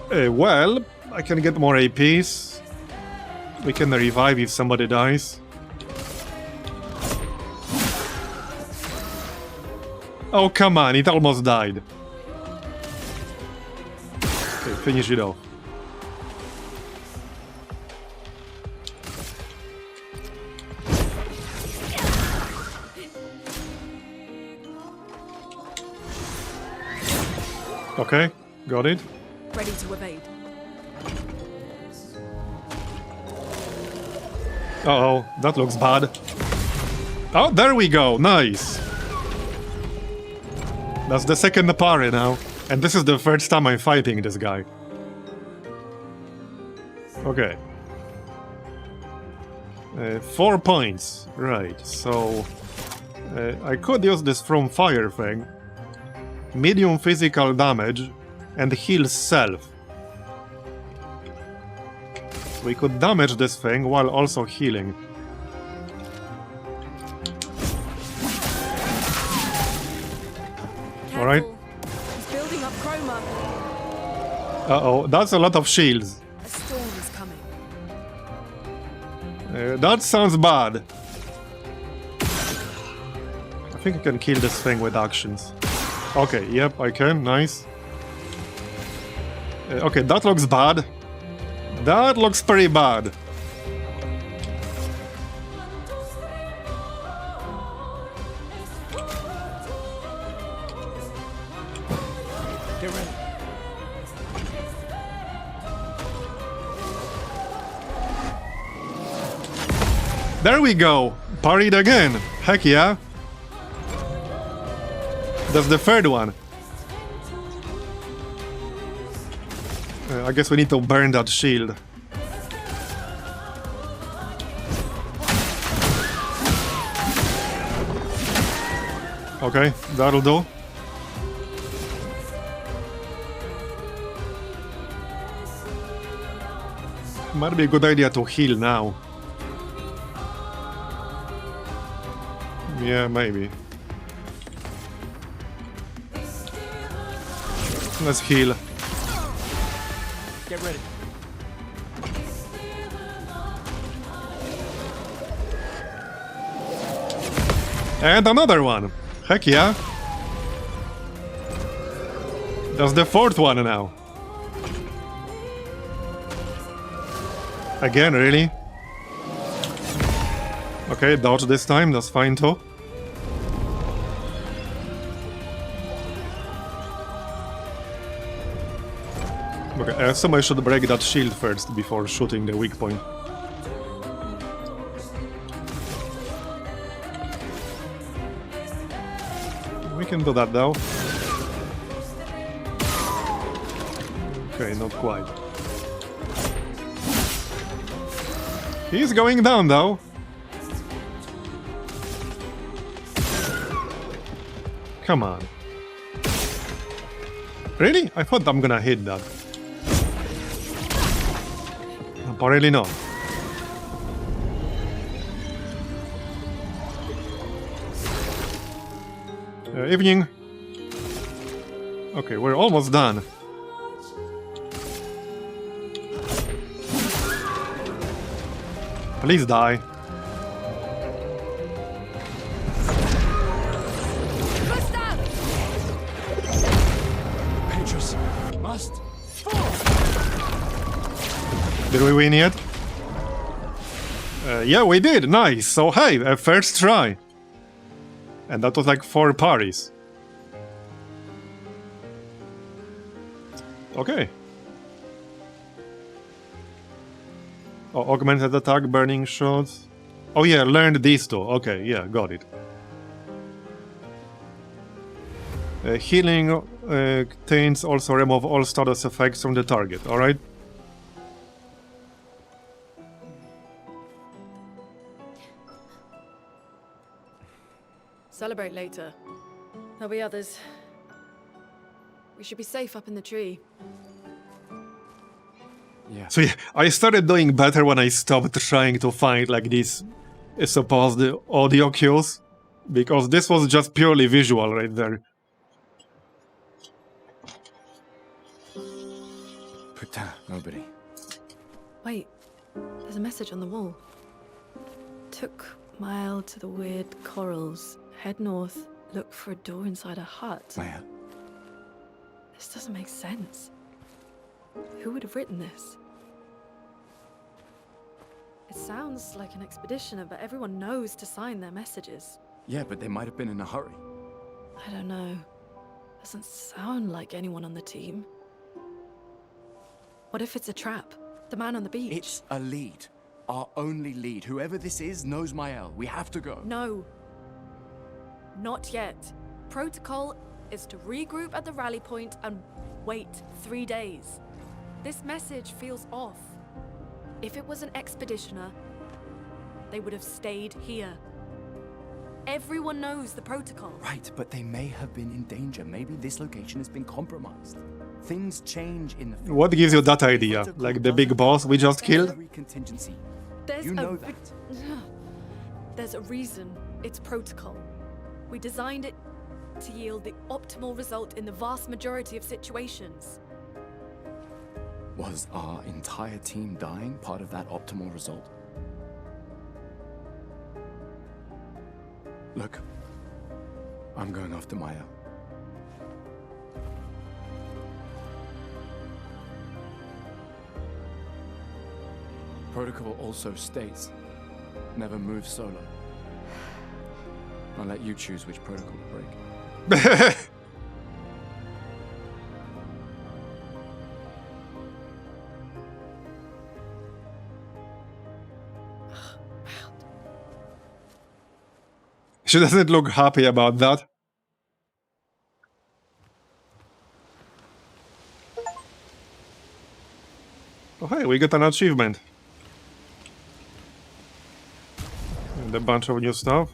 Well, I can get more APs. We can revive if somebody dies. Oh, come on, it almost died. Okay, finish it off. Okay, got it. Ready to evade. Uh-oh, that looks bad. Oh, there we go, nice. That's the second parry now, and this is the first time I'm fighting this guy. Okay. 4 points, right, so... I could use this from fire thing. Medium physical damage, and heals self. We could damage this thing while also healing. Alright. He's building up chroma. Uh-oh, that's a lot of shields. A storm is coming. That sounds bad. I think I can kill this thing with actions. Okay, yep, I can, nice. Okay, that looks bad. That looks pretty bad. Get ready. There we go! Parried again! Heck yeah! That's the third one. I guess we need to burn that shield. Okay, that'll do. Might be a good idea to heal now. Yeah, maybe. Let's heal. Get ready. And another one! Heck yeah! That's the fourth one now. Again, really? Okay, dodge this time, that's fine too. Okay, I assume I should break that shield first before shooting the weak point. We can do that though. Okay, not quite. He's going down though. Come on. Really? I thought I'm gonna hit that. Apparently not. Evening. Okay, we're almost done. Please die. Petrus, must. Did we win yet? Yeah, we did. Nice. So hey, a first try. And that was like 4 parties. Okay. Oh, augmented attack, burning shots. Oh yeah, learned these two. Okay, yeah, got it. Healing taints also remove all status effects from the target, alright? Celebrate later. There'll be others. We should be safe up in the tree. Yeah. So yeah, I started doing better when I stopped trying to find like these supposed audio cues, because this was just purely visual right there. Putain, nobody. Wait, there's a message on the wall. Took mile to the weird corals. Head north, look for a door inside a hut. Maya. This doesn't make sense. Who would have written this? It sounds like an expeditioner, but everyone knows to sign their messages. Yeah, but they might have been in a hurry. I don't know. Doesn't sound like anyone on the team. What if it's a trap? The man on the beach? It's a lead. Our only lead. Whoever this is knows Mael. We have to go. No. Not yet. Protocol is to regroup at the rally point and wait 3 days. This message feels off. If it was an expeditioner, they would have stayed here. Everyone knows the protocol. Right, but they may have been in danger. Maybe this location has been compromised. Things change in the field. What gives you that idea? Like the big boss we just killed? Every contingency. There's You know that. There's a reason it's protocol. We designed it to yield the optimal result in the vast majority of situations. Was our entire team dying part of that optimal result? Look, I'm going after Maya. Protocol also states, never move solo. I'll let you choose which protocol to break. She doesn't look happy about that. Oh hey, we got an achievement. And a bunch of new stuff.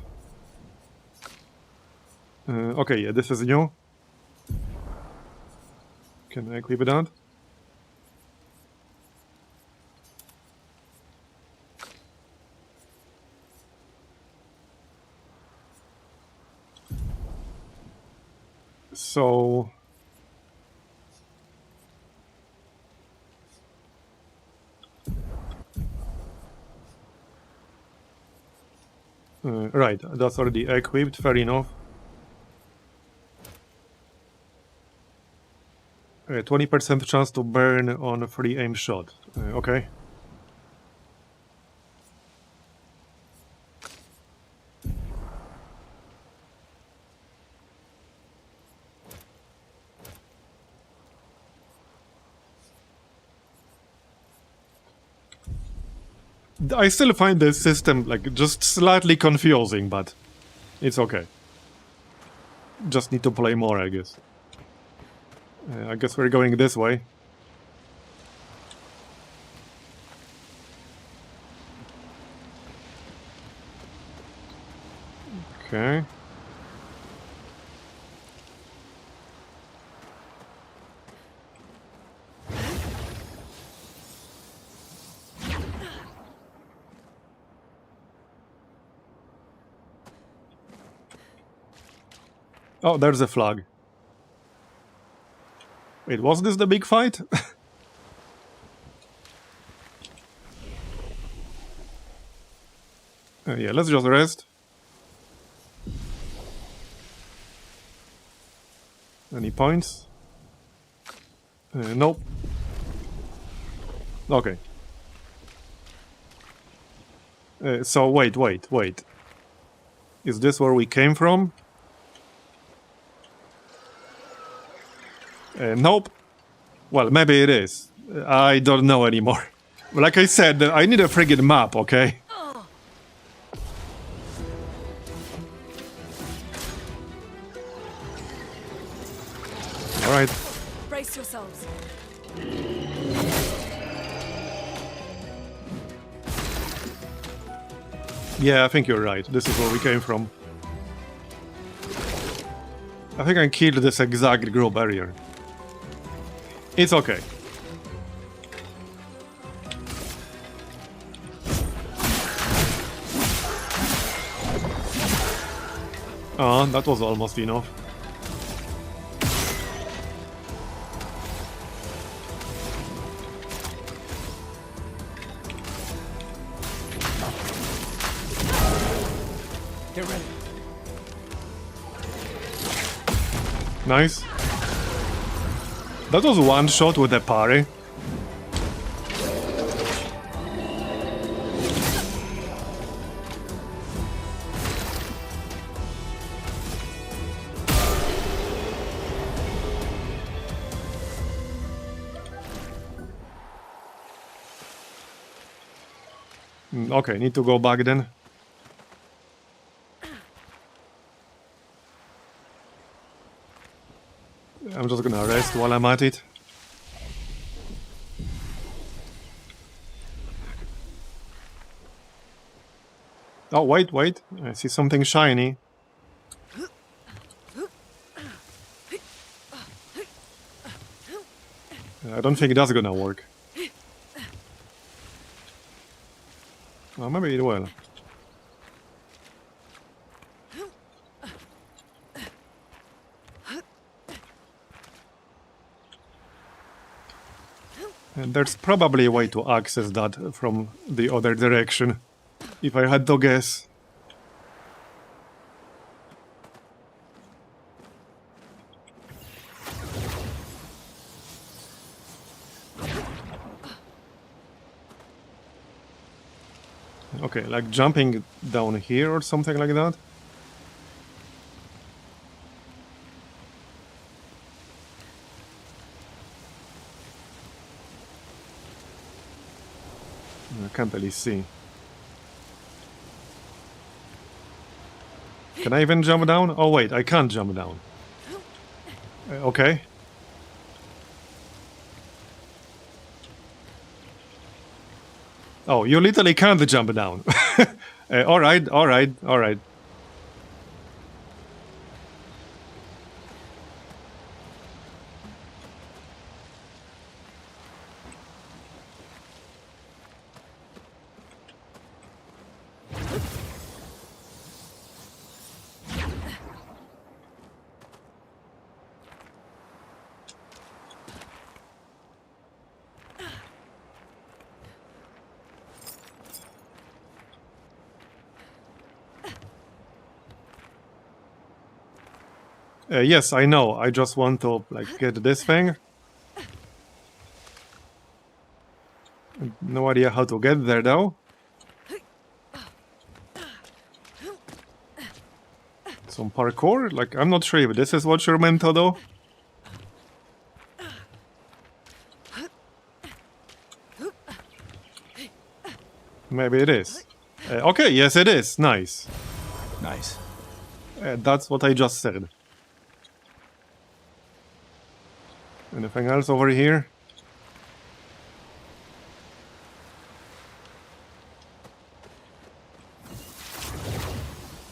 Okay, yeah, this is new. Can I equip that? So... right, that's already equipped, fair enough. 20% chance to burn on a free aim shot. Okay. I still find this system like just slightly confusing, but it's okay. Just need to play more, I guess. I guess we're going this way. Okay. Oh, there's a flag. Wait, was this the big fight? Yeah, let's just rest. Any points? Nope. Okay. So wait. Is this where we came from? Nope. Well, maybe it is. I don't know anymore. Like I said, I need a friggin' map, okay? Alright. Brace yourselves. Yeah, I think you're right. This is where we came from. I think I killed this exact group earlier. It's okay. That was almost enough. Get ready. Nice. That was one shot with a parry. Okay, need to go back then. I'm just gonna rest while I'm at it. Oh, wait. I see something shiny. I don't think that's gonna work. Well, maybe it will. And there's probably a way to access that from the other direction, if I had to guess. Okay, like jumping down here or something like that? I can't really see. Can I even jump down? Oh wait, I can't jump down. Okay. Oh, you literally can't jump down. Alright. Yes, I know. I just want to like get this thing. No idea how to get there though. Some parkour? Like, I'm not sure if this is what you're meant to do. Maybe it is. Okay, yes it is. Nice. Nice. That's what I just said. Anything else over here?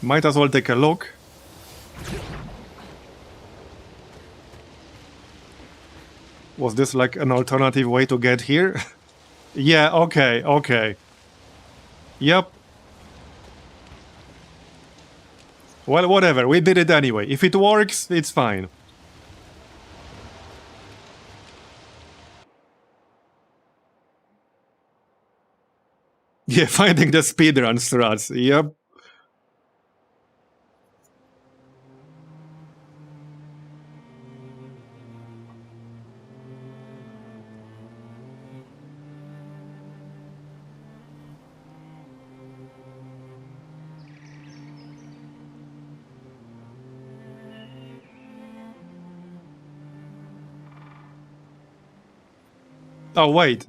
Might as well take a look. Was this like an alternative way to get here? Yeah, okay. Yep. Well, whatever, we did it anyway. If it works, it's fine. Yeah, finding the speedrun strats, yep. Oh, wait.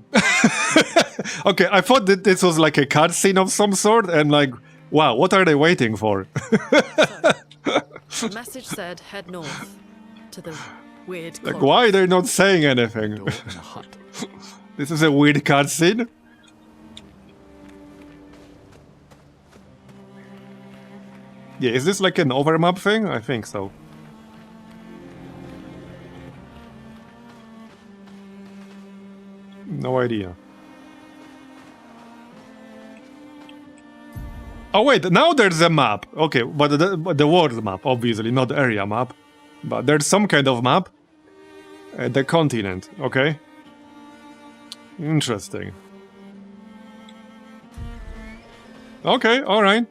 Okay, I thought that this was like a cutscene of some sort, and like, wow, what are they waiting for? The message said head north to the weird Like, why are they not saying anything? This is a weird cutscene. Yeah, is this like an overmap thing? I think so. No idea. Oh wait, now there's a map. Okay, but the world map, obviously, not the area map. But there's some kind of map. The continent, okay? Interesting. Okay, alright.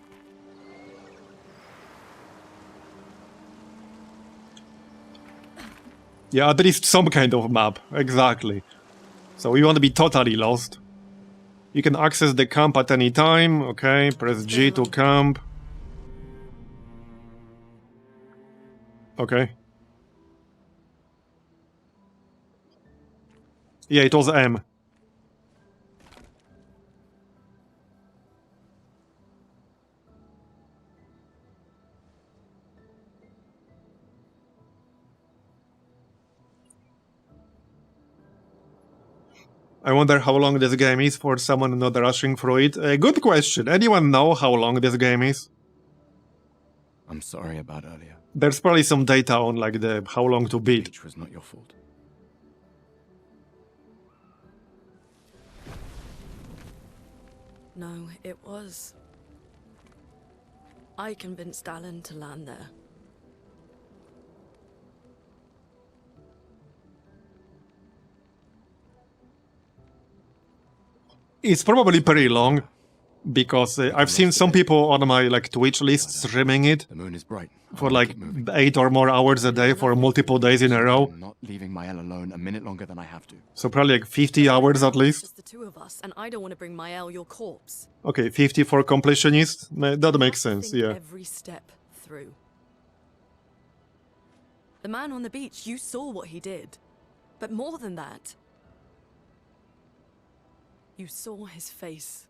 Yeah, at least some kind of map, exactly. So we want to be totally lost. You can access the camp at any time, okay, press G to camp. Okay. Yeah, it was M. I wonder how long this game is for someone not rushing through it. Good question. Anyone know how long this game is? I'm sorry about earlier. There's probably some data on like the how long to beat. Which was not your fault. No, it was. I convinced Alan to land there. It's probably pretty long, because I've seen some people on my like Twitch list streaming it The moon is bright. for like 8 or more hours a day for multiple days in a row. I'm not leaving Mael alone a minute longer than I have to. So probably like 50 hours at least. Just the two of us, and I don't want to bring Mael your corpse. Okay, 50 for completionist. That makes sense, Think yeah. every step through. The man on the beach, you saw what he did. But more than that, you saw his face.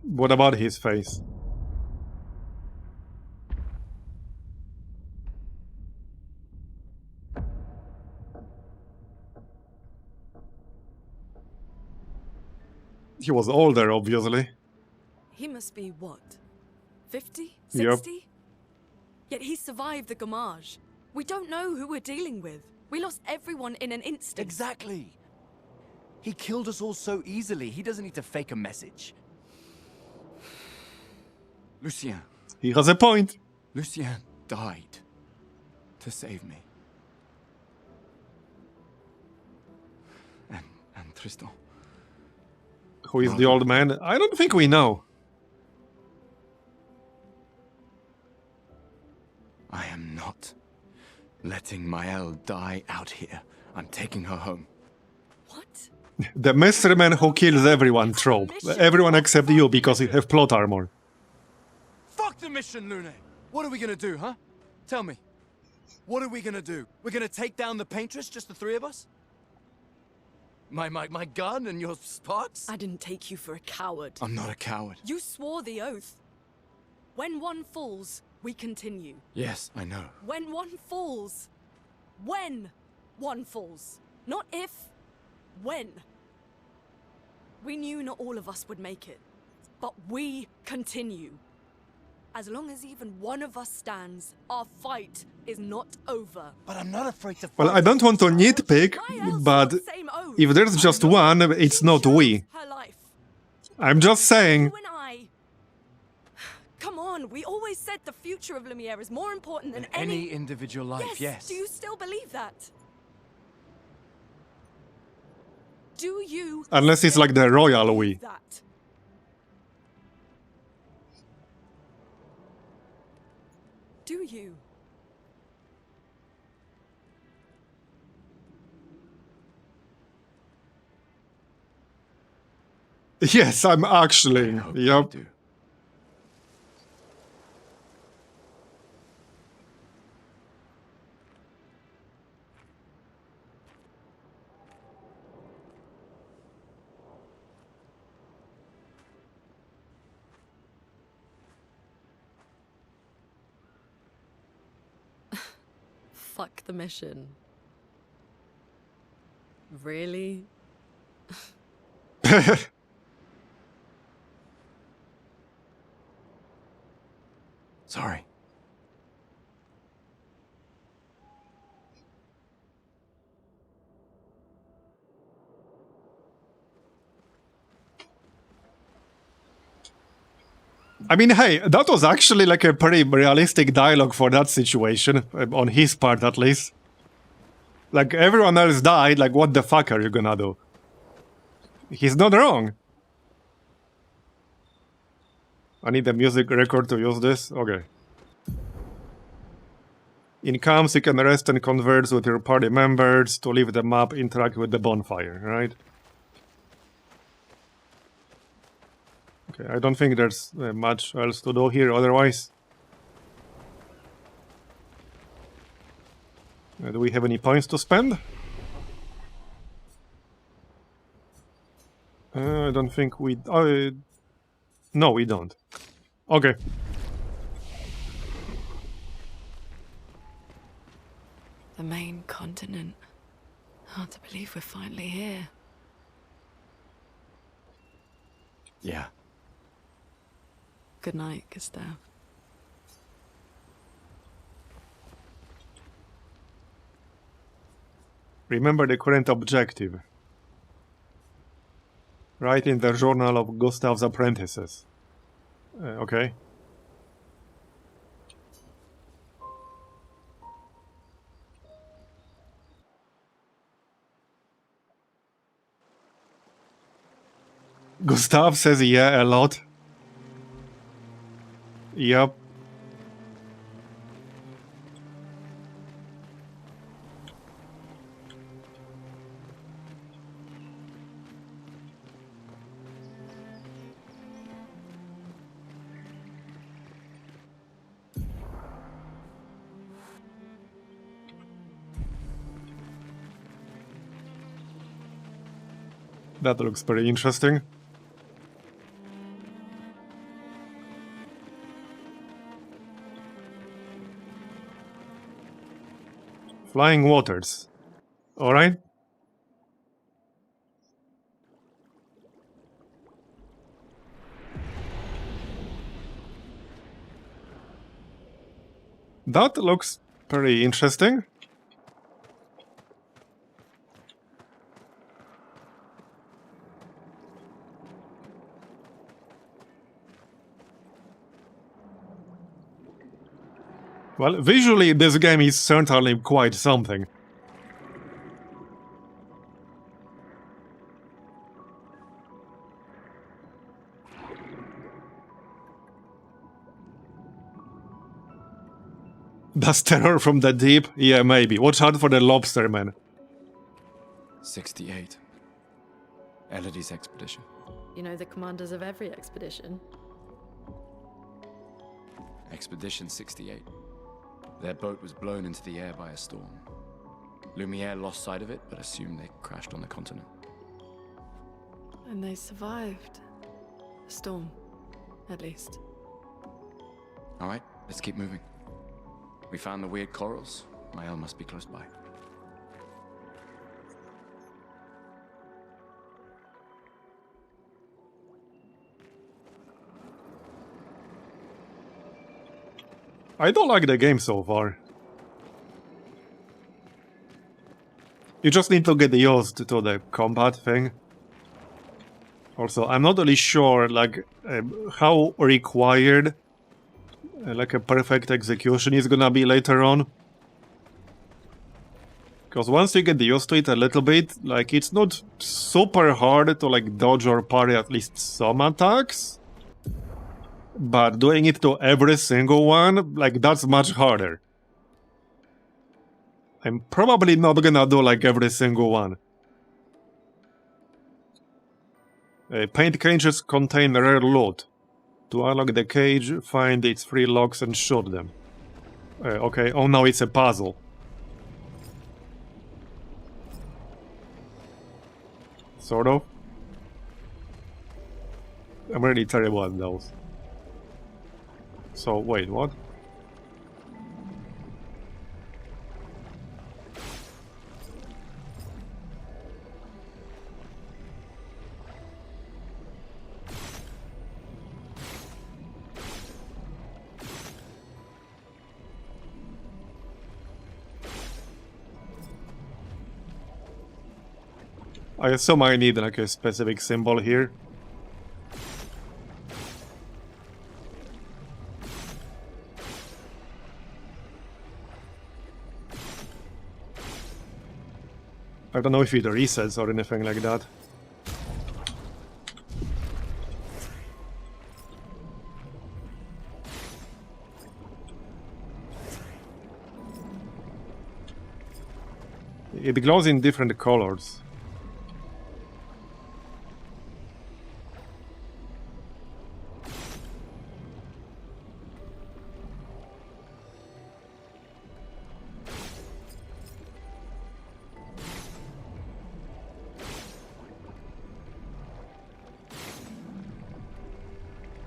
What about his face? He was older, obviously. He must be what? 50? Yep. 60? Yet he survived the Gamage. We don't know who we're dealing with. We lost everyone in an instant. Exactly. He killed us all so easily. He doesn't need to fake a message. Lucien. He has a point. Lucien died to save me. And Tristan. Who is the old man? I don't think we know. I am not letting Mael die out here. I'm taking her home. What? The mystery man who kills everyone trope. Everyone except you because you have plot armor. Fuck the mission, Lune! What are we gonna do, huh? Tell me. What are we gonna do? We're gonna take down the paintress, just the three of us? My gun and your sparks? I didn't take you for a coward. I'm not a coward. You swore the oath. When one falls, we continue. Yes, I know. When one falls. When one falls. Not if. When. We knew not all of us would make it. But we continue. As long as even one of us stands, our fight is not over. But I'm not afraid to fight. Well, I don't want to nitpick, but if there's just one, it's not we. I'm just saying. You and I. Come on, we always said the future of Lumiere is more important than Any individual life, yes. Do you still believe that? Do you? Unless it's like the royal we. That? Do you? Yes, I'm actually. Yep. Fuck the mission. Really? Sorry. I mean, hey, that was actually like a pretty realistic dialogue for that situation, on his part at least. Like, everyone else died, like, what the fuck are you gonna do? He's not wrong. I need a music record to use this? Okay. In camps, you can rest and converse with your party members. To leave the map, interact with the bonfire, right? Okay, I don't think there's much else to do here otherwise. Do we have any points to spend? I don't think we... no, we don't. Okay. The main continent. Hard to believe we're finally here. Yeah. Good night, Gustav. Remember the current objective. Write in the journal of Gustav's apprentices. Okay. Gustav says yeah a lot. Yep. That looks pretty interesting. Flying waters. Alright. That looks pretty interesting. Well, visually, this game is certainly quite something. Does terror from the deep? Yeah, maybe. Watch out for the lobster, man. 68. Elodie's expedition. You know the commanders of every expedition. Expedition 68. Their boat was blown into the air by a storm. Lumiere lost sight of it, but assumed they crashed on the continent. And they survived. The storm, at least. Alright, let's keep moving. We found the weird corals. Mael must be close by. I don't like the game so far. You just need to get used to the combat thing. Also, I'm not really sure, like, how required, like, a perfect execution is gonna be later on. Because once you get used to it a little bit, like, it's not super hard to, like, dodge or parry at least some attacks. But doing it to every single one, like, that's much harder. I'm probably not gonna do, like, every single one. Paint cages contain rare loot. To unlock the cage, find its 3 locks and shoot them. Okay, oh now it's a puzzle. Sort of. I'm really terrible at those. So, wait, what? I assume I need like a specific symbol here. I don't know if it resets or anything like that. It glows in different colors.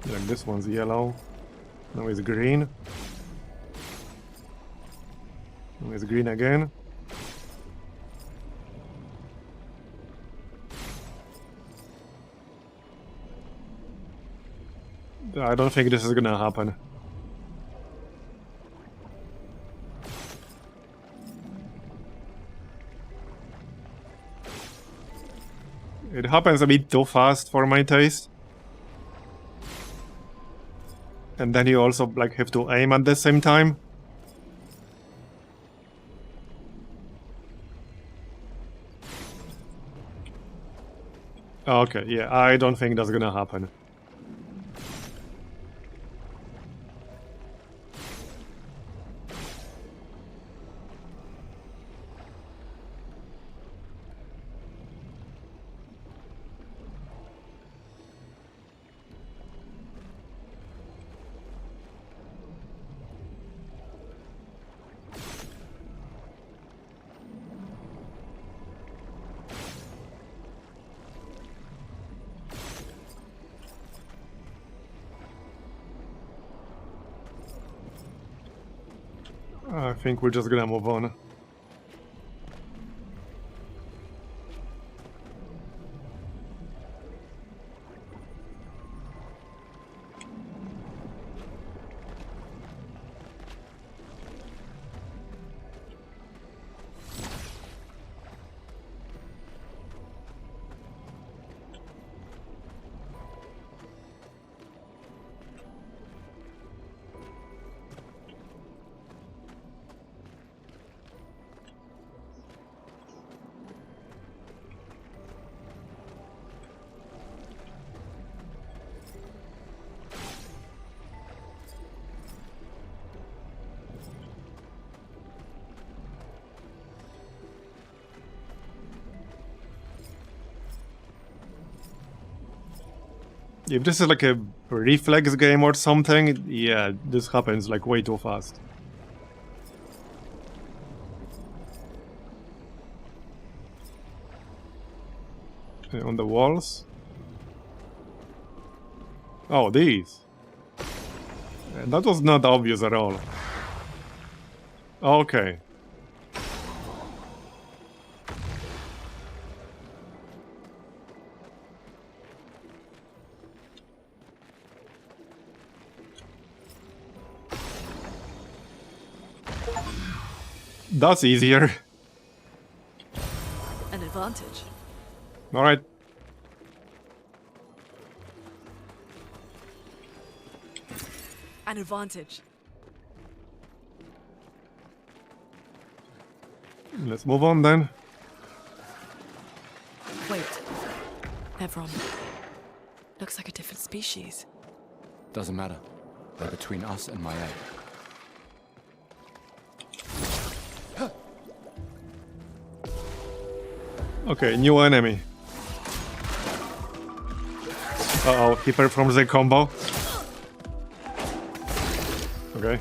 Like this one's yellow. Now it's green. Now it's green again. I don't think this is gonna happen. It happens a bit too fast for my taste. And then you also like have to aim at the same time. Okay, yeah, I don't think that's gonna happen. I think we're just gonna move on. If this is like a reflex game or something, yeah, this happens like way too fast. On the walls? Oh, these. That was not obvious at all. Okay. That's easier. An advantage. Alright. an advantage. Let's move on then. Wait. Nevron. Looks like a different species. Doesn't matter. They're between us and my egg. Okay, new enemy. Uh-oh, he performs a combo. Okay.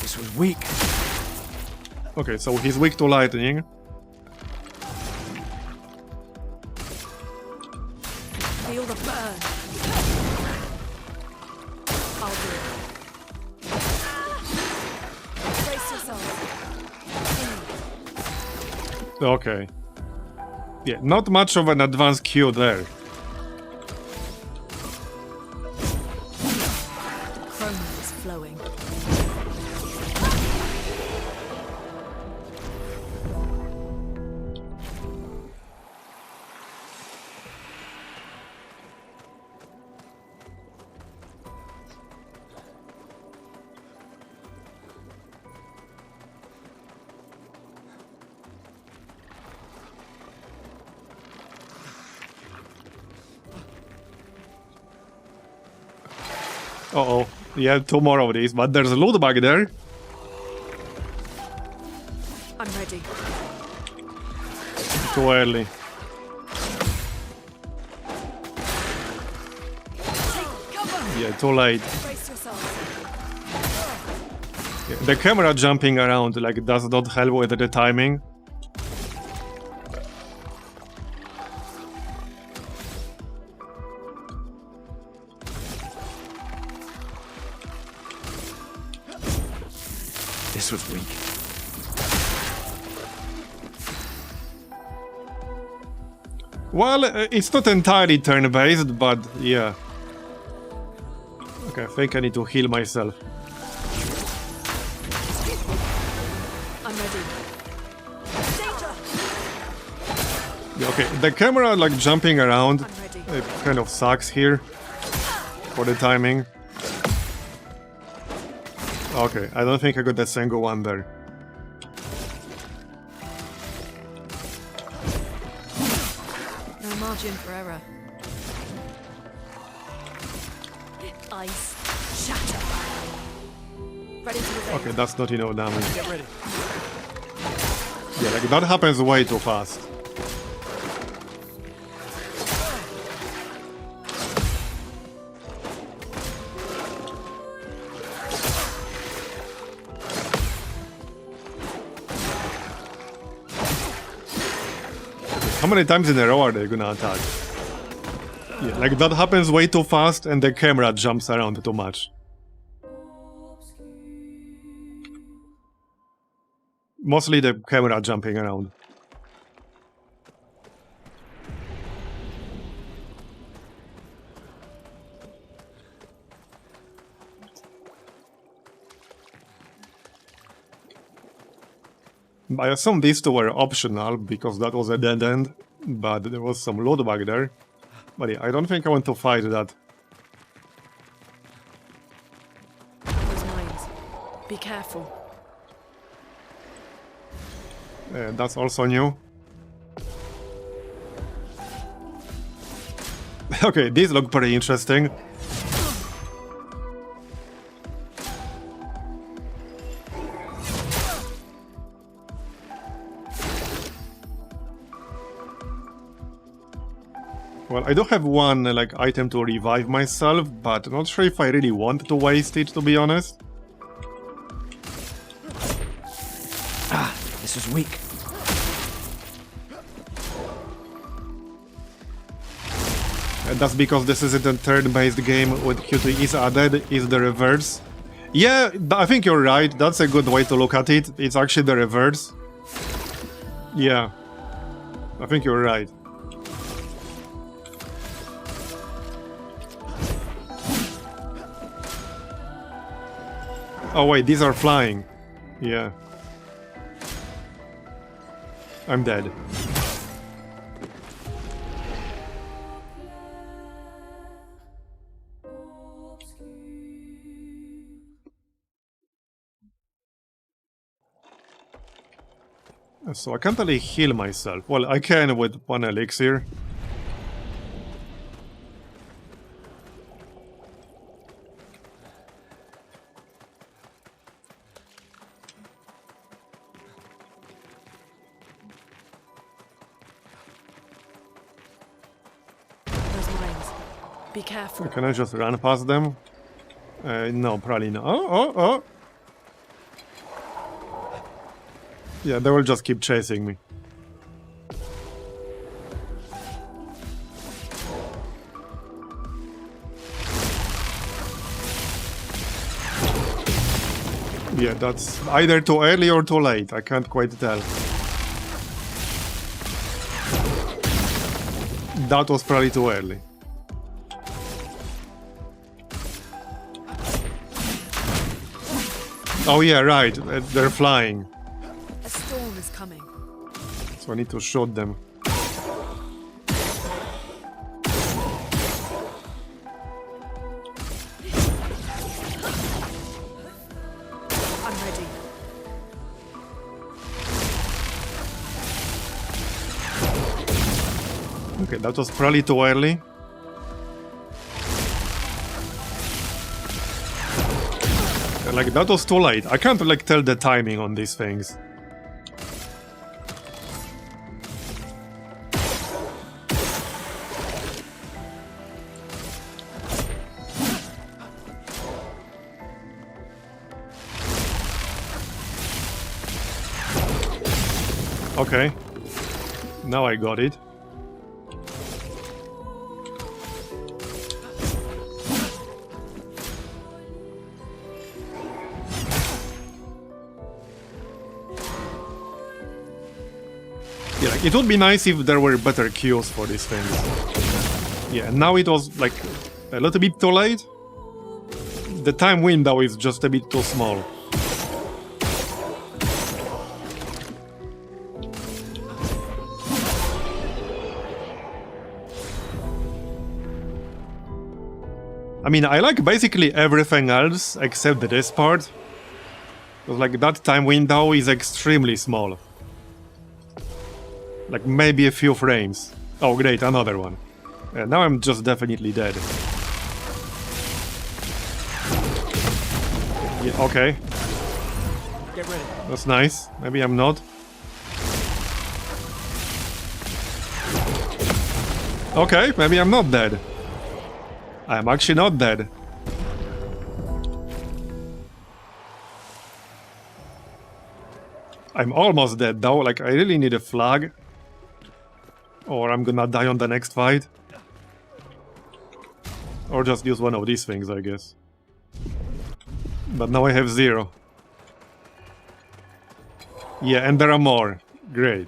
This was weak. Okay, so he's weak to lightning. Feel the burn. I'll do it. Brace yourself. Okay. Yeah, not much of an advanced Q there. Chrome is flowing. Uh-oh. Yeah, two more of these, but there's a loot bag there. I'm ready. Too early. Yeah, too late. Brace yourself. Yeah, the camera jumping around like does not help with the timing. This was weak. Well, it's not entirely turn-based, but yeah. Okay, I think I need to heal myself. I'm ready. Yeah, okay, the camera like jumping around, it kind of sucks here for the timing. Okay, I don't think I got the single one there. No margin for error. Ice. Shatter. Ready to evade. Okay, that's not enough damage. Get ready. Yeah, like that happens way too fast. How many times in a row are they gonna attack? Yeah, like that happens way too fast and the camera jumps around too much. Mostly the camera jumping around. I assume these two were optional because that was a dead end, but there was some loot back there. But yeah, I don't think I want to fight that. Those mines. Be careful. That's also new. Okay, these look pretty interesting. Well, I do have one like item to revive myself, but not sure if I really want to waste it, to be honest. Ah, this was weak. And that's because this isn't a turn-based game with QTEs added, it's the reverse. Yeah, I think you're right, that's a good way to look at it. It's actually the reverse. Yeah, I think you're right. Oh wait, these are flying. Yeah. I'm dead. So I can't really heal myself. Well, I can with one elixir. Those mines. Be careful. Can I just run past them? No, probably not. Oh! Yeah, they will just keep chasing me. Yeah, that's either too early or too late. I can't quite tell. That was probably too early. Oh yeah, right. They're flying. A storm is coming. So I need to shoot them. I'm ready. Okay, that was probably too early. Like, that was too late. I can't, like, tell the timing on these things. Okay. Now I got it. Yeah, like, it would be nice if there were better queues for these things. Yeah, now it was, like, a little bit too late. The time window is just a bit too small. I mean, I like basically everything else except this part. Because, like, that time window is extremely small. Like, maybe a few frames. Oh, great, another one. Now I'm just definitely dead. Yeah, okay. Get ready. That's nice. Maybe I'm not. Okay, maybe I'm not dead. I'm actually not dead. I'm almost dead though, like I really need a flag. Or I'm gonna die on the next fight. Or just use one of these things, I guess. But now I have 0. Yeah, and there are more. Great.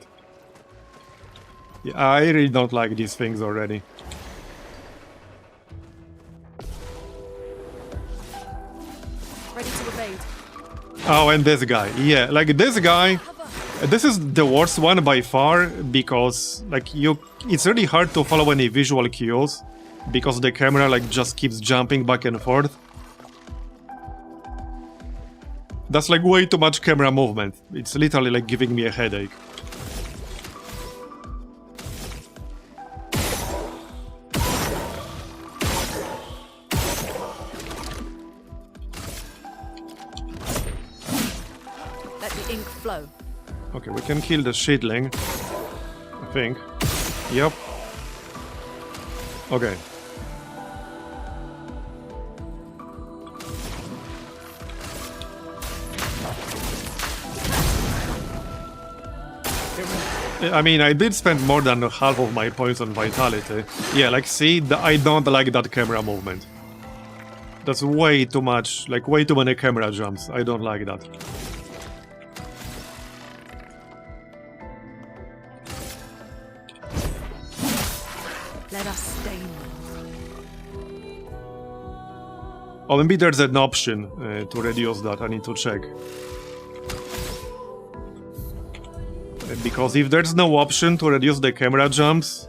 Yeah, I really don't like these things already. Ready to evade. Oh, and this guy. Yeah, like this guy. This is the worst one by far because, like, it's really hard to follow any visual cues because the camera, like, just keeps jumping back and forth. That's, like, way too much camera movement. It's literally, like, giving me a headache. Let the ink flow. Okay, we can kill the shitling. I think. Yep. Okay. I mean, I did spend more than half of my points on vitality. Yeah, like, see, I don't like that camera movement. That's way too much, like, way too many camera jumps. I don't like that. Let us stain them. Oh, maybe there's an option to reduce that. I need to check. Because if there's no option to reduce the camera jumps,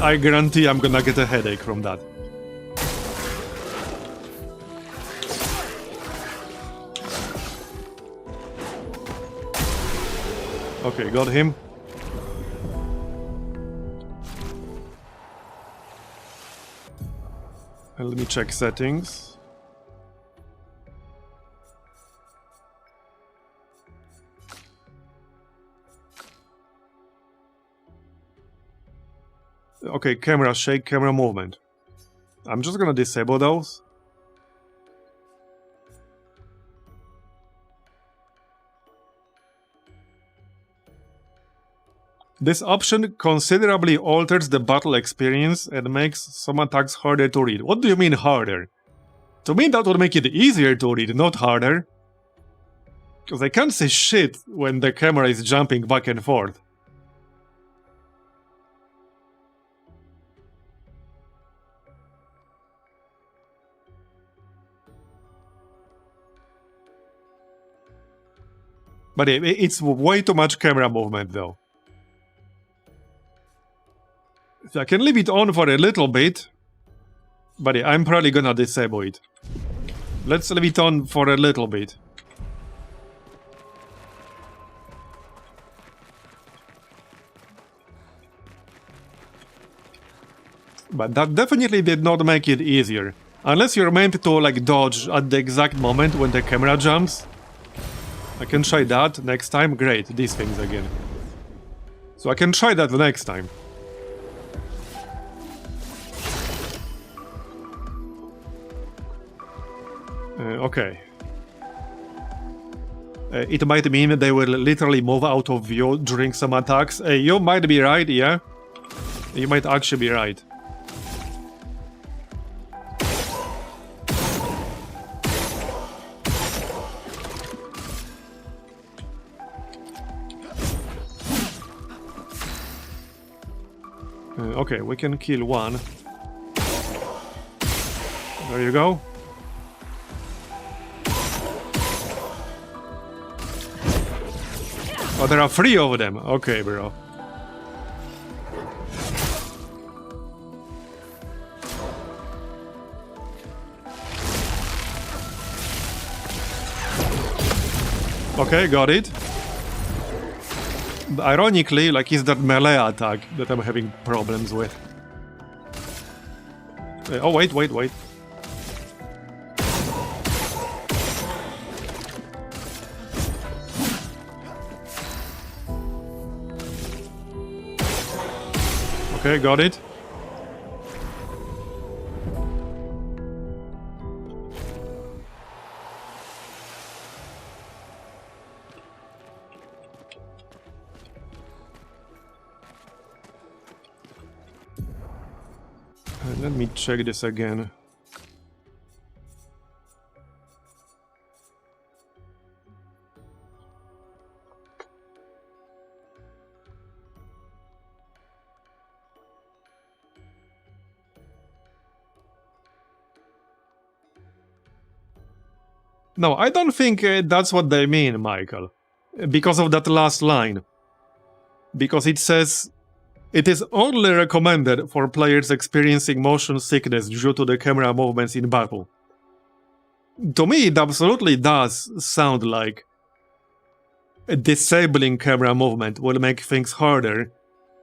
I guarantee I'm gonna get a headache from that. Okay, got him. Let me check settings. Okay, camera shake, camera movement. I'm just gonna disable those. This option considerably alters the battle experience and makes some attacks harder to read. What do you mean harder? To me that would make it easier to read, not harder. Because I can't see shit when the camera is jumping back and forth. But it's way too much camera movement though. So I can leave it on for a little bit, but yeah, I'm probably gonna disable it. Let's leave it on for a little bit. But that definitely did not make it easier. Unless you're meant to like dodge at the exact moment when the camera jumps. I can try that next time. Great, these things again. So I can try that the next time. Okay. It might mean they will literally move out of view during some attacks. You might be right, yeah. You might actually be right. Okay, we can kill one. There you go. Oh, there are 3 of them. Okay, bro. Okay, got it. Ironically, like, it's that melee attack that I'm having problems with. Oh, wait. Okay, got it. Let me check this again. No, I don't think that's what they mean, Michael. Because of that last line. Because it says, it is only recommended for players experiencing motion sickness due to the camera movements in battle. To me, it absolutely does sound like disabling camera movement will make things harder,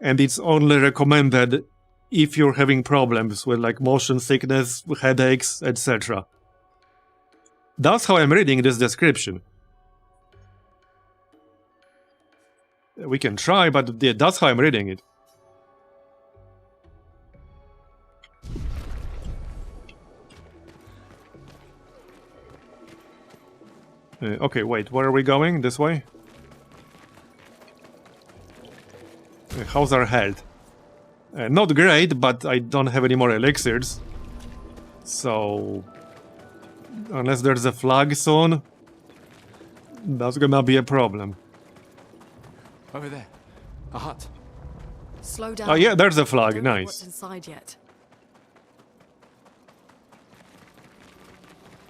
and it's only recommended if you're having problems with like motion sickness, headaches, etc. That's how I'm reading this description. We can try, but yeah, that's how I'm reading it. Okay, wait, where are we going? This way? How's our health? Not great, but I don't have any more elixirs. So... unless there's a flag soon, that's gonna be a problem. Over there. A hut. Slow down. Oh yeah, there's a flag, Don't know nice. What's inside yet?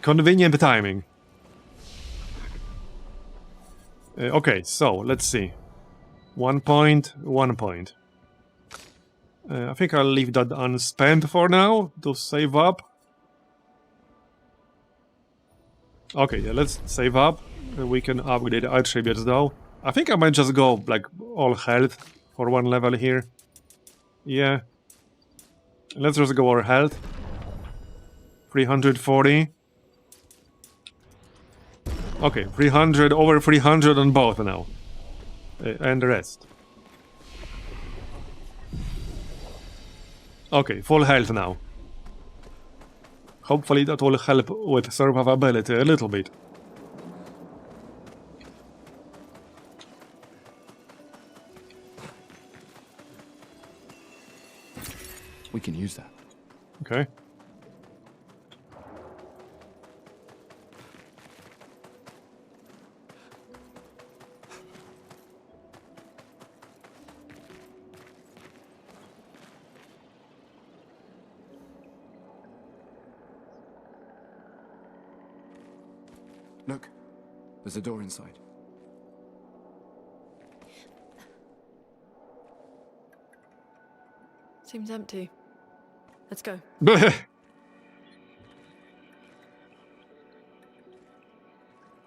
Convenient timing. Okay, so, let's see. 1 point, 1 point. I think I'll leave that unspent for now, to save up. Okay, yeah, let's save up. We can upgrade attributes though. I think I might just go, like, all health for one level here. Yeah. Let's just go all health. 340. Okay, 300, over 300 on both now. And the rest. Okay, full health now. Hopefully that will help with survivability a little bit. We can use that. Okay. Look, there's a door inside. Seems empty. Let's go.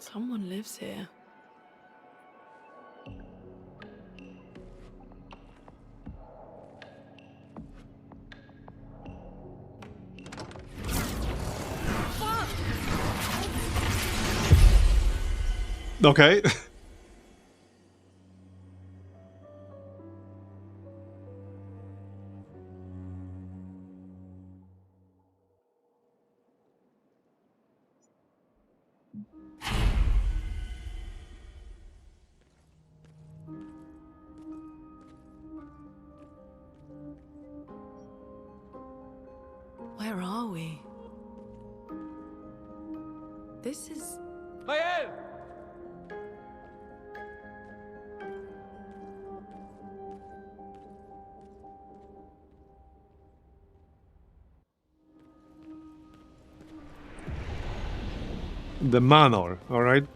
Someone lives here. Okay. Where are we? This is... Mael! The manor, alright?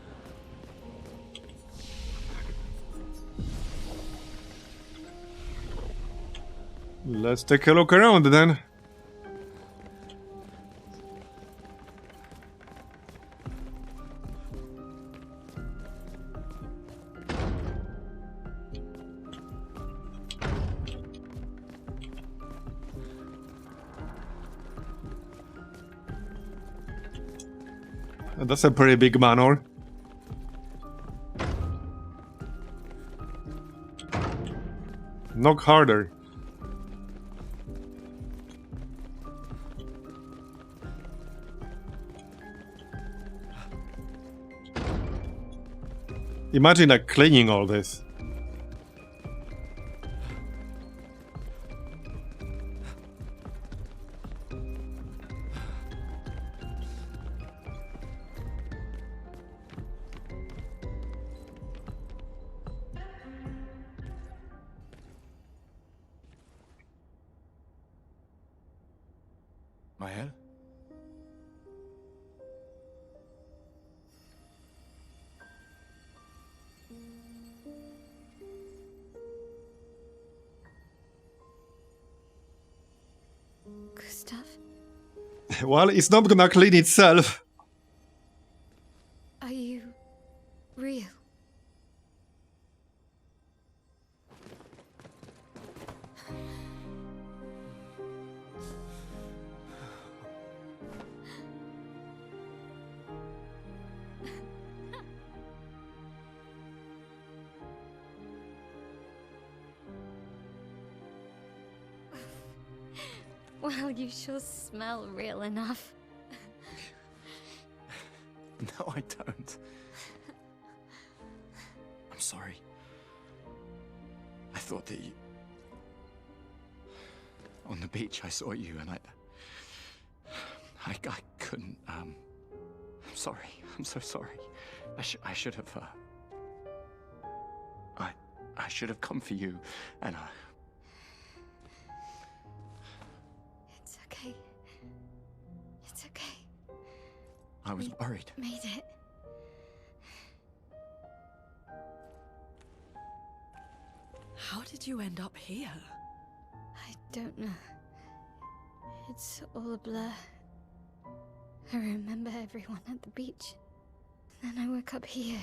Let's take a look around then. That's a pretty big manor. Knock harder. Imagine like cleaning all this. Mael? Gustav? Well, it's not gonna clean itself. Are you real? Well, you sure smell real enough. No, I don't. I'm sorry. I thought that you... On the beach, I saw you and I couldn't, I'm sorry. I'm so sorry. I should have, I should have come for you, and It's okay. It's okay. I was worried. Made it. How did you end up here? I don't know. It's all a blur. I remember everyone at the beach. Then I woke up here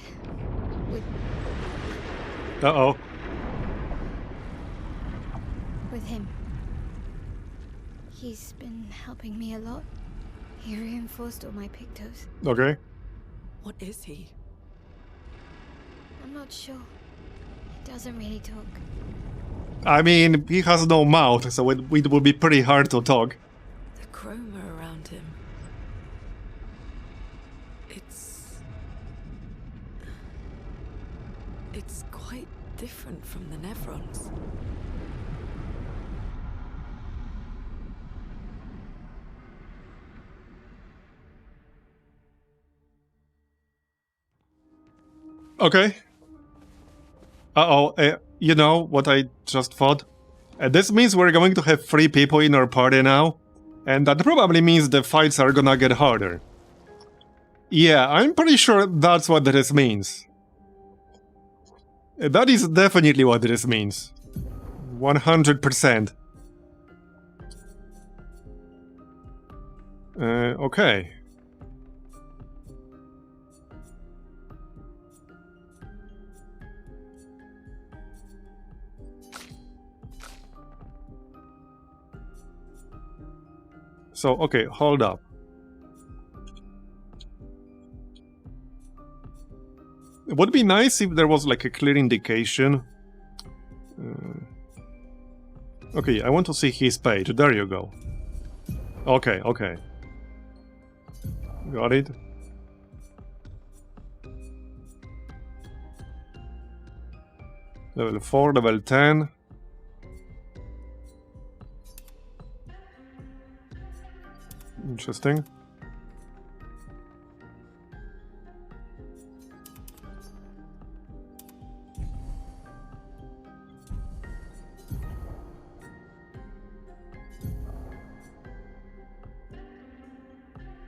with Uh-oh. With him. He's been helping me a lot. He reinforced all my pictos. Okay. What is he? I'm not sure. He doesn't really talk. I mean, he has no mouth, so it would be pretty hard to talk. The chroma around him. It's quite different from the Nevrons. Okay. Uh-oh, you know what I just thought? This means we're going to have 3 people in our party now, and that probably means the fights are gonna get harder. Yeah, I'm pretty sure that's what this means. That is definitely what this means. 100%. Okay. So, okay, hold up. It would be nice if there was like a clear indication. Okay, I want to see his page. There you go. Okay, okay. Got it. Level 4, level 10. Interesting.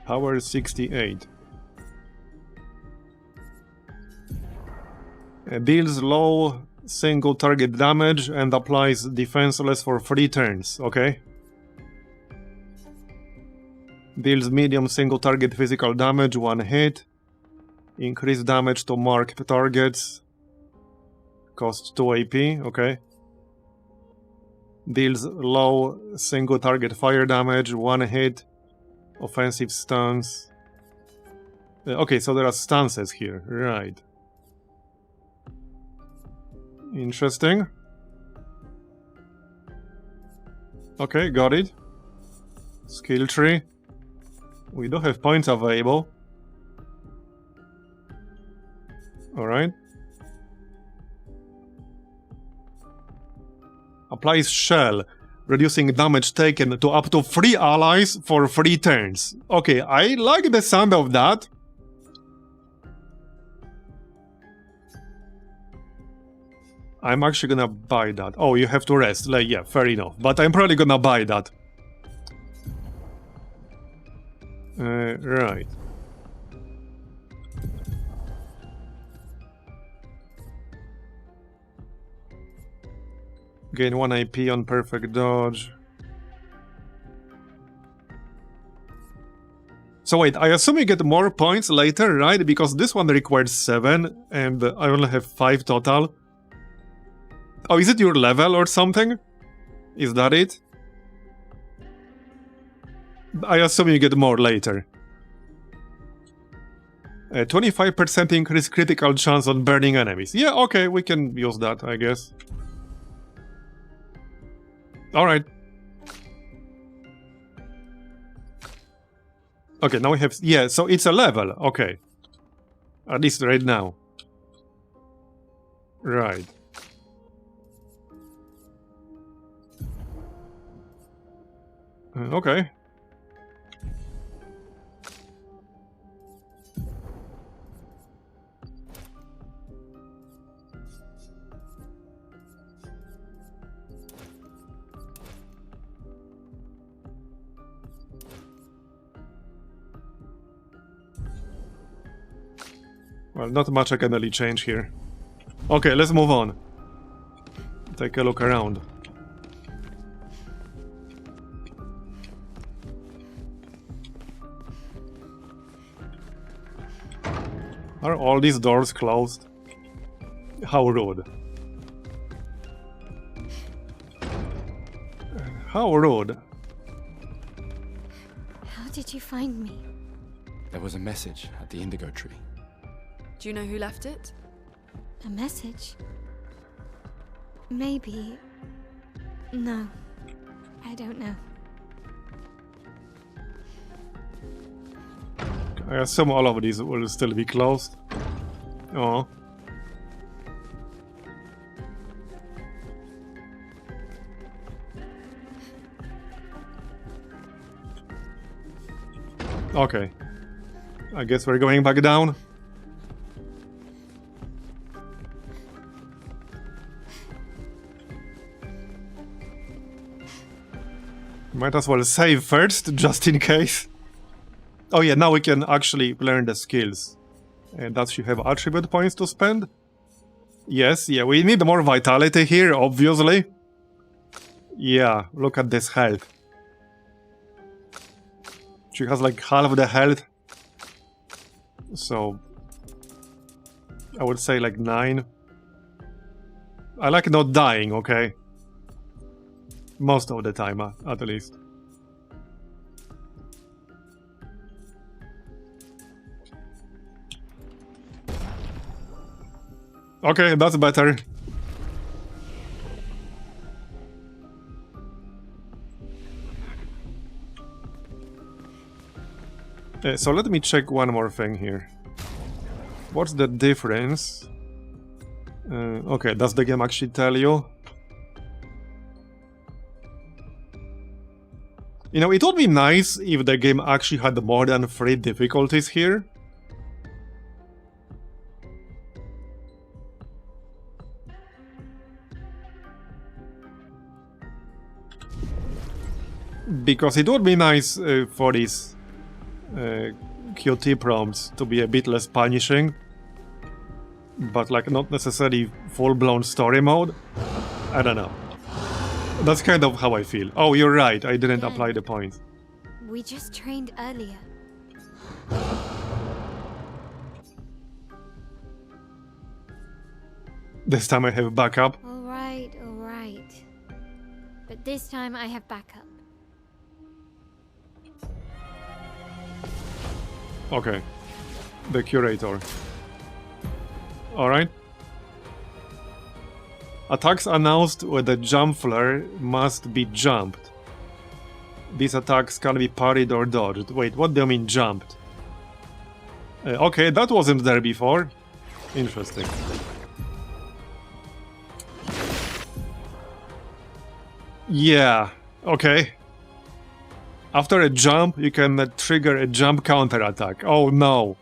Power 68. Deals low single target damage and applies defenseless for 3 turns. Okay. Deals medium single target physical damage, 1 hit. Increase damage to marked targets. Costs 2 AP, okay. Deals low single target fire damage, 1 hit. Offensive stance. Okay, so there are stances here, right. Interesting. Okay, got it. Skill tree. We do have points available. Alright. Applies shell, reducing damage taken to up to 3 allies for 3 turns. Okay, I like the sound of that. I'm actually gonna buy that. Oh, you have to rest. Like, yeah, fair enough. But I'm probably gonna buy that. Right. Gain 1 IP on perfect dodge. So wait, I assume you get more points later, right? Because this one requires 7 and I only have 5 total. Oh, is it your level or something? Is that it? I assume you get more later. 25% increased critical chance on burning enemies. Yeah, okay, we can use that, I guess. Alright. Okay, now we have... Yeah, so it's a level. Okay. At least right now. Right. Okay. Well, not much I can really change here. Okay, let's move on. Take a look around. Are all these doors closed? How rude. How rude. How did you find me? There was a message at the indigo tree. Do you know who left it? A message? Maybe. No. I don't know. I assume all of these will still be closed. Oh. Okay. I guess we're going back down. Might as well save first, just in case. Oh yeah, now we can actually learn the skills. And does she have attribute points to spend? Yes, yeah, we need more vitality here, obviously. Yeah, look at this health. She has like half the health. So I would say like 9. I like not dying, okay? Most of the time, at least. Okay, that's better. So let me check one more thing here. What's the difference? Okay, does the game actually tell you? You know, it would be nice if the game actually had more than 3 difficulties here. Because it would be nice for these QT prompts to be a bit less punishing. But like not necessarily full-blown story mode. I don't know. That's kind of how I feel. Oh, you're right, I didn't apply the points. We just trained earlier. This time I have backup. Alright, alright. But this time I have backup. Okay. The curator. Alright. Attacks announced with a jump flare must be jumped. These attacks can be parried or dodged. Wait, what do you mean jumped? Okay, that wasn't there before. Interesting. Yeah, okay. After a jump, you can trigger a jump counter attack. Oh no.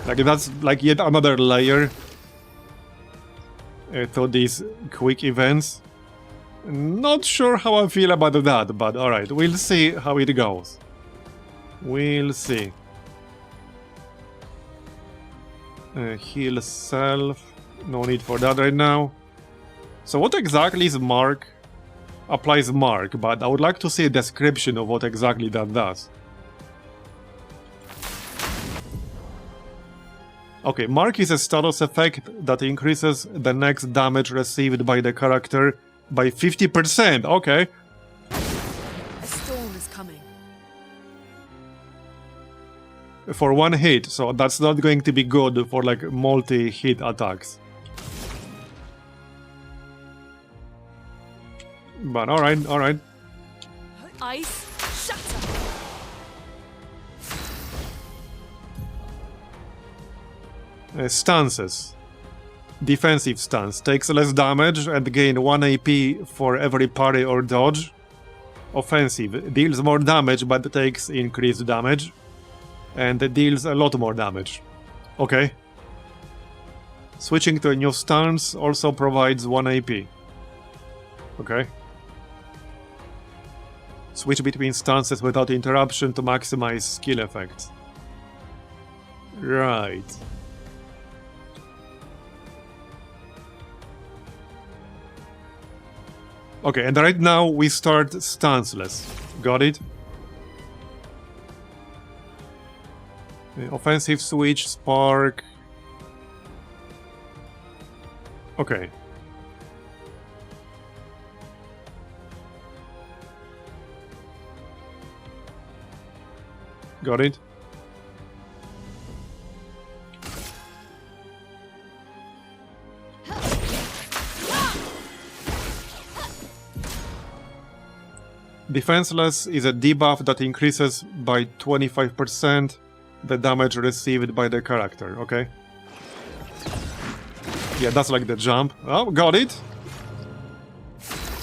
Like that's like yet another layer to these quick events. Not sure how I feel about that, but alright, we'll see how it goes. We'll see. Heal self. No need for that right now. So what exactly is mark? Applies mark, but I would like to see a description of what exactly that does. Okay, mark is a status effect that increases the next damage received by the character by 50%. Okay. A storm is coming. For one hit, so that's not going to be good for like multi-hit attacks. But alright, alright. Ice shatter. Stances. Defensive stance. Takes less damage and gain 1 AP for every parry or dodge. Offensive. Deals more damage but takes increased damage. And deals a lot more damage. Okay. Switching to a new stance also provides 1 AP. Okay. Switch between stances without interruption to maximize skill effects. Right. Okay, and right now we start stanceless. Got it? Offensive switch, spark. Okay. Got it. Defenseless is a debuff that increases by 25% the damage received by the character, okay? Yeah, that's like the jump. Oh, got it!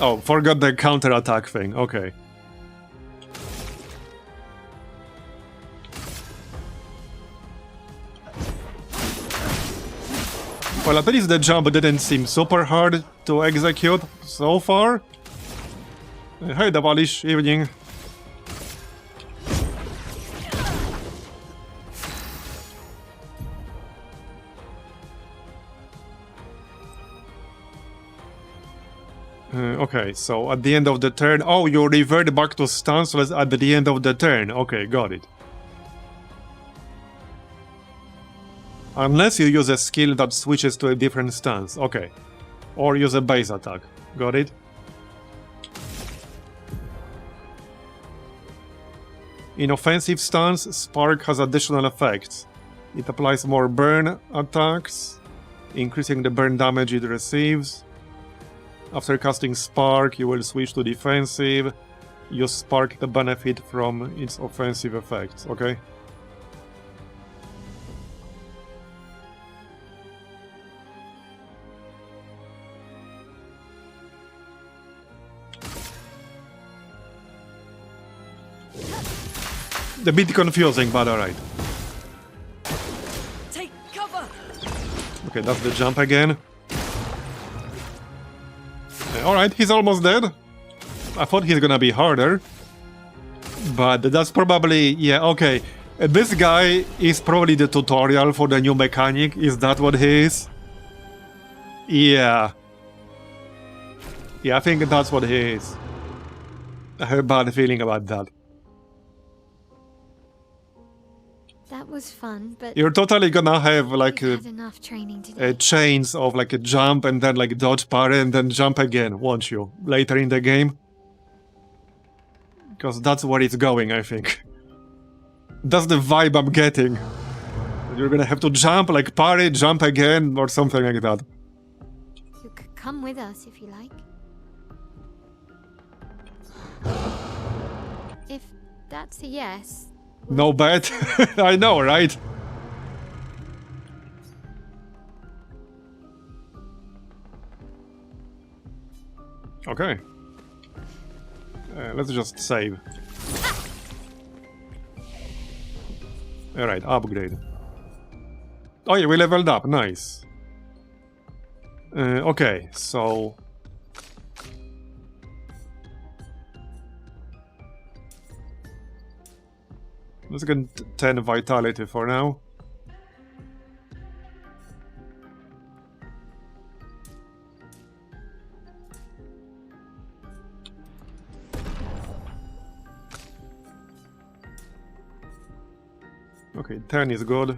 Oh, forgot the counter-attack thing, okay. Well, at least the jump didn't seem super hard to execute so far. Hey, Devilish, evening. Okay, so at the end of the turn... Oh, you revert back to stanceless at the end of the turn. Okay, got it. Unless you use a skill that switches to a different stance. Okay. Or use a base attack. Got it? In offensive stance, Spark has additional effects. It applies more burn attacks, increasing the burn damage it receives. After casting Spark, you will switch to defensive. Use Spark to benefit from its offensive effects, okay? A bit confusing, but alright. Take cover. Okay, that's the jump again. Alright, he's almost dead. I thought he's gonna be harder. But that's probably... yeah, okay. This guy is probably the tutorial for the new mechanic. Is that what he is? Yeah. Yeah, I think that's what he is. I have a bad feeling about that. That was fun, but You're totally gonna have like had enough training today. chains of like a jump and then like dodge parry and then jump again, won't you? Later in the game. Because that's where it's going, I think. That's the vibe I'm getting. You're gonna have to jump, like parry, jump again, or something like that. You could come with us if you like. If that's a yes. No bet? I know, right? Okay. Let's just save. Alright, upgrade. Oh yeah, we leveled up, nice. Okay, so... let's get 10 vitality for now. Okay, 10 is good.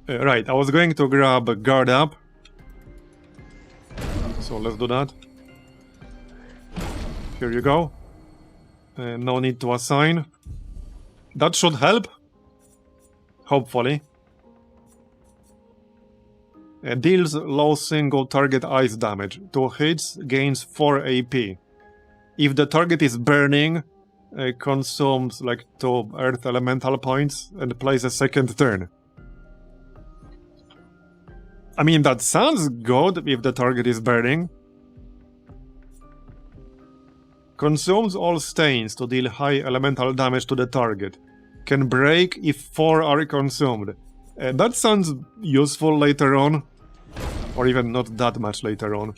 Right, I was going to grab guard up. So let's do that. Here you go. No need to assign. That should help. Hopefully. Deals low single target ice damage. 2 hits, gains 4 AP. If the target is burning, consumes like 2 earth elemental points and plays a second turn. I mean, that sounds good if the target is burning. Consumes all stains to deal high elemental damage to the target. Can break if 4 are consumed. That sounds useful later on. Or even not that much later on.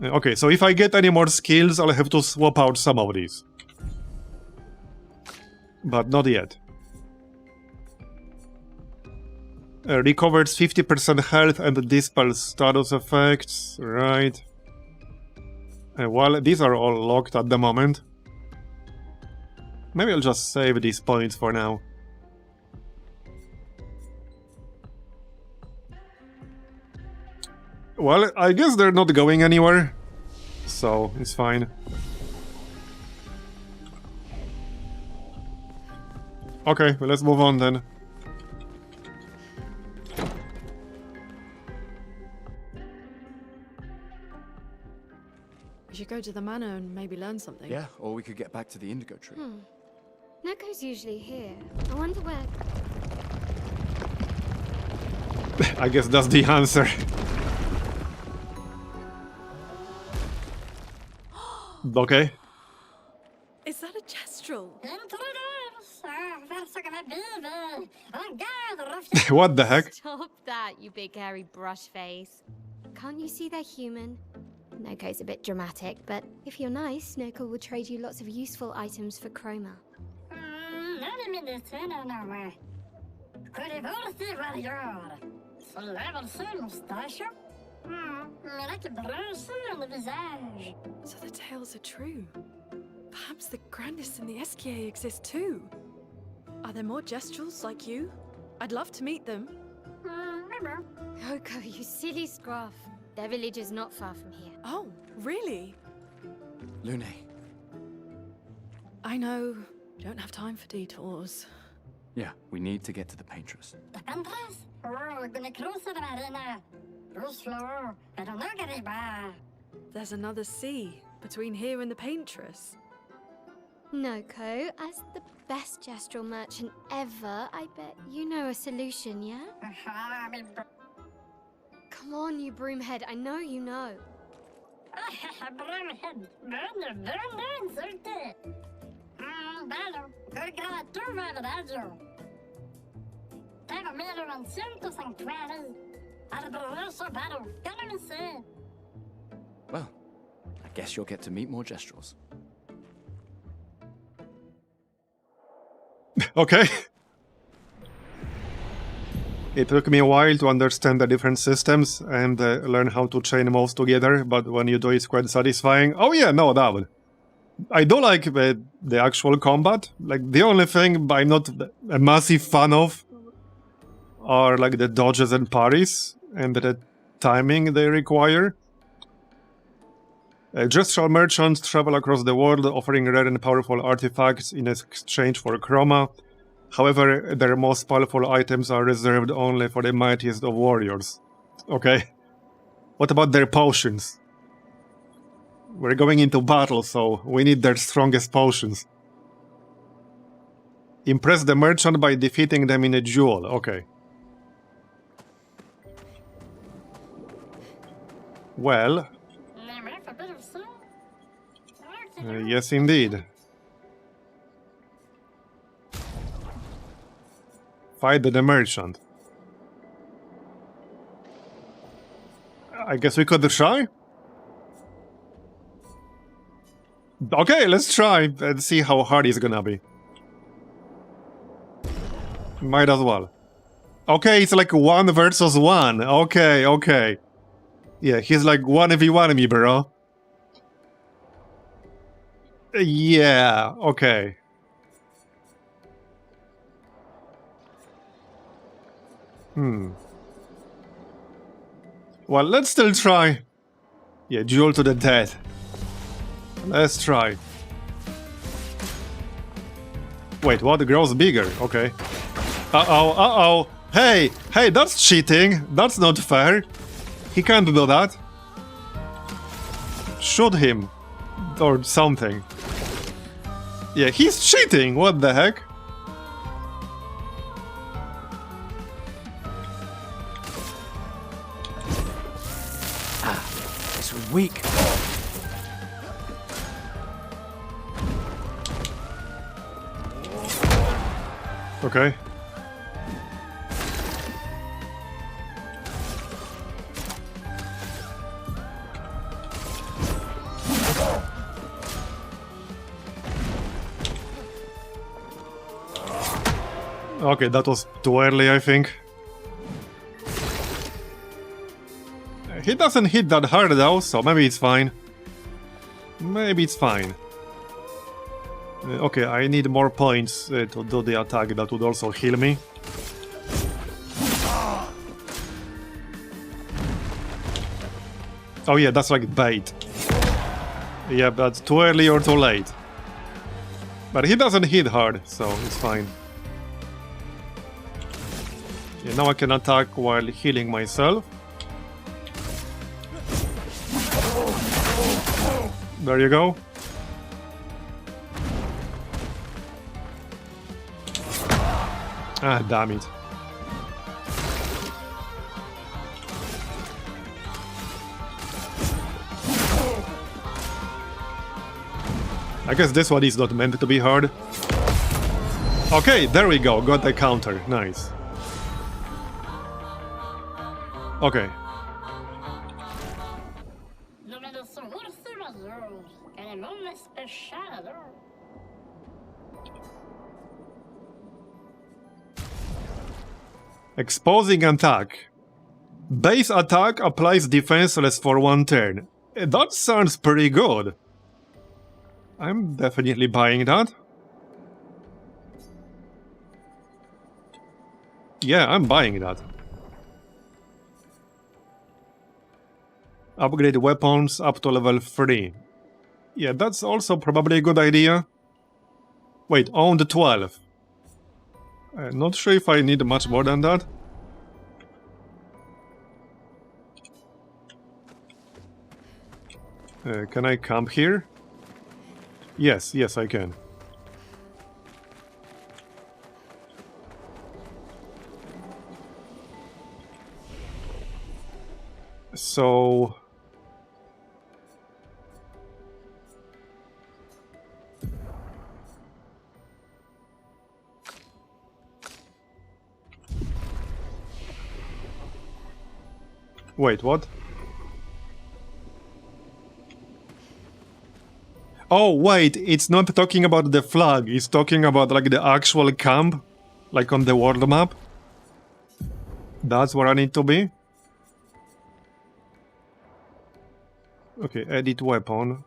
Okay, so if I get any more skills, I'll have to swap out some of these. But not yet. Recovers 50% health and dispels status effects, right. Well, these are all locked at the moment. Maybe I'll just save these points for now. Well, I guess they're not going anywhere, so it's fine. Okay, well, let's move on then. We should go to the manor and maybe learn something. Yeah, or we could get back to the Indigo Tree. Neko's usually here. I wonder where... I guess that's the answer. Okay. Is that a Jestrel? What the heck? Stop that, you big hairy brush face. Can't you see they're human? Neko's a bit dramatic, but if you're nice, Neko will trade you lots of useful items for chroma. So the tales are true. Perhaps the grandest in the Esquier exist too. Are there more Jestrels like you? I'd love to meet them. Oko, you silly scruff. Their village is not far from here. Oh, really? Lune. I know. Don't have time for detours. Yeah, we need to get to the Paintress. There's another sea between here and the Paintress. Noko, as the best Jestrel merchant ever, I bet you know a solution, yeah? Come on, you broomhead, I know you know. Well, I guess you'll get to meet more Jestrels. Okay. It took me a while to understand the different systems and learn how to chain moves together, but when you do it's quite satisfying. Oh yeah, no doubt. I do like the actual combat. Like, the only thing I'm not a massive fan of are like the dodges and parries and the timing they require. Gestural merchants travel across the world offering rare and powerful artifacts in exchange for chroma. However, their most powerful items are reserved only for the mightiest of warriors. Okay. What about their potions? We're going into battle, so we need their strongest potions. Impress the merchant by defeating them in a duel. Okay. Well... yes, indeed. Fight the merchant. I guess we could try? Okay, let's try and see how hard it's gonna be. Might as well. Okay, it's like 1 versus 1. Okay, okay. Yeah, he's like 1v1 me, bro. Yeah, okay. Well, let's still try. Yeah, duel to the death. Let's try. Wait, what? It grows bigger. Okay. Uh-oh, uh-oh. Hey, hey, that's cheating. That's not fair. He can't do that. Shoot him. Or something. Yeah, he's cheating. What the heck? This was weak. Okay. Okay, that was too early, I think. He doesn't hit that hard though, so maybe it's fine. Maybe it's fine. Okay, I need more points to do the attack that would also heal me. Oh yeah, that's like bait. Yeah, that's too early or too late. But he doesn't hit hard, so it's fine. Yeah, now I can attack while healing myself. There you go. Ah, damn it. I guess this one is not meant to be hard. Okay, there we go, got the counter, nice. Okay. Exposing attack. Base attack applies defenseless for 1 turn. That sounds pretty good. I'm definitely buying that. Yeah, I'm buying that. Upgrade weapons up to level 3. Yeah, that's also probably a good idea. Wait, on the 12. Not sure if I need much more than that. Can I camp here? Yes, yes I can. So... Wait, what? Oh, wait, it's not talking about the flag, it's talking about like the actual camp, like on the world map. That's where I need to be. Okay, edit weapon.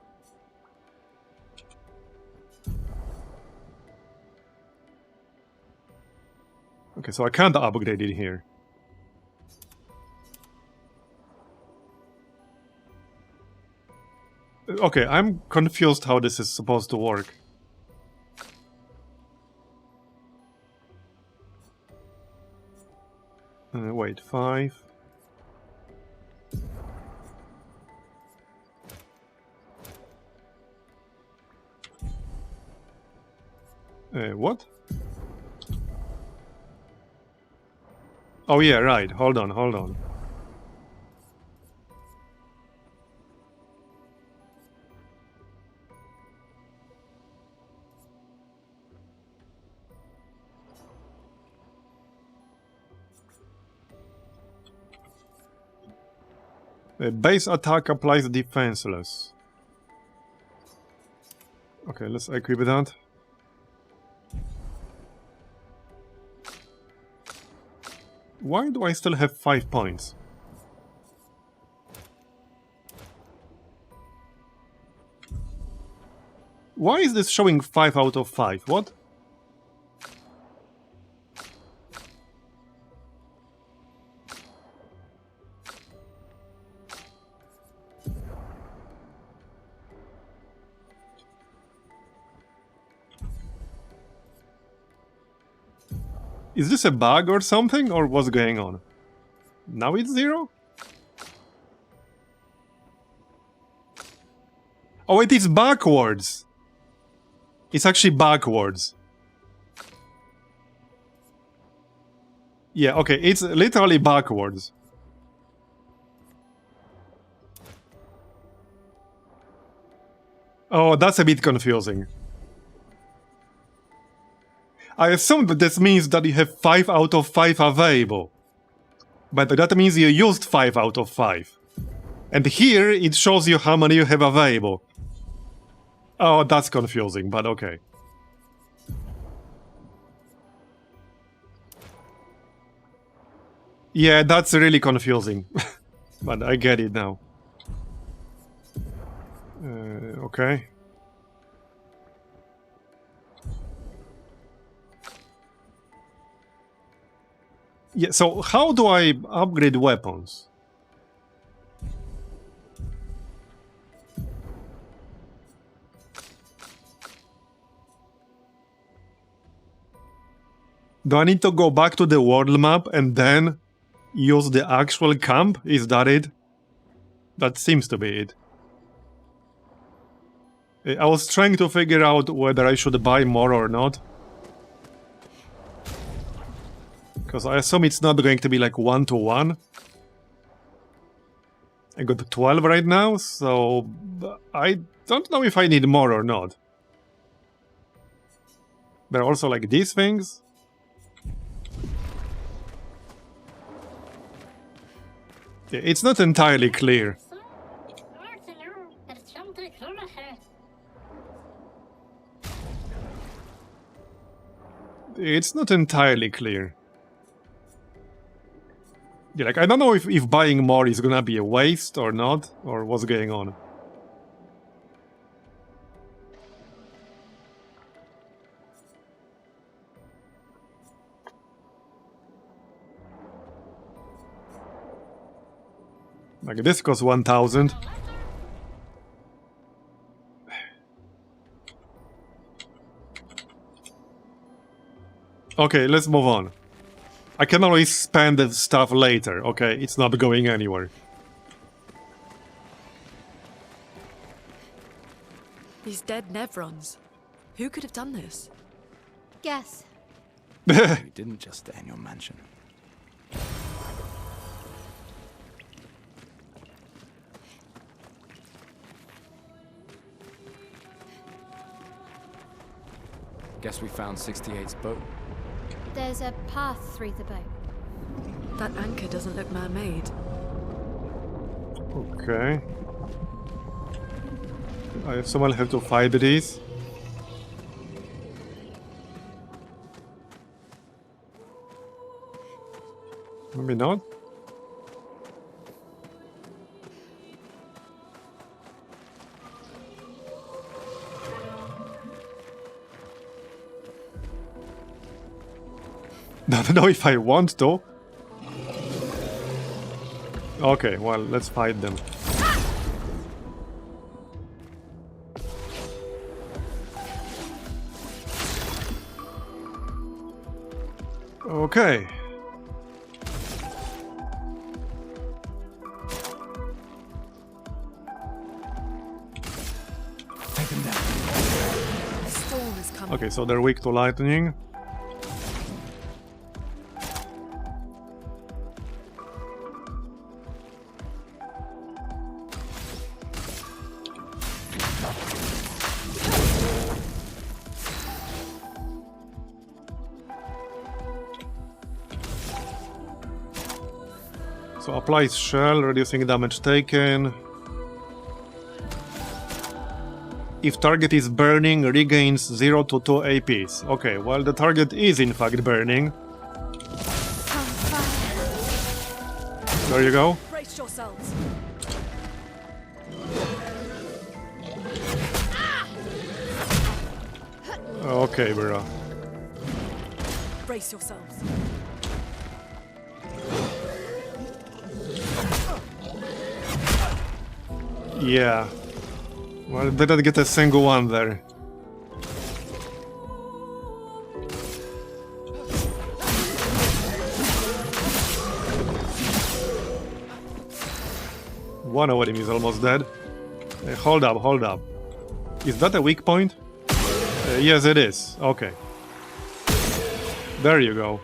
Okay, so I can't upgrade it here. Okay, I'm confused how this is supposed to work. Wait, 5. What? Oh yeah, right. Hold on, hold on. Base attack applies defenseless. Okay, let's equip that. Why do I still have 5 points? Why is this showing 5 out of 5? What? Is this a bug or something, or what's going on? Now it's 0? Oh, it is backwards! It's actually backwards. Yeah, okay, it's literally backwards. Oh, that's a bit confusing. I assume that this means that you have 5 out of 5 available. But that means you used 5 out of 5. And here it shows you how many you have available. Oh, that's confusing, but okay. Yeah, that's really confusing. But I get it now. Okay. Yeah, so how do I upgrade weapons? Do I need to go back to the world map and then use the actual camp? Is that it? That seems to be it. I was trying to figure out whether I should buy more or not. Because I assume it's not going to be like 1-to-1. I got 12 right now, so I don't know if I need more or not. There are also like these things. Yeah, it's not entirely clear. It's not entirely clear. Yeah, like I don't know if buying more is gonna be a waste or not, or what's going on. Like this costs 1,000. Okay, let's move on. I can always spend the stuff later, okay? It's not going anywhere. These dead Nevrons. Who could have done this? Guess. You didn't just stay in your mansion. Guess we found 68's boat. There's a path through the boat. That anchor doesn't look man-made. Okay. I assume I'll have to fight these. Maybe not. Don't know if I want to. Okay, well, let's fight them. Okay. Take them down. A storm is coming. Okay, so they're weak to lightning. So applies shell, reducing damage taken. If target is burning, regains 0 to 2 APs. Okay, well the target is in fact burning. There you go. Brace yourselves. Okay, bro. Brace yourselves. Yeah. Well, didn't get a single one there. One of them is almost dead. Hold up, hold up. Is that a weak point? Yes, it is. Okay. There you go.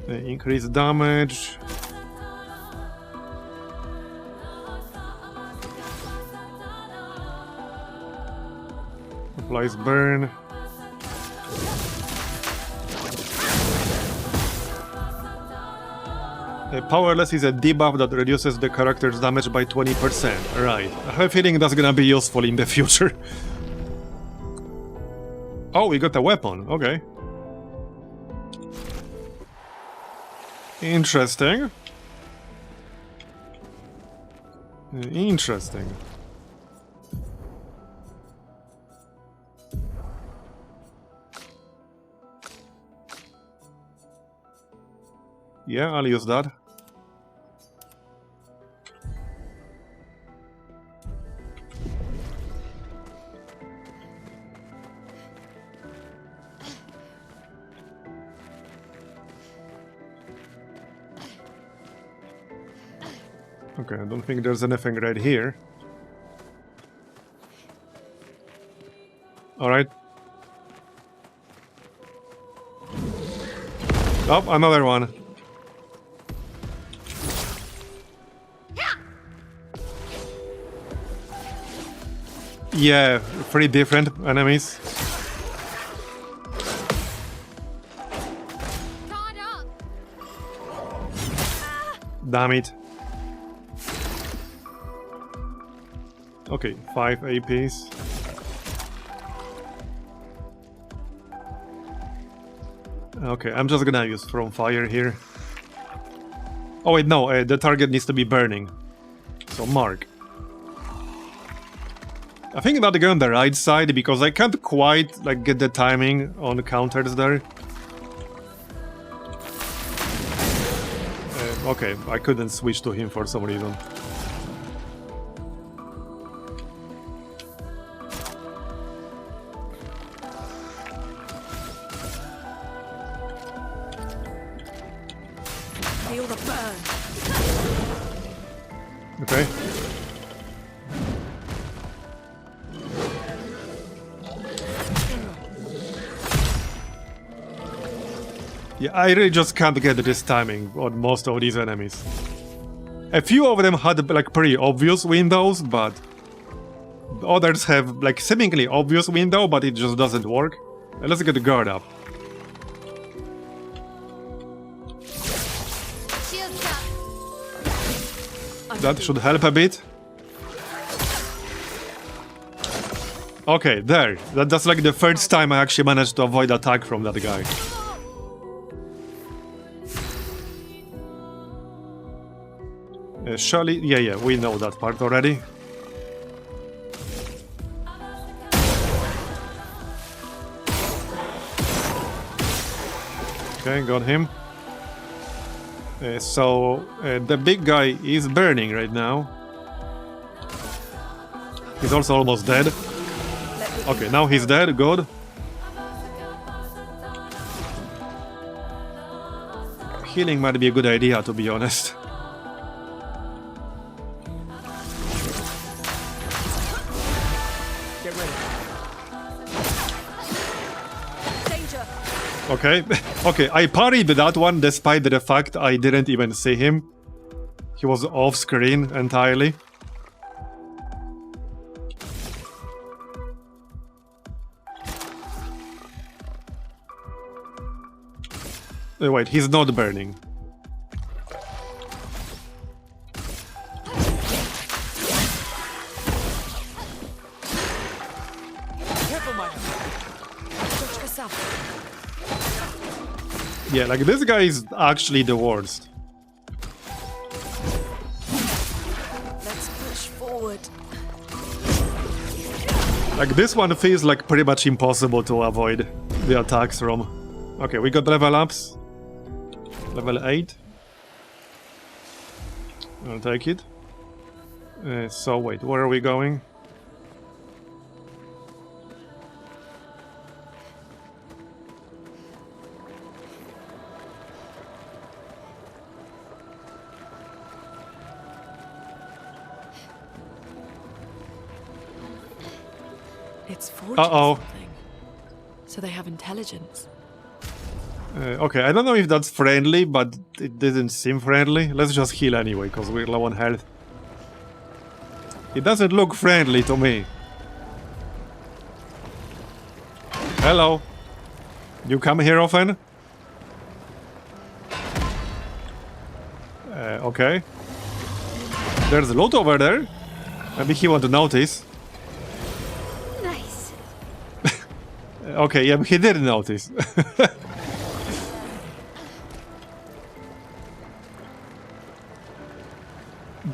Increase damage. Applies burn. Powerless is a debuff that reduces the character's damage by 20%. Right. I have a feeling that's gonna be useful in the future. Oh, we got a weapon. Okay. Interesting. Interesting. Yeah, I'll use that. Okay, I don't think there's anything right here. Alright. Oh, another one. Yeah, 3 different enemies. Damn it. Okay, 5 APs. Okay, I'm just gonna use From Fire here. Oh wait, no, the target needs to be burning. So mark. I think about to go on the right side because I can't quite like get the timing on the counters there. Okay, I couldn't switch to him for some reason. Feel the burn. Okay. Yeah, I really just can't get this timing on most of these enemies. A few of them had like pretty obvious windows, but others have like seemingly obvious window, but it just doesn't work. Let's get the guard up. That should help a bit. Okay, there. That's like the first time I actually managed to avoid attack from that guy. Surely, yeah, we know that part already. Okay, got him. So the big guy is burning right now. He's also almost dead. Okay, now he's dead, good. Healing might be a good idea, to be honest. Get ready. Danger. Okay, okay, I parried that one despite the fact I didn't even see him. He was off screen entirely. Wait, he's not burning. Careful, Maya. Watch yourself. Yeah, like this guy is actually the worst. Let's push forward. Like this one feels like pretty much impossible to avoid the attacks from. Okay, we got level ups. Level 8. I'll take it. So wait, where are we going? It's forged Uh-oh. something. So they have intelligence. Okay, I don't know if that's friendly, but it didn't seem friendly. Let's just heal anyway, because we're low on health. It doesn't look friendly to me. Hello. You come here often? Okay. There's a lot over there. Maybe he won't notice. Nice. Okay, yeah, but he did notice.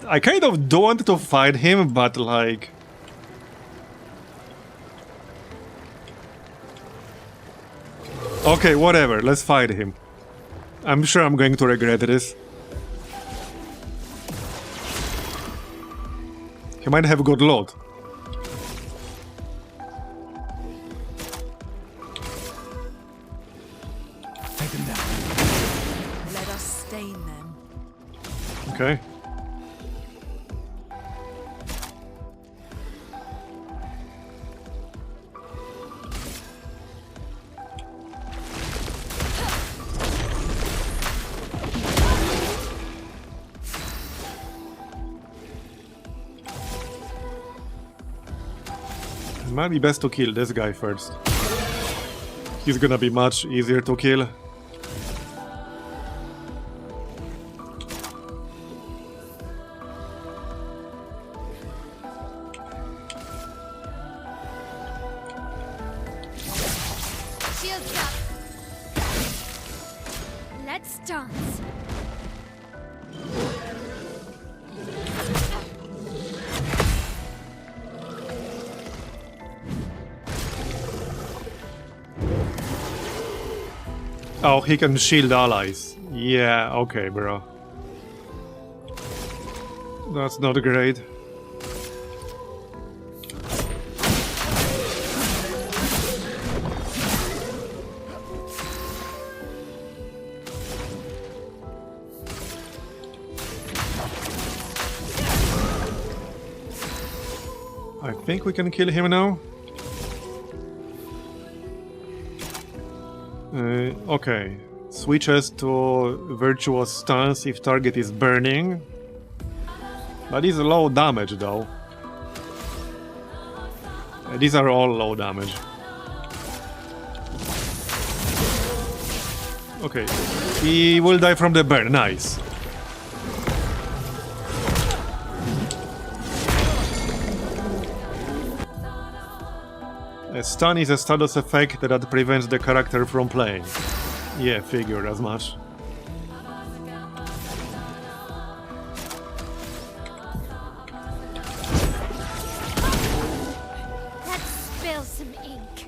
I kind of don't want to fight him, but like... Okay, whatever, let's fight him. I'm sure I'm going to regret this. He might have good loot. Take them down. Let us stain them. Okay. might be best to kill this guy first. He's gonna be much easier to kill. Shields up. Let's dance. Oh, he can shield allies. Yeah, okay, bro. That's not great. I think we can kill him now. Okay. Switches to virtuous stance if target is burning. That is low damage though. These are all low damage. Okay. He will die from the burn. Nice. A stun is a status effect that prevents the character from playing. Yeah, figured as much. Let's spill some ink.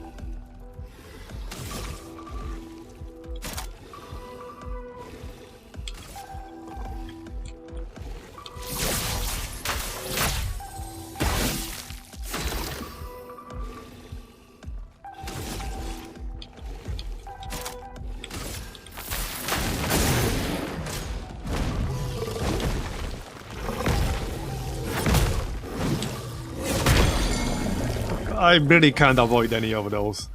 I really can't avoid any of those.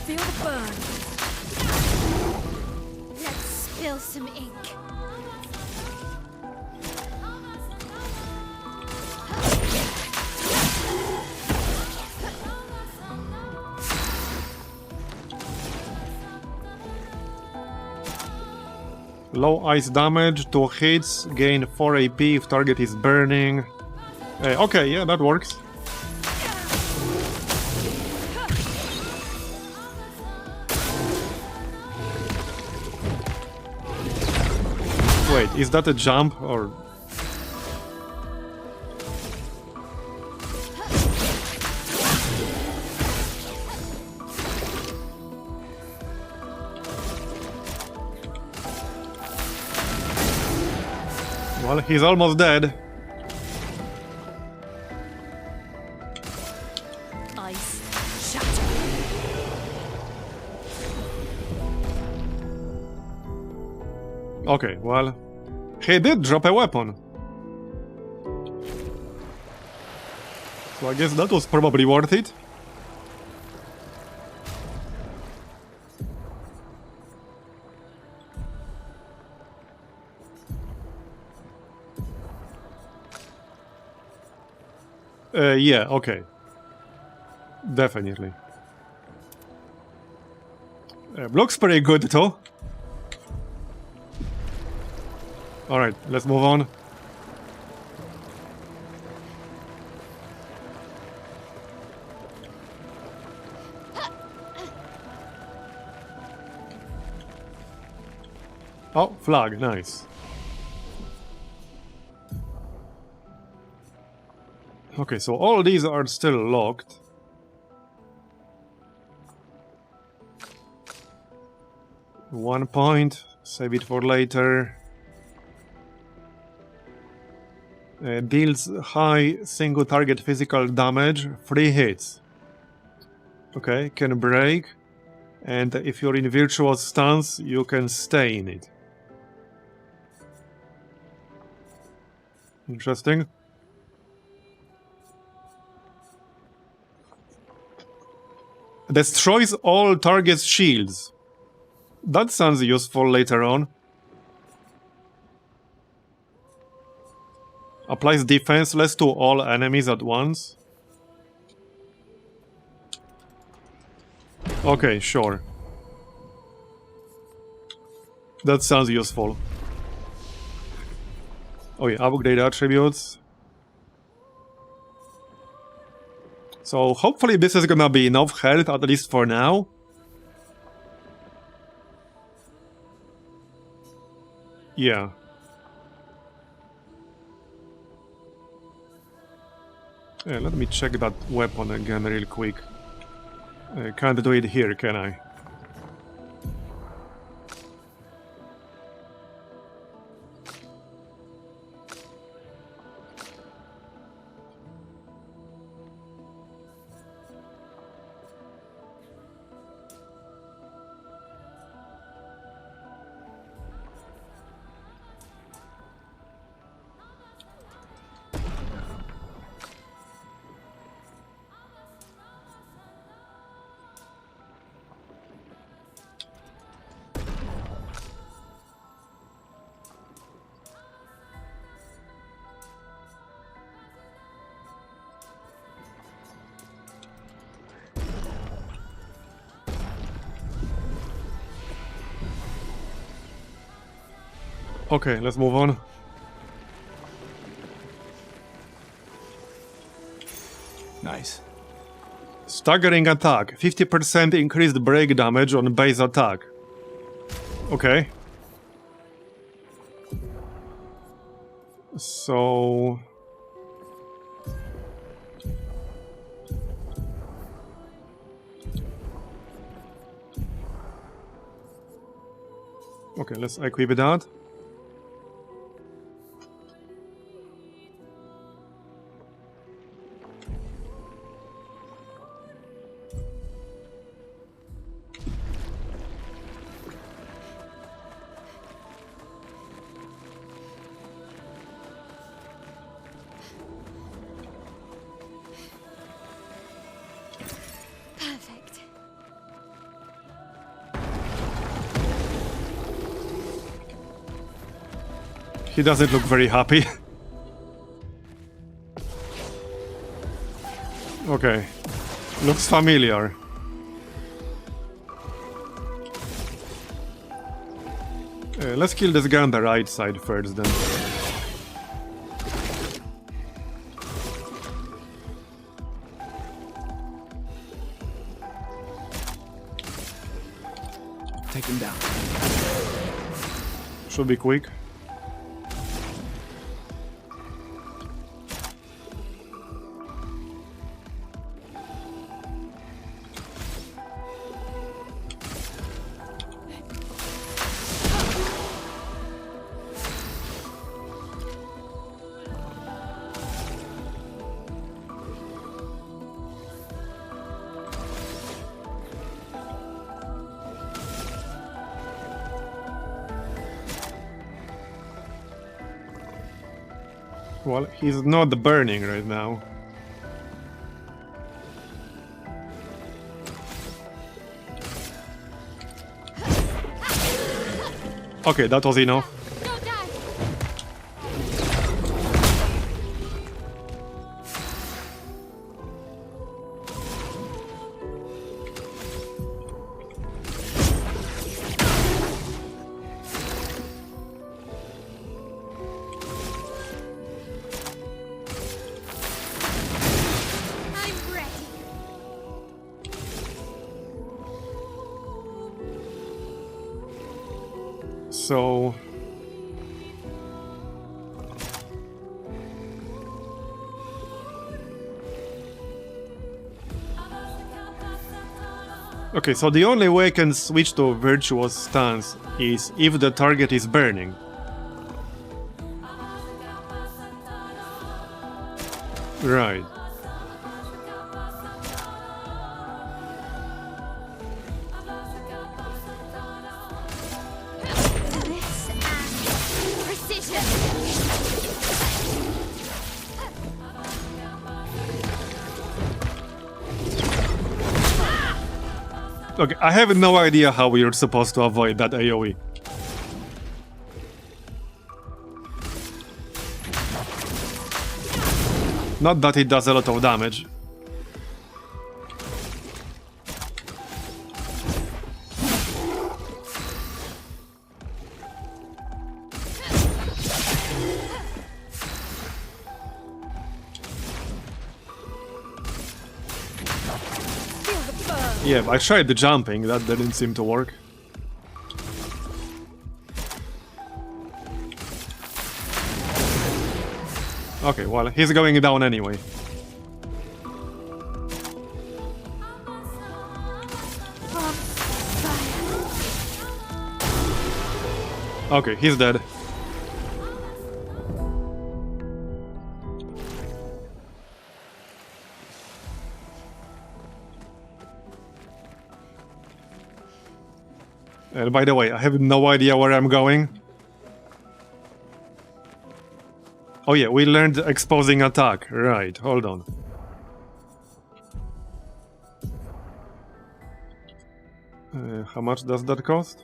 Feel the burn. Let's spill some ink. Low ice damage, 2 hits, gain 4 AP if target is burning. Okay, yeah, that works. Wait, is that a jump or... Well, he's almost dead. Ice shatter. Okay, well, he did drop a weapon. So I guess that was probably worth it. Yeah, okay. Definitely. Looks pretty good, though. Alright, let's move on. Oh, flag, nice. Okay, so all these are still locked. One point, save it for later. Deals high single target physical damage, 3 hits. Okay, can break. And if you're in virtuous stance, you can stay in it. Interesting. Destroys all target's shields. That sounds useful later on. Applies defenseless to all enemies at once. Okay, sure. That sounds useful. Oh yeah, upgrade attributes. So hopefully this is gonna be enough health, at least for now. Yeah. Let me check that weapon again real quick. Can't do it here, can I? Okay, let's move on. Nice. Staggering attack. 50% increased break damage on base attack. Okay. So... Okay, let's equip that. Perfect. He doesn't look very happy. Okay. Looks familiar. Let's kill this guy on the right side first then. Take him down. Should be quick. Well, he's not burning right now. Okay, that was enough. So... Okay, so the only way I can switch to virtuous stance is if the target is burning. Right. Okay, I have no idea how we're supposed to avoid that AoE. Not that it does a lot of damage. Yeah, I tried the jumping, that didn't seem to work. Okay, well, he's going down anyway. Okay, he's dead. And by the way, I have no idea where I'm going. Oh yeah, we learned exposing attack. Right, hold on. How much does that cost?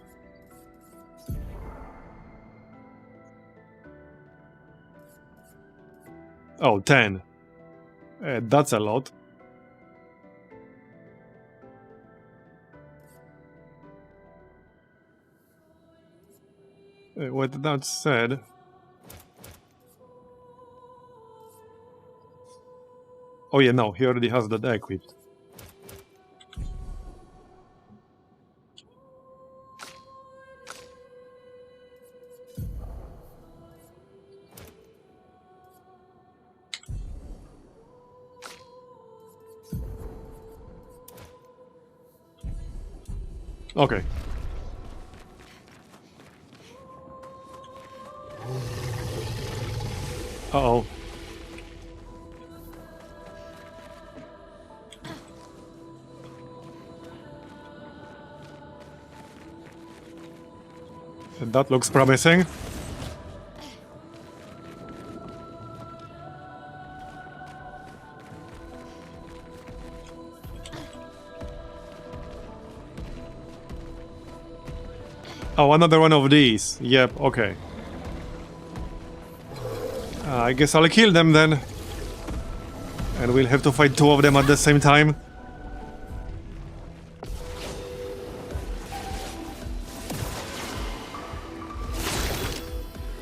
Oh, 10. That's a lot. With that said... Oh yeah, no, he already has that equipped. Okay. Uh-oh. That looks promising. Oh, another one of these. Yep, okay. I guess I'll kill them then. And we'll have to fight two of them at the same time.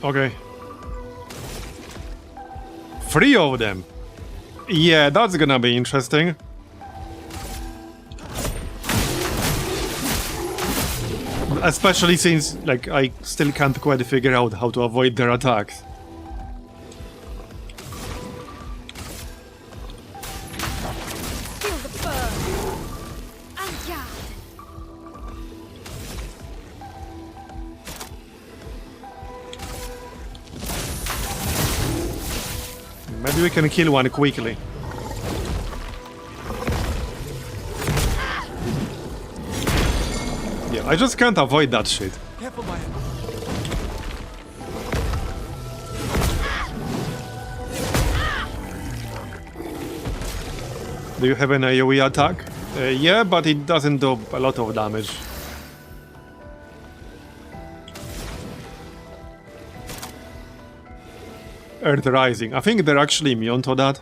Okay. 3 of them. Yeah, that's gonna be interesting. Especially since, like, I still can't quite figure out how to avoid their attacks. Maybe we can kill one quickly. Yeah, I just can't avoid that shit. Careful, Maya. Do you have an AoE attack? Yeah, but it doesn't do a lot of damage. Earth Rising. I think they're actually immune to that.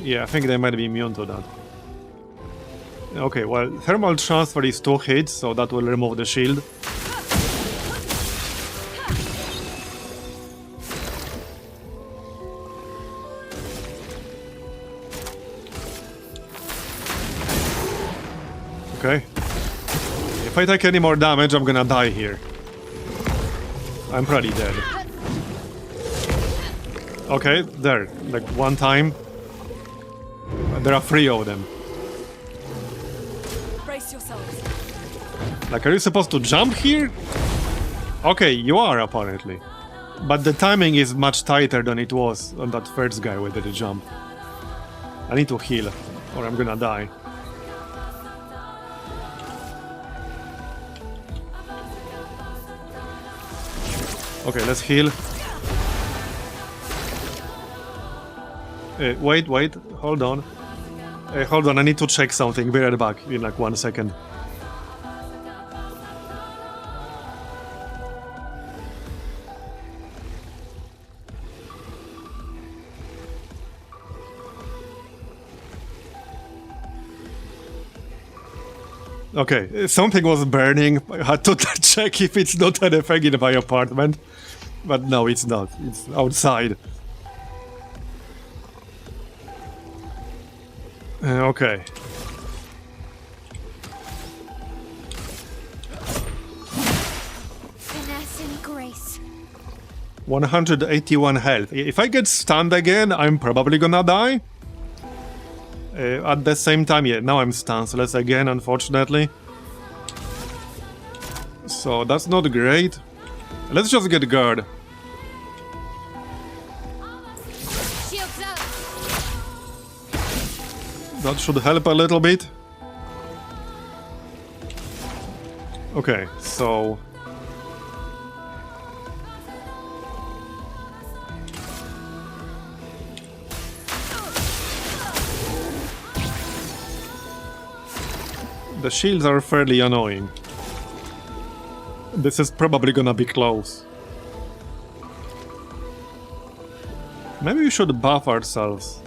Yeah, I think they might be immune to that. Okay, well, Thermal Transfer is 2 hits, so that will remove the shield. Okay. If I take any more damage, I'm gonna die here. I'm pretty dead. Okay, there. Like, one time. There are 3 of them. Brace yourselves. Like, are you supposed to jump here? Okay, you are, apparently. But the timing is much tighter than it was on that first guy with the jump. I need to heal, or I'm gonna die. Okay, let's heal. Wait, hold on. Hold on, I need to check something. Be right back in like 1 second. Okay, something was burning. I had to check if it's not anything in my apartment. But no, it's not. It's outside. Okay. Finesse and grace. 181 health. If I get stunned again, I'm probably gonna die. At the same time, yeah, now I'm stanceless again, unfortunately. So that's not great. Let's just get guard. Shields up. That should help a little bit. Okay, so... The shields are fairly annoying. This is probably gonna be close. Maybe we should buff ourselves.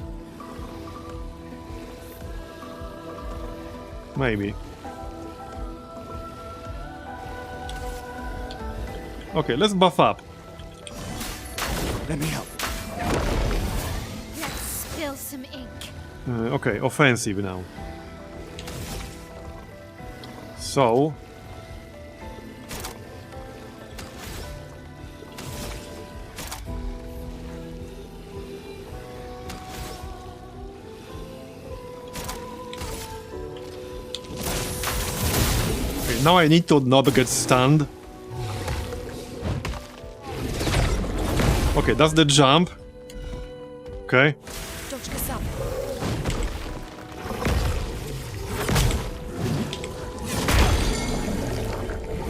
Maybe. Okay, let's buff up. Let me help. Let's spill some ink. Okay, offensive now. So... Okay, now I need to not get stunned. Okay, that's the jump. Okay.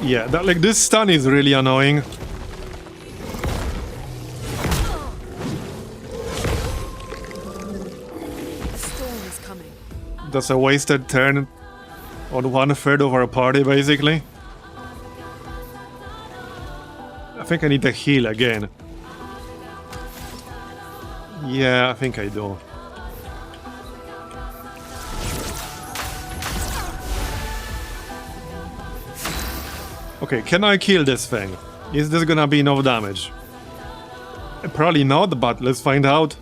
Yeah, that, like, this stun is really annoying. A storm is coming. That's a wasted turn on 1/3 of our party, basically. I think I need to heal again. Yeah, I think I do. Okay, can I kill this thing? Is this gonna be enough damage? Probably not, but let's find out.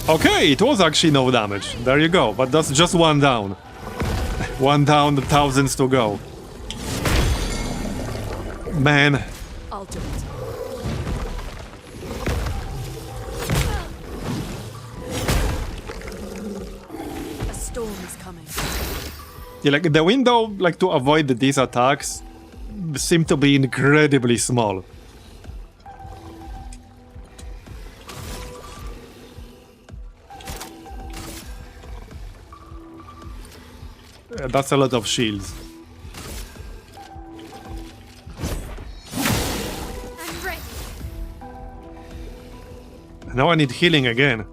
Okay, it was actually no damage. There you go, but that's just one down. One down, thousands to go. Man. I'll do it. A storm is coming. Yeah, like the window, like to avoid these attacks, seem to be incredibly small. That's a lot of shields. I'm ready. Now I need healing again.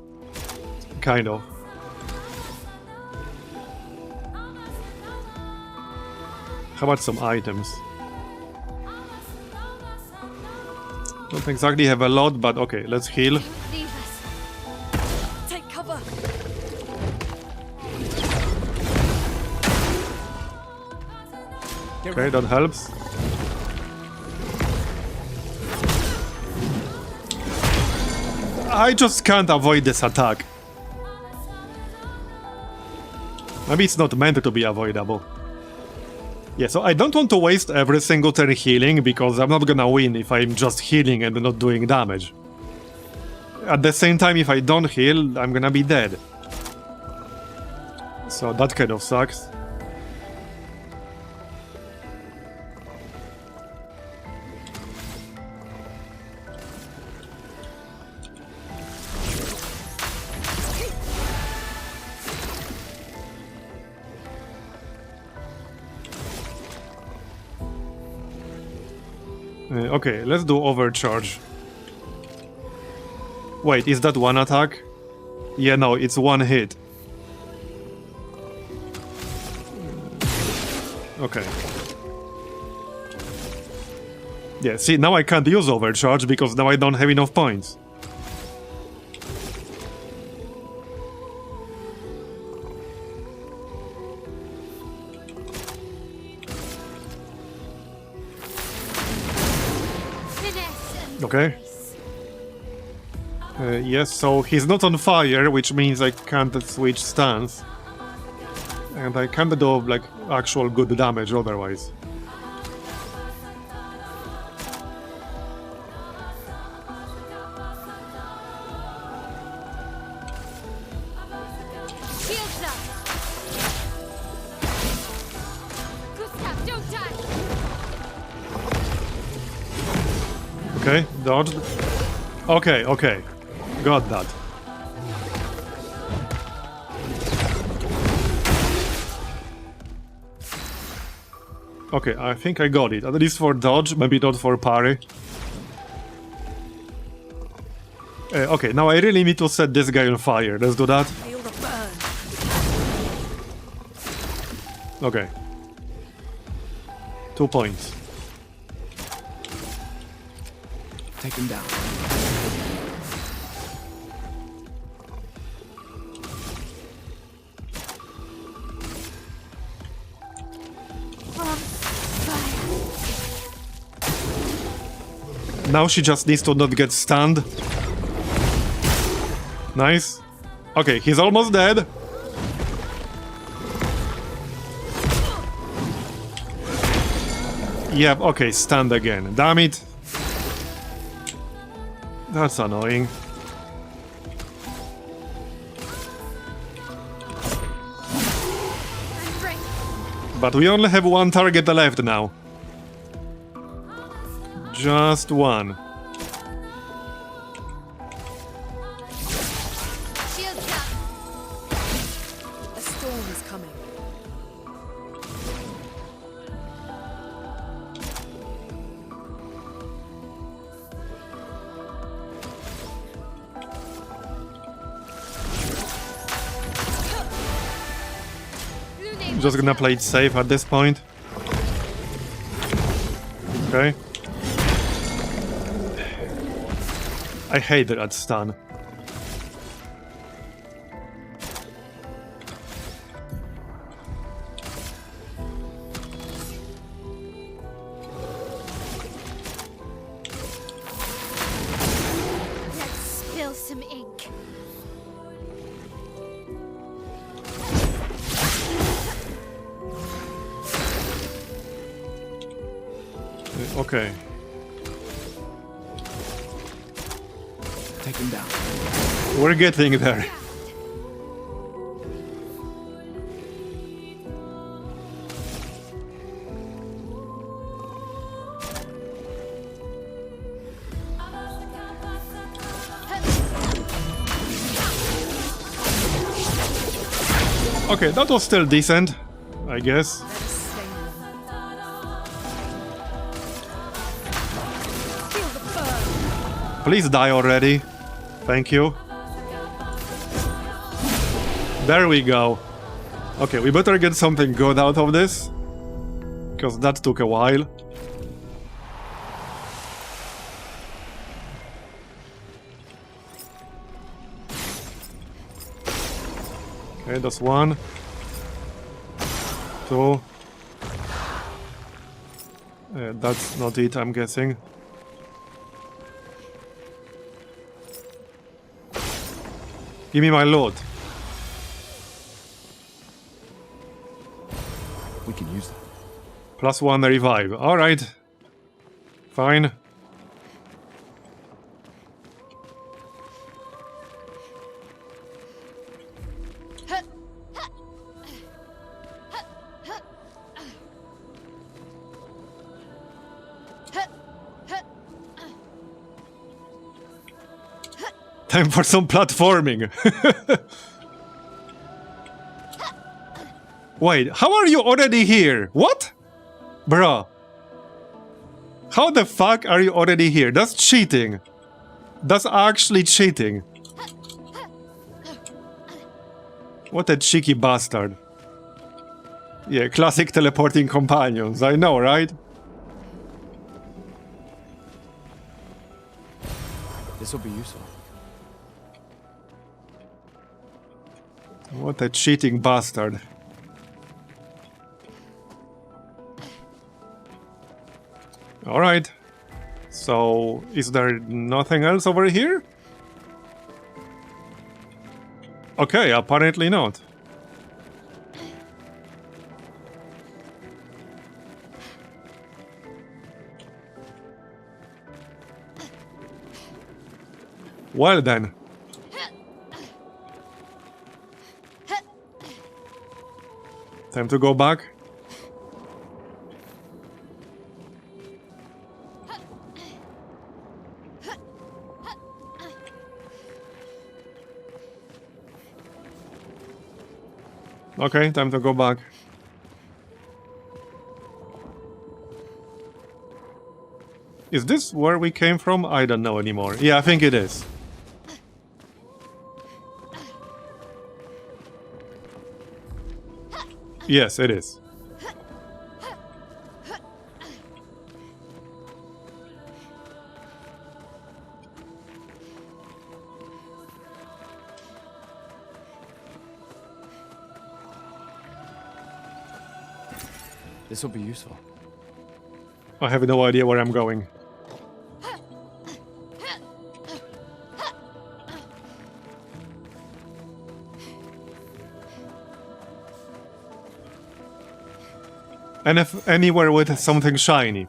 Kind of. How about some items? Don't exactly have a lot, but okay, let's heal. Leave us. Take cover. Okay, that helps. I just can't avoid this attack. Maybe it's not meant to be avoidable. Yeah, so I don't want to waste every single turn healing, because I'm not gonna win if I'm just healing and not doing damage. At the same time, if I don't heal, I'm gonna be dead. So that kind of sucks. Okay, let's do overcharge. Wait, is that one attack? Yeah, no, it's one hit. Okay. Yeah, see, now I can't use overcharge because now I don't have enough points. Okay. Yes, so he's not on fire, which means I can't switch stance. And I can't do, like, actual good damage otherwise. Shields up! Gustav, don't die! Okay, dodged. Okay, okay. Got that. Okay, I think I got it. At least for dodge, maybe not for parry. Okay, now I really need to set this guy on fire. Let's do that. Feel the burn. Okay. 2 points. Take him down. Now she just needs to not get stunned. Nice. Okay, he's almost dead. Yep, okay, stunned again. Damn it. That's annoying. But we only have one target left now. Just one. Shields up! A storm is coming. I'm just gonna play it safe at this point. Okay. I hate that stun. Let's spill some ink. Okay. Take him down. We're getting there. Okay, that was still decent, I guess. Please die already. Thank you. There we go. Okay, we better get something good out of this. Because that took a while. Okay, that's 1. 2. That's not it, I'm guessing. Give me my loot. We can use that. +1 revive. Alright. Fine. Time for some platforming. Wait, how are you already here? What? Bruh. How the fuck are you already here? That's cheating. That's actually cheating. What a cheeky bastard. Yeah, classic teleporting companions. I know, right? This will be useful. What a cheating bastard. Alright. So, is there nothing else over here? Okay, apparently not. Well then. Time to go back. Okay, time to go back. Is this where we came from? I don't know anymore. Yeah, I think it is. Yes, it is. This will be useful. I have no idea where I'm going. And if anywhere with something shiny.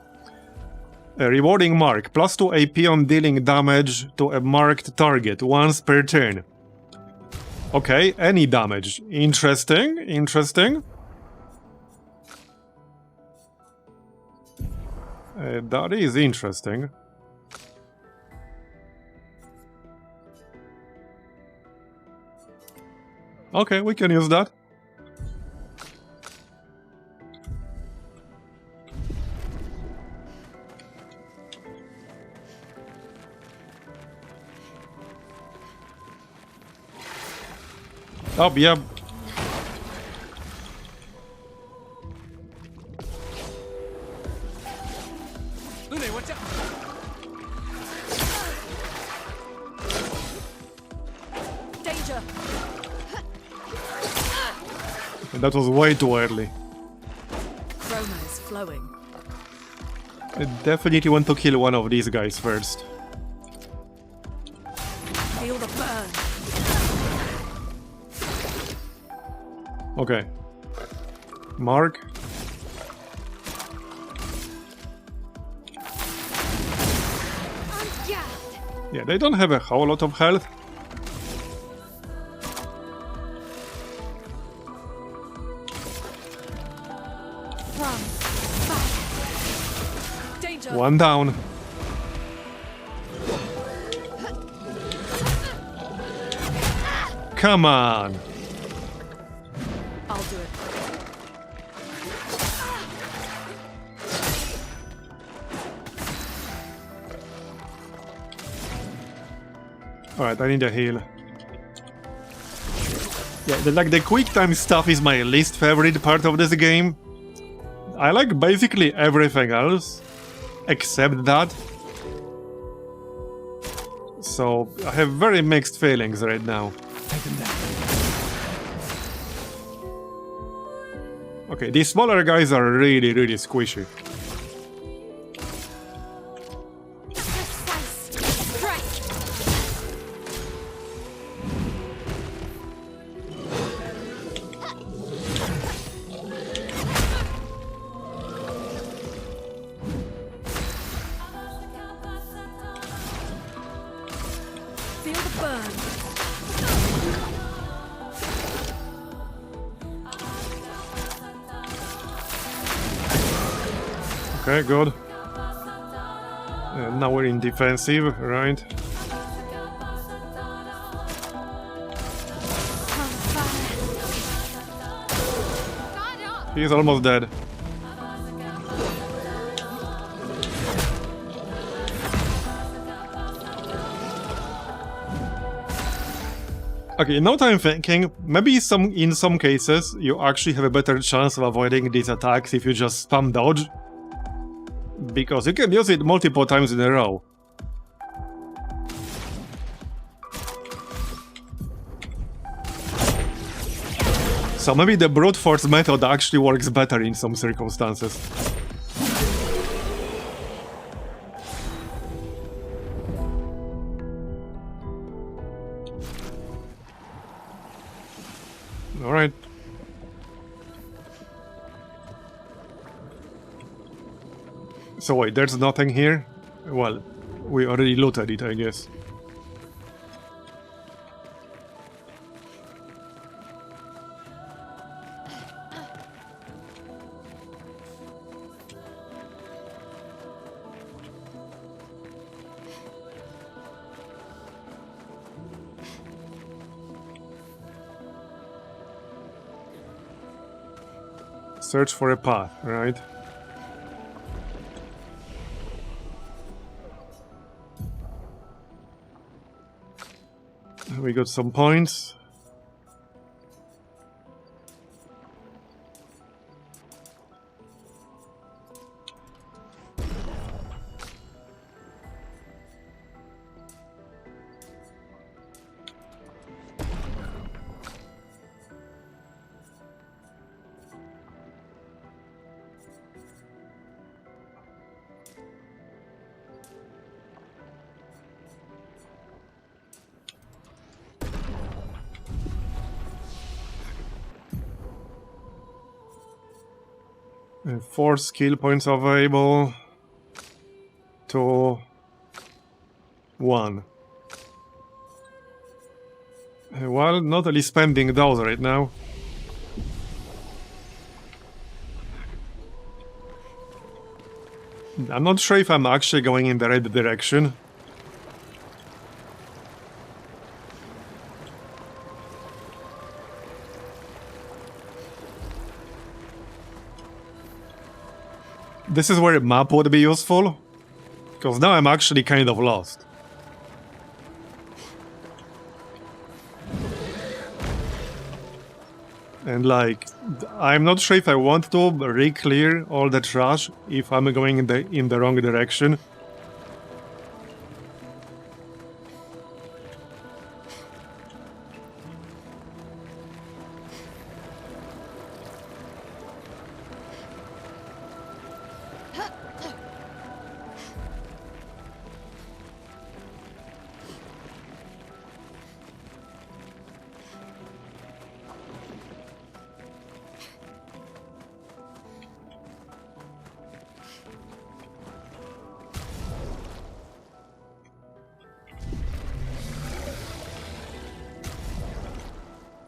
A rewarding mark. +2 AP on dealing damage to a marked target once per turn. Okay, any damage. Interesting, interesting. That is interesting. Okay, we can use that. Oh, yeah. Lune, watch out! Danger! That was way too early. Chroma is flowing. I definitely want to kill one of these guys first. Feel the burn. Okay. Mark. Yeah, they don't have a whole lot of health. Danger! One down. Come on. I'll do it. Alright, I need a heal. Yeah, the quick time stuff is my least favorite part of this game. I like basically everything else, except that. So, I have very mixed feelings right now. Okay, these smaller guys are really, really squishy. Feel the burn. Okay, good. Now we're in defensive, right? He's almost dead. Okay, now that I'm thinking, maybe in some cases you actually have a better chance of avoiding these attacks if you just spam dodge. Because you can use it multiple times in a row. So maybe the brute force method actually works better in some circumstances. Alright. So wait, there's nothing here? Well, we already looted it, I guess. Search for a path, right? We got some points. Four skill points available to 1. Well, not really spending those right now. I'm not sure if I'm actually going in the right direction. This is where a map would be useful, because now I'm actually kind of lost. And like, I'm not sure if I want to re-clear all the trash if I'm going in the wrong direction.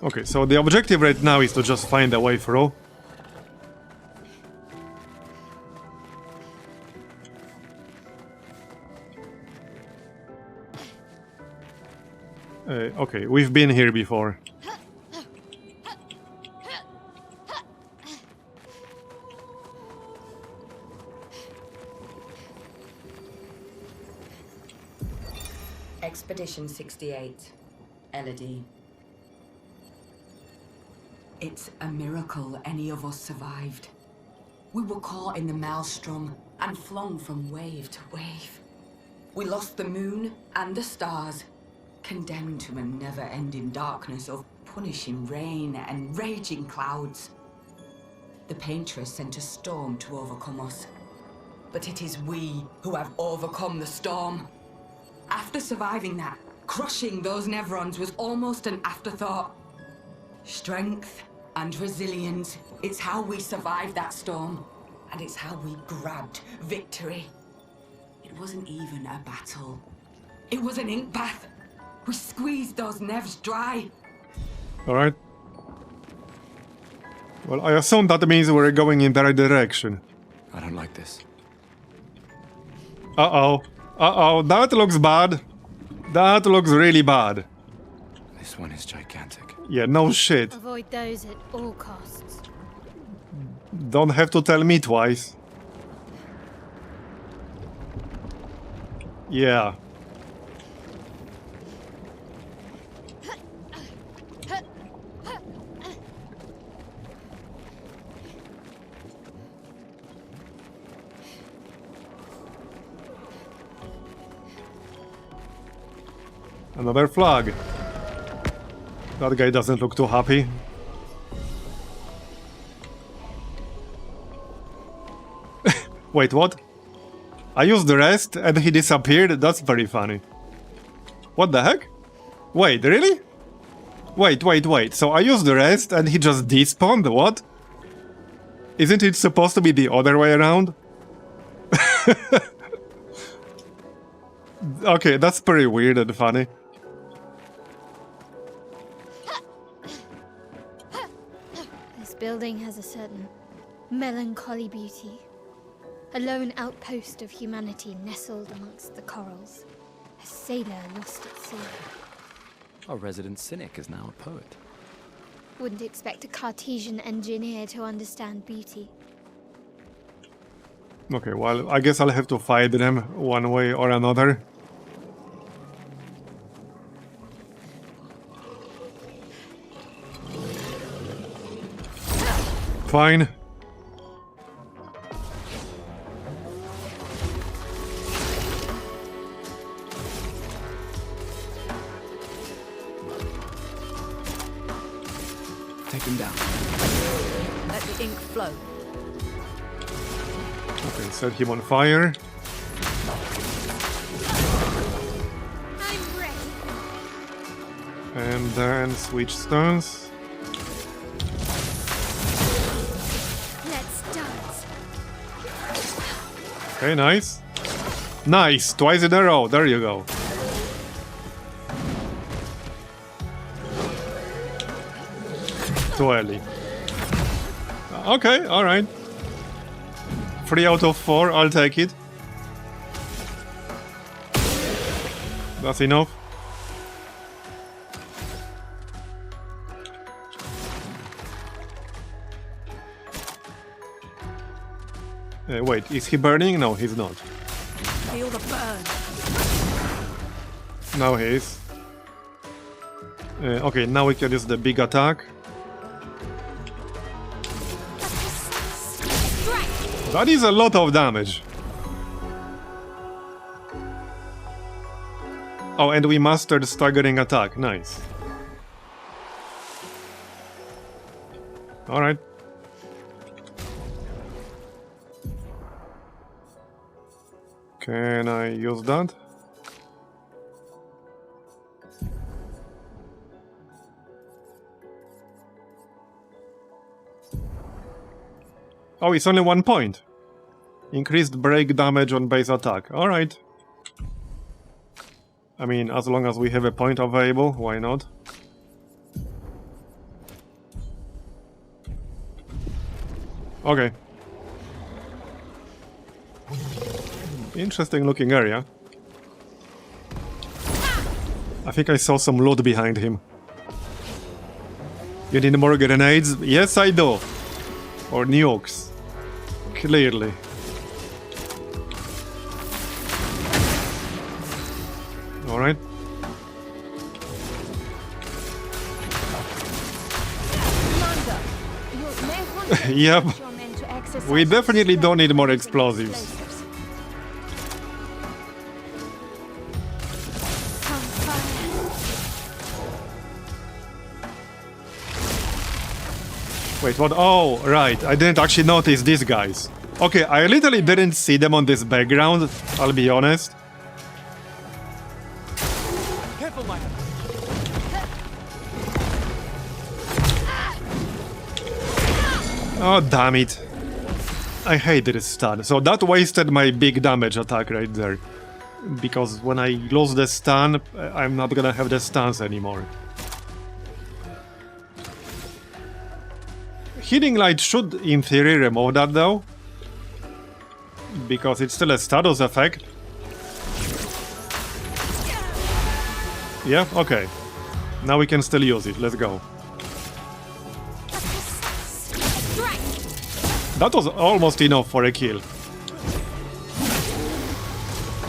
Okay, so the objective right now is to just find a way through. Okay, we've been here before. Expedition 68, Elodie. It's a miracle any of us survived. We were caught in the maelstrom and flung from wave to wave. We lost the moon and the stars, condemned to a never-ending darkness of punishing rain and raging clouds. The Paintress sent a storm to overcome us. But it is we who have overcome the storm. After surviving that, crushing those Nevrons was almost an afterthought. Strength and resilience, it's how we survived that storm. And it's how we grabbed victory. It wasn't even a battle. It was an ink bath. We squeezed those Nevs dry. Alright. Well, I assume that means we're going in the right direction. I don't like this. Uh-oh. Uh-oh, that looks bad. That looks really bad. This one is gigantic. Yeah, no shit. Avoid those at all costs. Don't have to tell me twice. Yeah. Another flag. That guy doesn't look too happy. Wait, what? I used the rest and he disappeared? That's very funny. What the heck? Wait, really? Wait. So I used the rest and he just despawned? What? Isn't it supposed to be the other way around? Okay, that's pretty weird and funny. This building has a certain melancholy beauty. A lone outpost of humanity nestled amongst the corals. A sailor lost at sea. Our resident cynic is now a poet. Wouldn't expect a Cartesian engineer to understand beauty. Okay, well, I guess I'll have to fight them one way or another. Fine. Take him down. Let the ink flow. Okay, set him on fire. I'm ready. And then switch stones. Let's dance. Okay, nice. Nice! Twice in a row, there you go. Too early. Okay, alright. 3 out of 4, I'll take it. That's enough. Wait, is he burning? No, he's not. Feel the burn. Now he is. Okay, now we can use the big attack. That is a lot of damage. Oh, and we mastered staggering attack. Nice. Alright. Can I use that? Oh, it's only 1 point. Increased break damage on base attack. Alright. I mean, as long as we have a point available, why not? Okay. Interesting looking area. I think I saw some loot behind him. You need more grenades? Yes, I do. Or nukes. Clearly. Alright. Yep. We definitely don't need more explosives. Wait, what? Oh, right. I didn't actually notice these guys. Okay, I literally didn't see them on this background, I'll be honest. Careful, Mike. Oh, damn it. I hate this stun. So that wasted my big damage attack right there. Because when I lose the stun, I'm not gonna have the stuns anymore. Healing Light should, in theory, remove that though. Because it's still a status effect. Yeah, okay. Now we can still use it. Let's go. That was almost enough for a kill.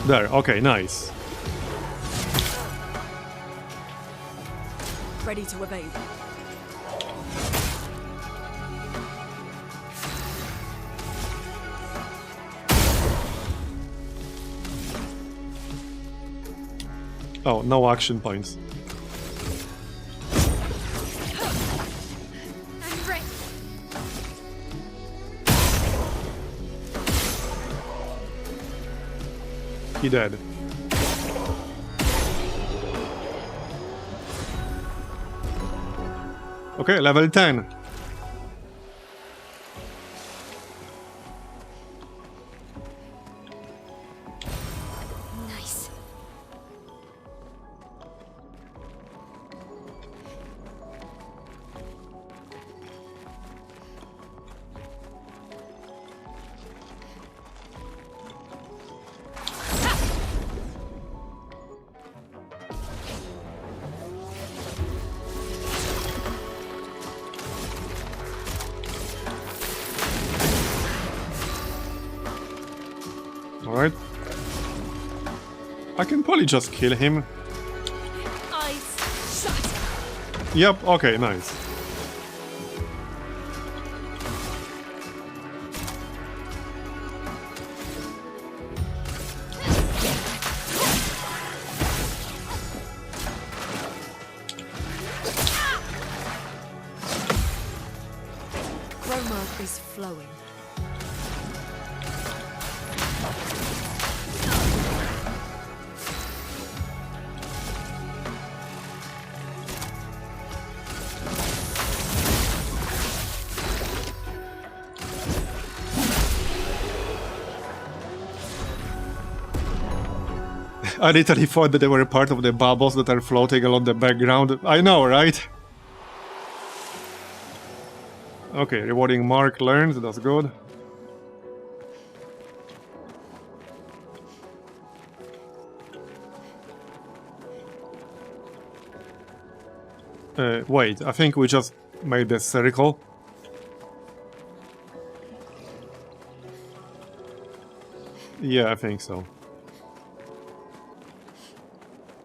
There, okay, nice. Ready to evade. Oh, no action points. I'm ready. He dead. Okay, level 10. Nice. Alright. I can probably just kill him. Eyes shut. Yep, okay, nice. Chroma is flowing. I literally thought that they were part of the bubbles that are floating along the background. I know, right? Okay, rewarding mark learned, that's good. Wait, I think we just made this circle. Yeah, I think so.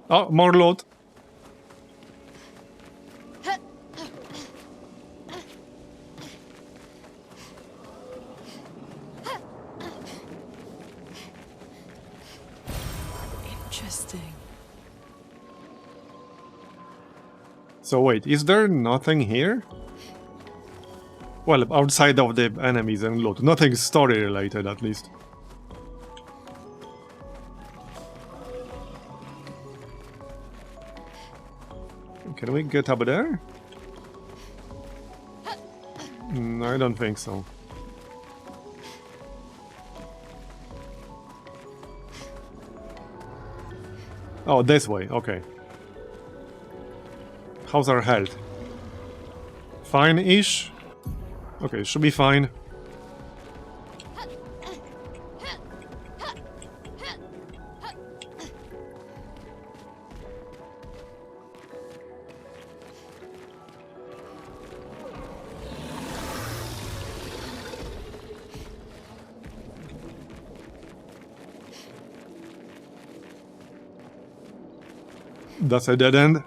Oh, more loot. Interesting. So wait, is there nothing here? Well, outside of the enemies and loot. Nothing story related, at least. Can we get up there? No, I don't think so. Oh, this way, okay. How's our health? Fine-ish? Okay, should be fine. That's a dead end.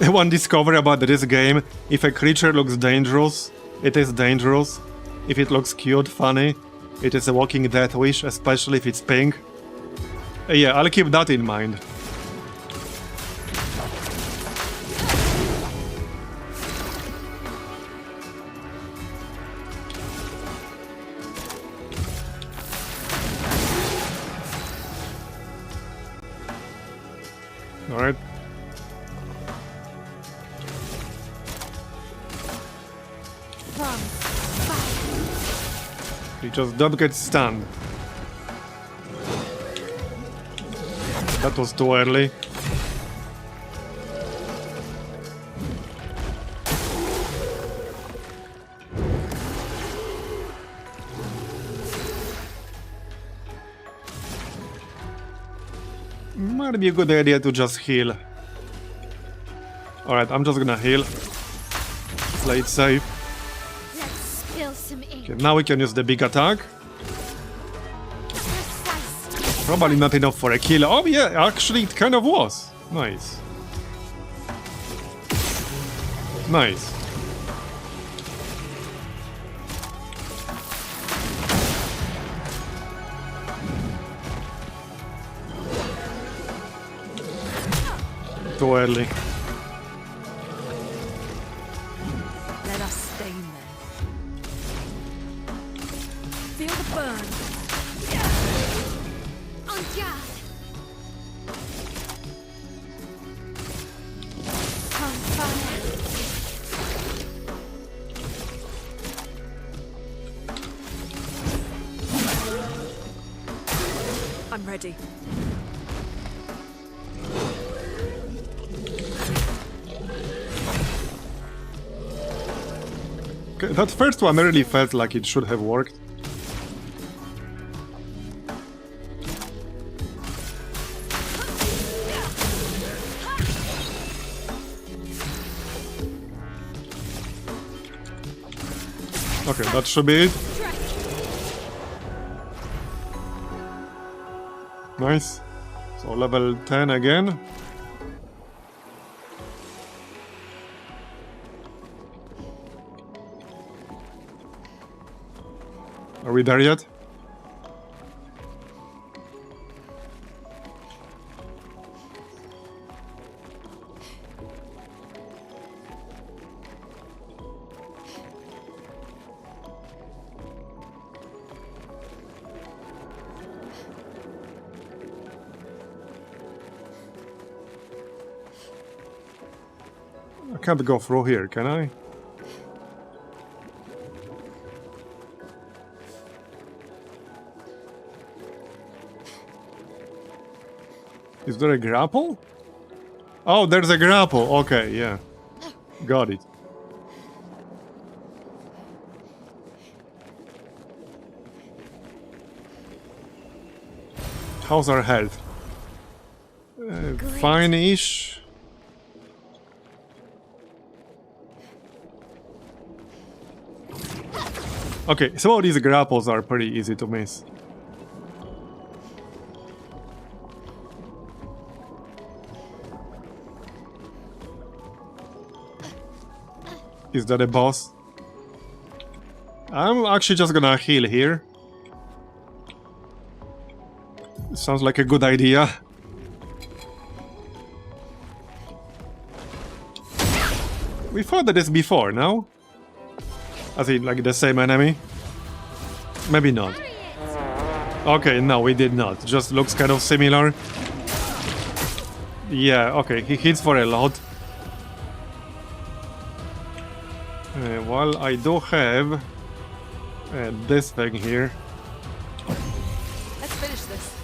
One discovery about this game: if a creature looks dangerous, it is dangerous. If it looks cute, funny, it is a walking death wish, especially if it's pink. Yeah, I'll keep that in mind. Alright. You just don't get stunned. That was too early. Might be a good idea to just heal. Alright, I'm just gonna heal. Play it safe. Let's spill some ink. Okay, now we can use the big attack. Probably not enough for a kill. Oh yeah, actually it kind of was. Nice. Nice. Too early. Let us stain them. Feel I'm ready. Okay, that first one really felt like it should have worked. Okay, that should be it. Nice. So level 10 again. Are we there yet? I can't go through here, can I? Is there a grapple? Oh, there's a grapple. Okay, yeah. Got it. How's our health? Fine-ish. Okay, some of these grapples are pretty easy to miss. Is that a boss? I'm actually just gonna heal here. Sounds like a good idea. We fought this before, no? I think like the same enemy? Maybe not. Okay, no, we did not. Just looks kind of similar. Yeah, okay, he hits for a lot. Well, I do have this thing here. Let's finish this.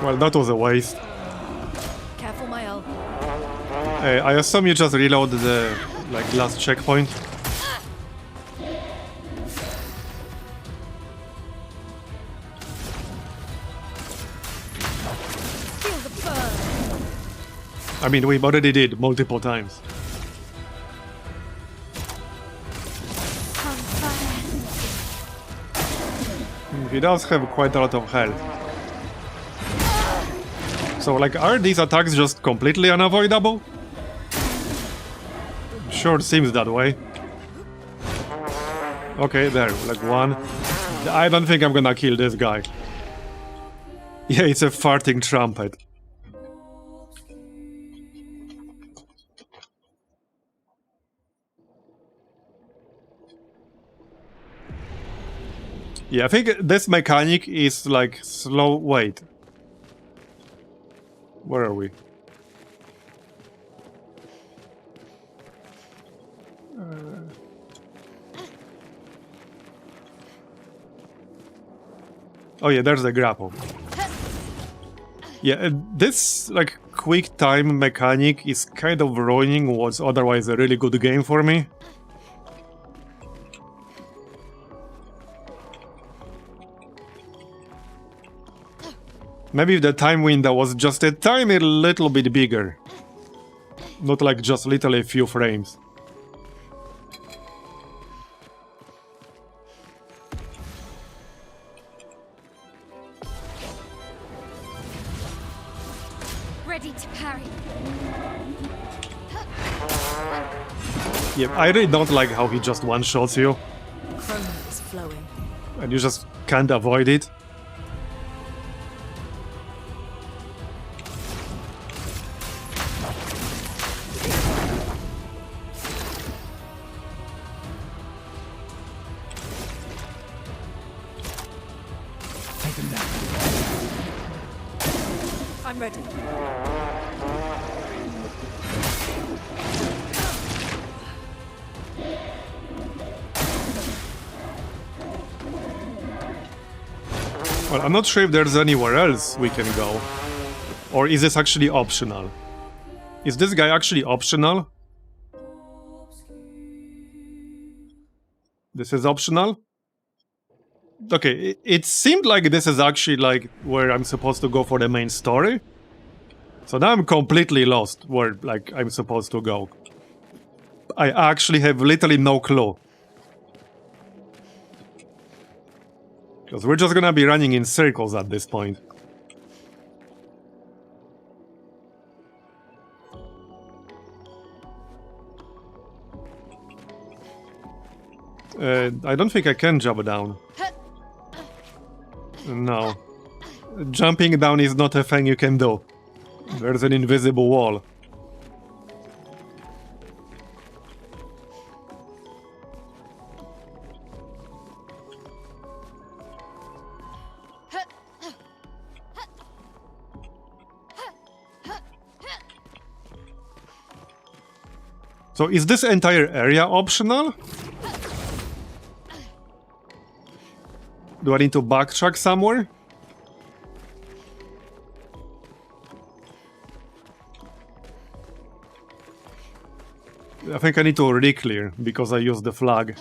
Well, that was a waste. Careful, my elbow. I assume you just reload the last checkpoint. I mean, we already did multiple times. He does have quite a lot of health. So, like, are these attacks just completely unavoidable? Sure seems that way. Okay, there, like one. I don't think I'm gonna kill this guy. Yeah, it's a farting trumpet. Yeah, I think this mechanic is like slow. Wait. Where are we? Oh yeah, there's the grapple. Yeah, this like quick time mechanic is kind of ruining what's otherwise a really good game for me. Maybe if the time window was just a tiny little bit bigger. Not like just literally a few frames. Ready to parry. Yeah, I really don't like how he just one-shots you. Chrome is flowing. And you just can't avoid it. I'm ready. Well, I'm not sure if there's anywhere else we can go. Or is this actually optional? Is this guy actually optional? This is optional? Okay, it seemed like this is actually like where I'm supposed to go for the main story. So now I'm completely lost where like I'm supposed to go. I actually have literally no clue. Because we're just gonna be running in circles at this point. I don't think I can jump down. No. Jumping down is not a thing you can do. There's an invisible wall. So is this entire area optional? Do I need to backtrack somewhere? I think I need to re-clear because I used the flag.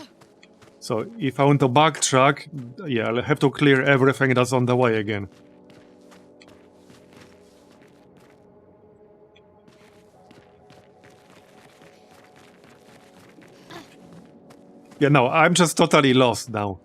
So if I want to backtrack, yeah, I'll have to clear everything that's on the way again. Yeah, no, I'm just totally lost now.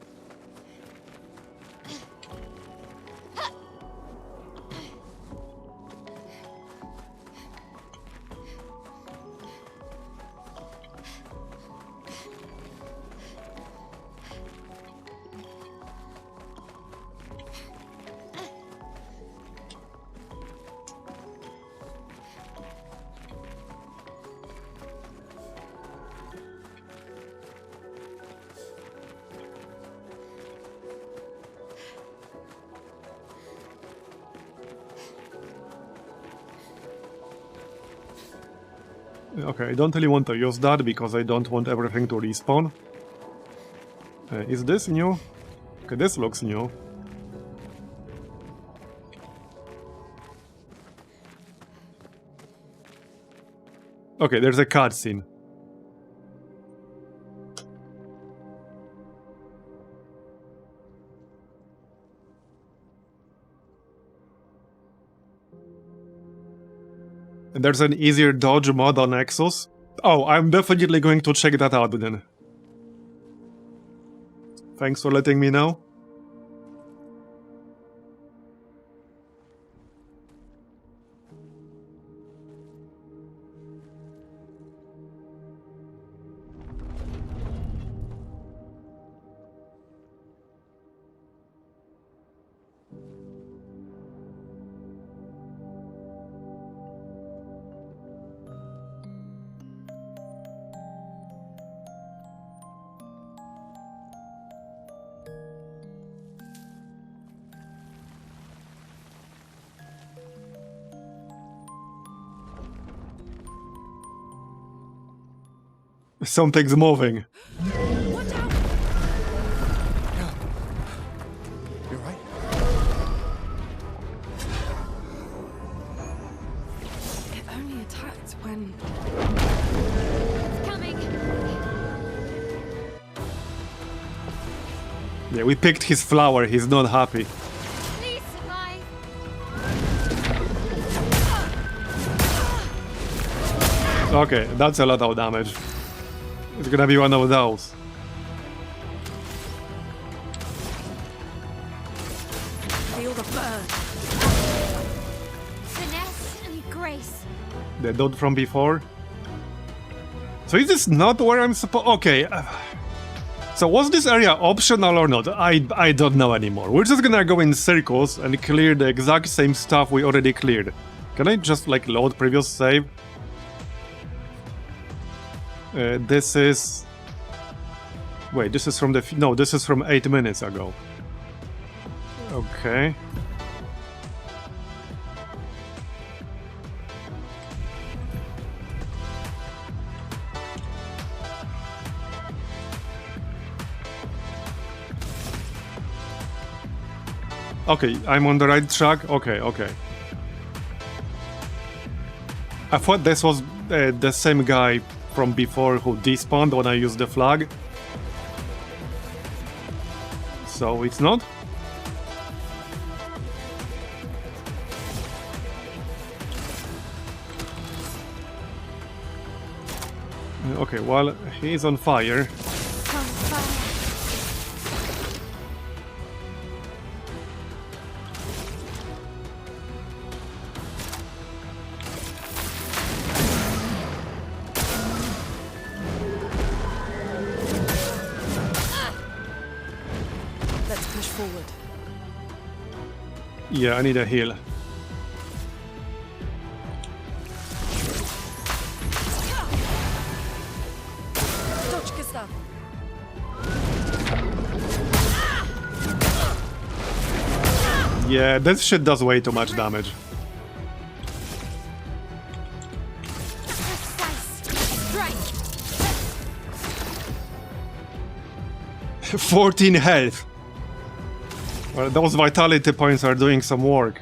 Okay, I don't really want to use that because I don't want everything to respawn. Is this new? Okay, this looks new. Okay, there's a cutscene. And there's an easier dodge mod on Nexus. Oh, I'm definitely going to check that out then. Thanks for letting me know. Something's moving. Watch out! You're right. It only attacked when... It's coming. Yeah, we picked his flower, he's not happy. Please survive. Okay, that's a lot of damage. It's gonna be one of those. Feel the burn. Finesse and grace. The dude from before. So is this not where I'm supposed... Okay. So was this area optional or not? I don't know anymore. We're just gonna go in circles and clear the exact same stuff we already cleared. Can I just like load previous save? This is... Wait, this is from the... No, this is from 8 minutes ago. Okay, I'm on the right track. Okay, okay. I thought this was the same guy from before who despawned when I used the flag. So it's not? Okay, well, he's on fire. Let's push forward. Yeah, I need a heal. Dodge, Gustav. Yeah, this shit does way too much damage. 14 health. Well, those vitality points are doing some work.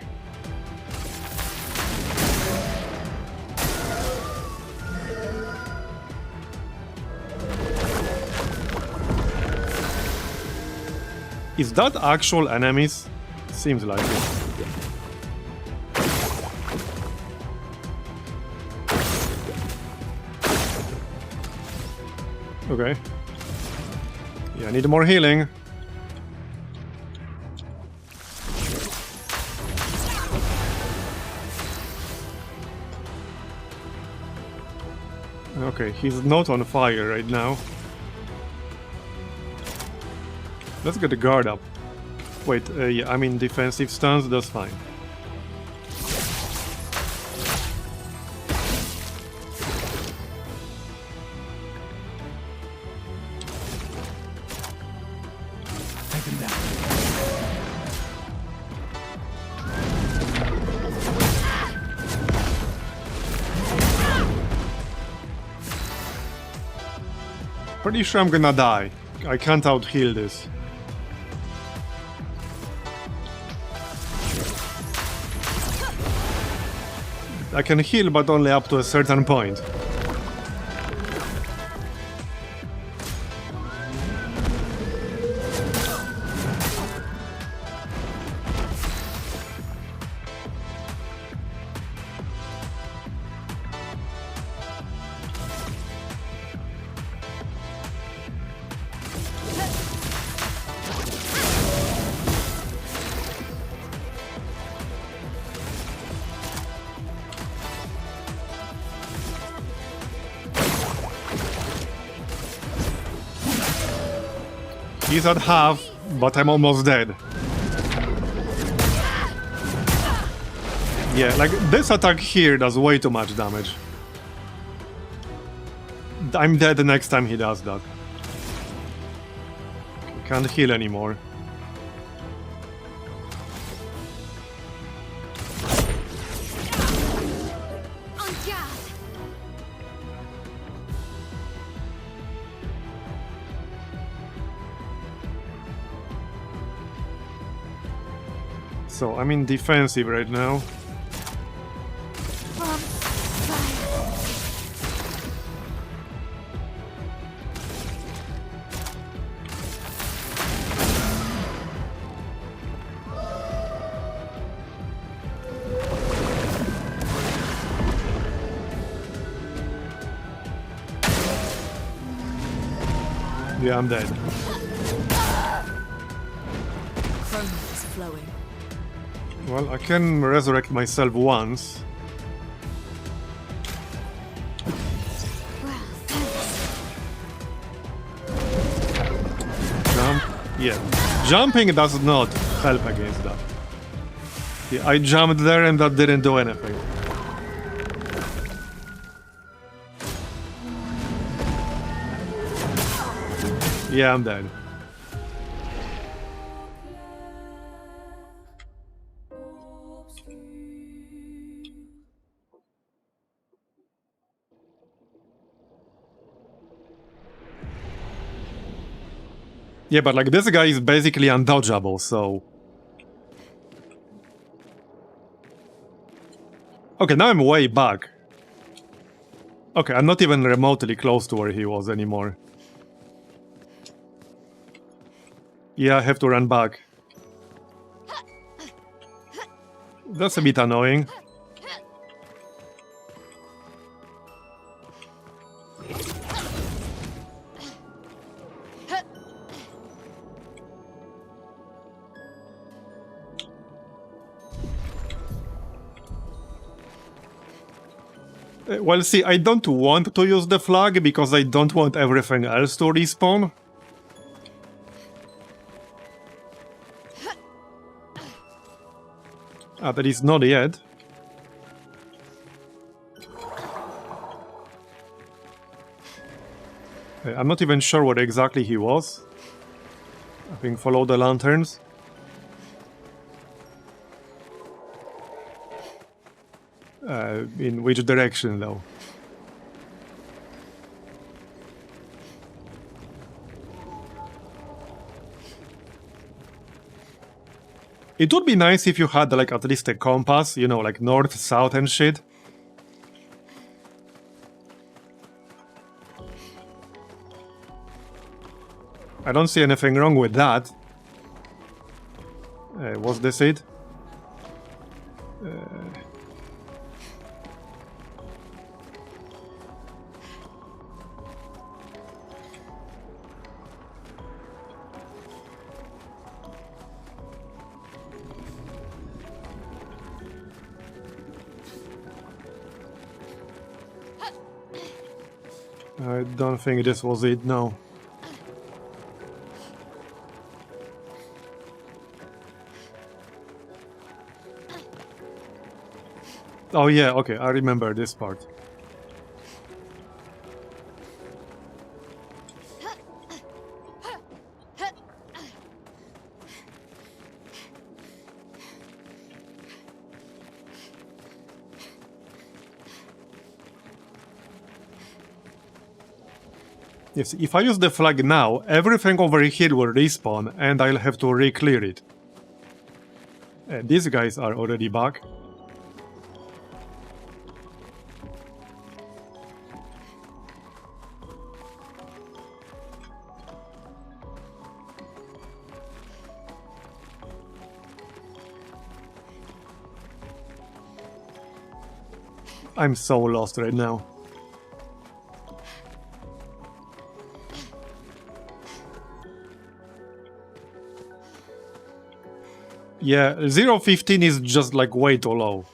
Is that actual enemies? Seems like it. Okay. Yeah, I need more healing. Okay, he's not on fire right now. Let's get the guard up. Wait, yeah, I'm in defensive stance, that's fine. Take him down. Pretty sure I'm gonna die. I can't out-heal this. I can heal, but only up to a certain point. He's at half, but I'm almost dead. Yeah, like this attack here does way too much damage. I'm dead the next time he does that. Can't heal anymore. So I'm in defensive right now. Yeah, I'm dead. Chrome is flowing. Well, I can resurrect myself once. Jump. Yeah. Jumping does not help against that. Yeah, I jumped there and that didn't do anything. Yeah, I'm dead. Yeah, but like this guy is basically undodgeable, so... Okay, now I'm way back. Okay, I'm not even remotely close to where he was anymore. Yeah, I have to run back. That's a bit annoying. Well, see, I don't want to use the flag because I don't want everything else to respawn. That is not yet. I'm not even sure where exactly he was. I think follow the lanterns. In which direction, though? It would be nice if you had, like, at least a compass, you know, like north, south and shit. I don't see anything wrong with that. Was this it? I don't think this was it, no. Oh yeah, okay, I remember this part. Yes, if I use the flag now, everything over here will respawn and I'll have to re-clear it. These guys are already back. I'm so lost right now. Yeah, 0.15 is just like way too low.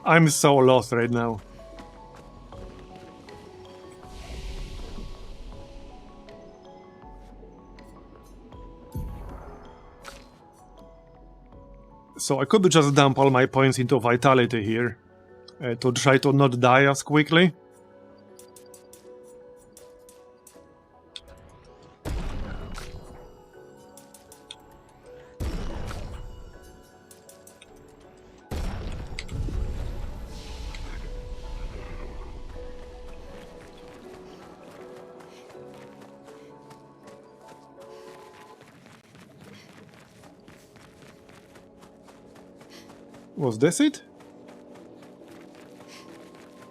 I'm so lost right now. So I could just dump all my points into vitality here to try to not die as quickly. Was this it?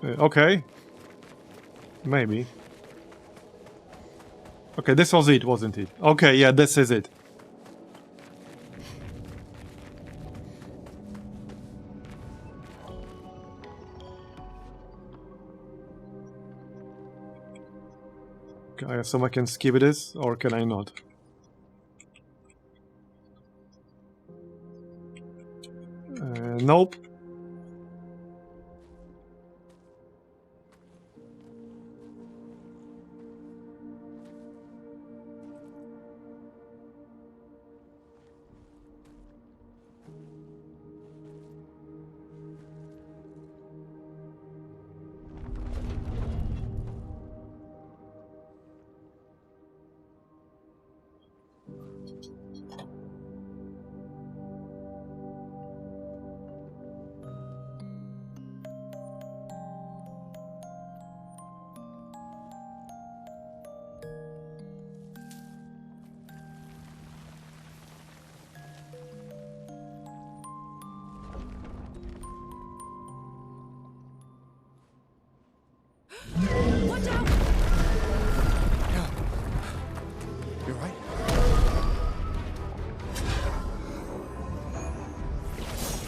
Okay. Maybe. Okay, this was it, wasn't it? Okay, yeah, this is it. Okay, I assume I can skip this, or can I not? Nope. Watch out! You're right.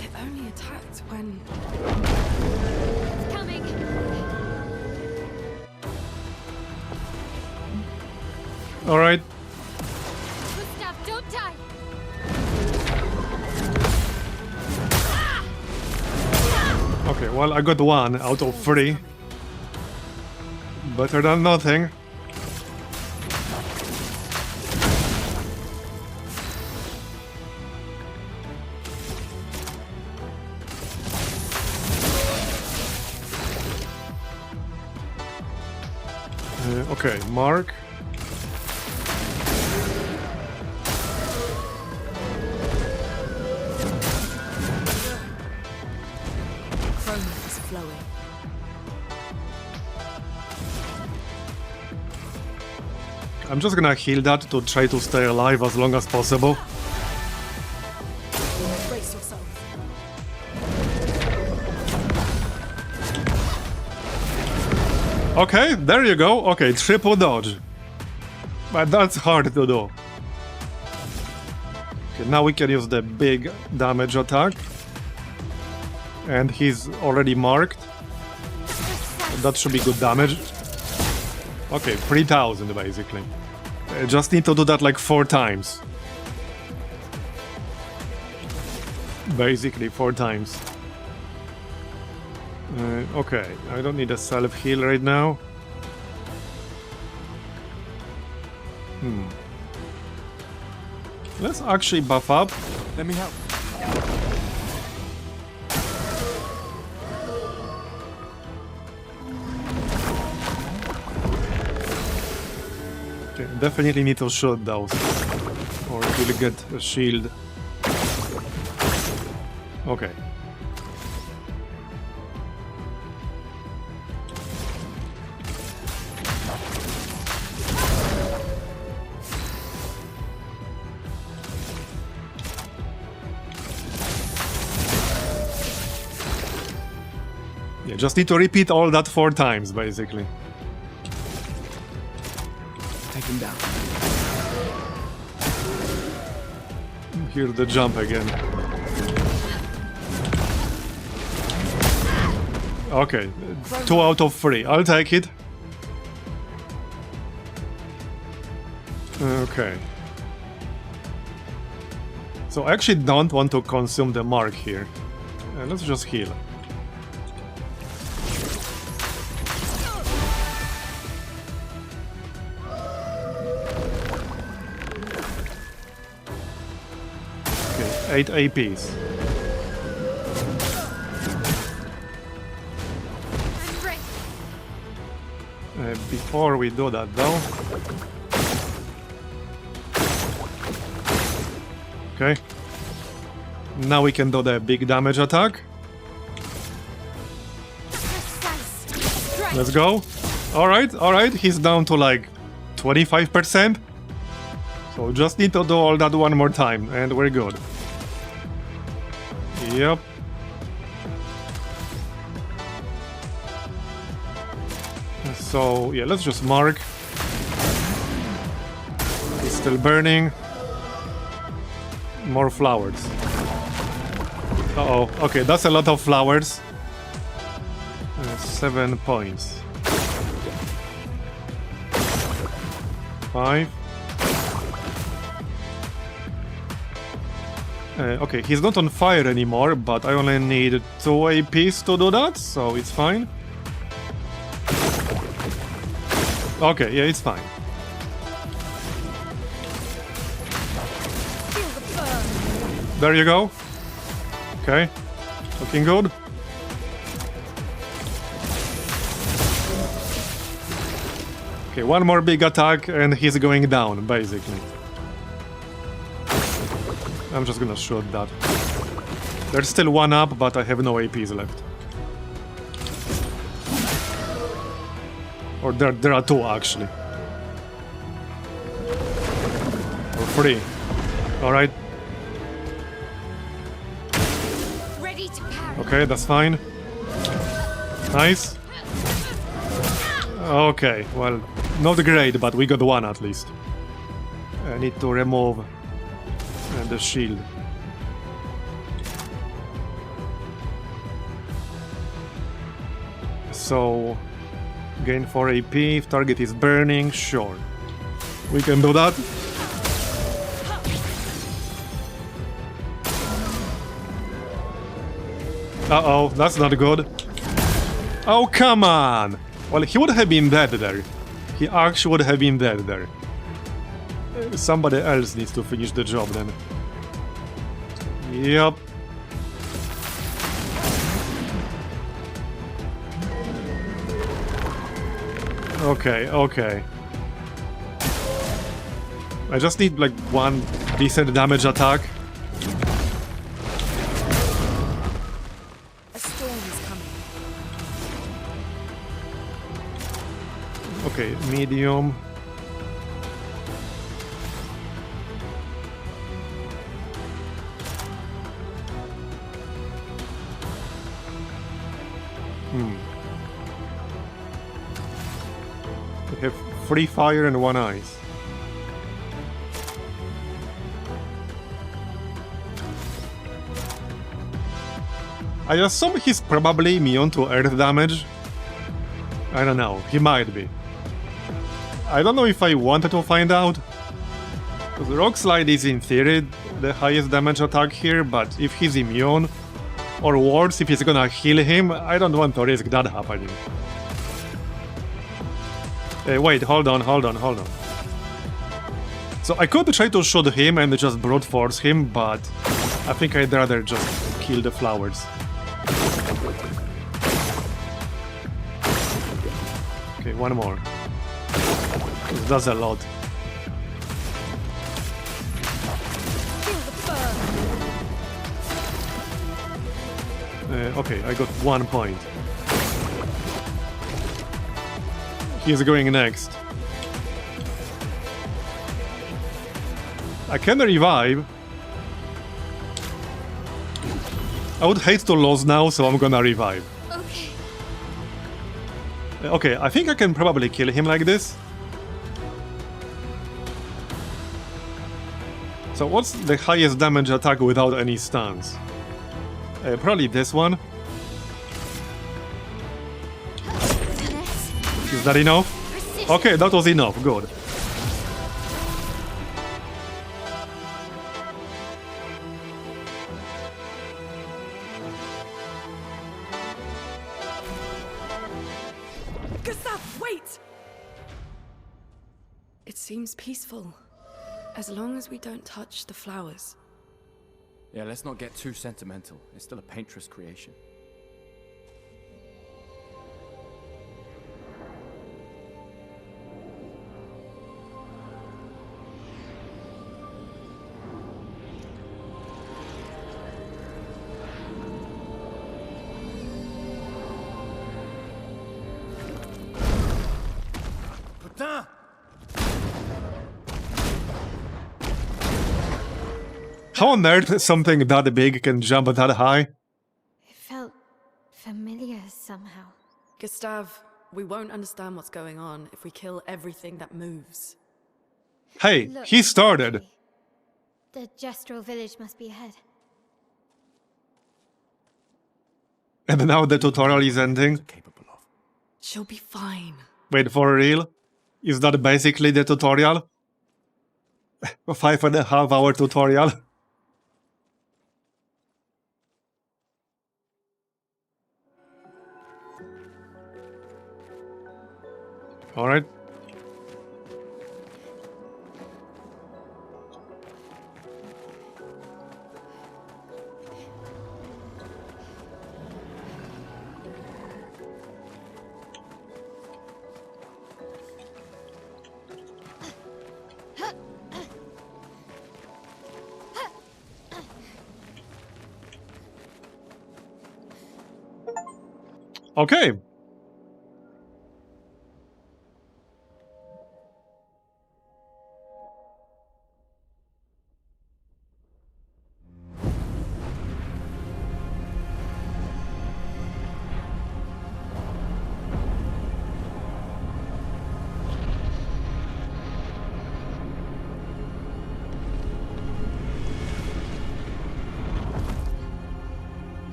It only attacked when... It's coming! Alright. Gustav, don't die! Okay, well, I got 1 out of 3. Better than nothing. Okay, mark. Chrome is flowing. I'm just gonna heal that to try to stay alive as long as possible. Brace yourself. Okay, there you go. Okay, triple dodge. But that's hard to do. Okay, now we can use the big damage attack. And he's already marked. That should be good damage. Okay, 3000 basically. I just need to do that like 4 times. Basically 4 times. Okay, I don't need a self-heal right now. Let's actually buff up. Let me help. Okay, definitely need to shoot those. Or it will get a shield. Okay. Yeah, just need to repeat all that 4 times, basically. Take him down. Hear the jump again. Okay, 2 out of 3. I'll take it. Okay. So I actually don't want to consume the mark here. Let's just heal. Okay, 8 APs. Before we do that though. Okay. Now we can do the big damage attack. Let's go. Alright, he's down to like 25%. So just need to do all that one more time and we're good. Yep. So yeah, let's just mark. It's still burning. More flowers. Uh-oh. Okay, that's a lot of flowers. 7 points. 5. Okay, he's not on fire anymore, but I only need 2 APs to do that, so it's fine. Okay, yeah, it's fine. There you go. Okay, looking good. Okay, one more big attack and he's going down, basically. I'm just gonna shoot that. There's still one up, but I have no APs left. Or there are 2 actually. Or 3. Alright. Ready to parry. Okay, that's fine. Nice. Okay, well, not great, but we got 1 at least. I need to remove the shield. So, gain 4 AP, if target is burning, sure. We can do that. Uh-oh, that's not good. Oh, come on! Well, he would have been dead there. He actually would have been dead there. Somebody else needs to finish the job then. Yep. Okay, okay. I just need like 1 decent damage attack. A storm is coming. Okay, medium. We have 3 fire and 1 ice. I assume he's probably immune to earth damage. I don't know, he might be. I don't know if I wanted to find out. Because Rock Slide is in theory the highest damage attack here, but if he's immune, or worse, if he's gonna heal him, I don't want to risk that happening. Wait, hold on. So I could try to shoot him and just brute force him, but I think I'd rather just kill the flowers. Okay, 1 more. That's a lot. Okay, I got 1 point. He's going next. I can revive. I would hate to lose now, so I'm gonna revive. Okay. Okay, I think I can probably kill him like this. So what's the highest damage attack without any stuns? Probably this one. Is that enough? Okay, that was enough, good. Gustav, wait! It seems peaceful. As long as we don't touch the flowers. Yeah, let's not get too sentimental. It's still a painter's creation. Putain! How on earth something that big can jump that high? It felt familiar somehow. Gustav, we won't understand what's going on if we kill everything that moves. Hey, Look, he started. The Gestural village must be ahead. And now the tutorial is ending. She'll be fine. Wait, for real? Is that basically the tutorial? A 5.5 hour tutorial? Alright. Okay.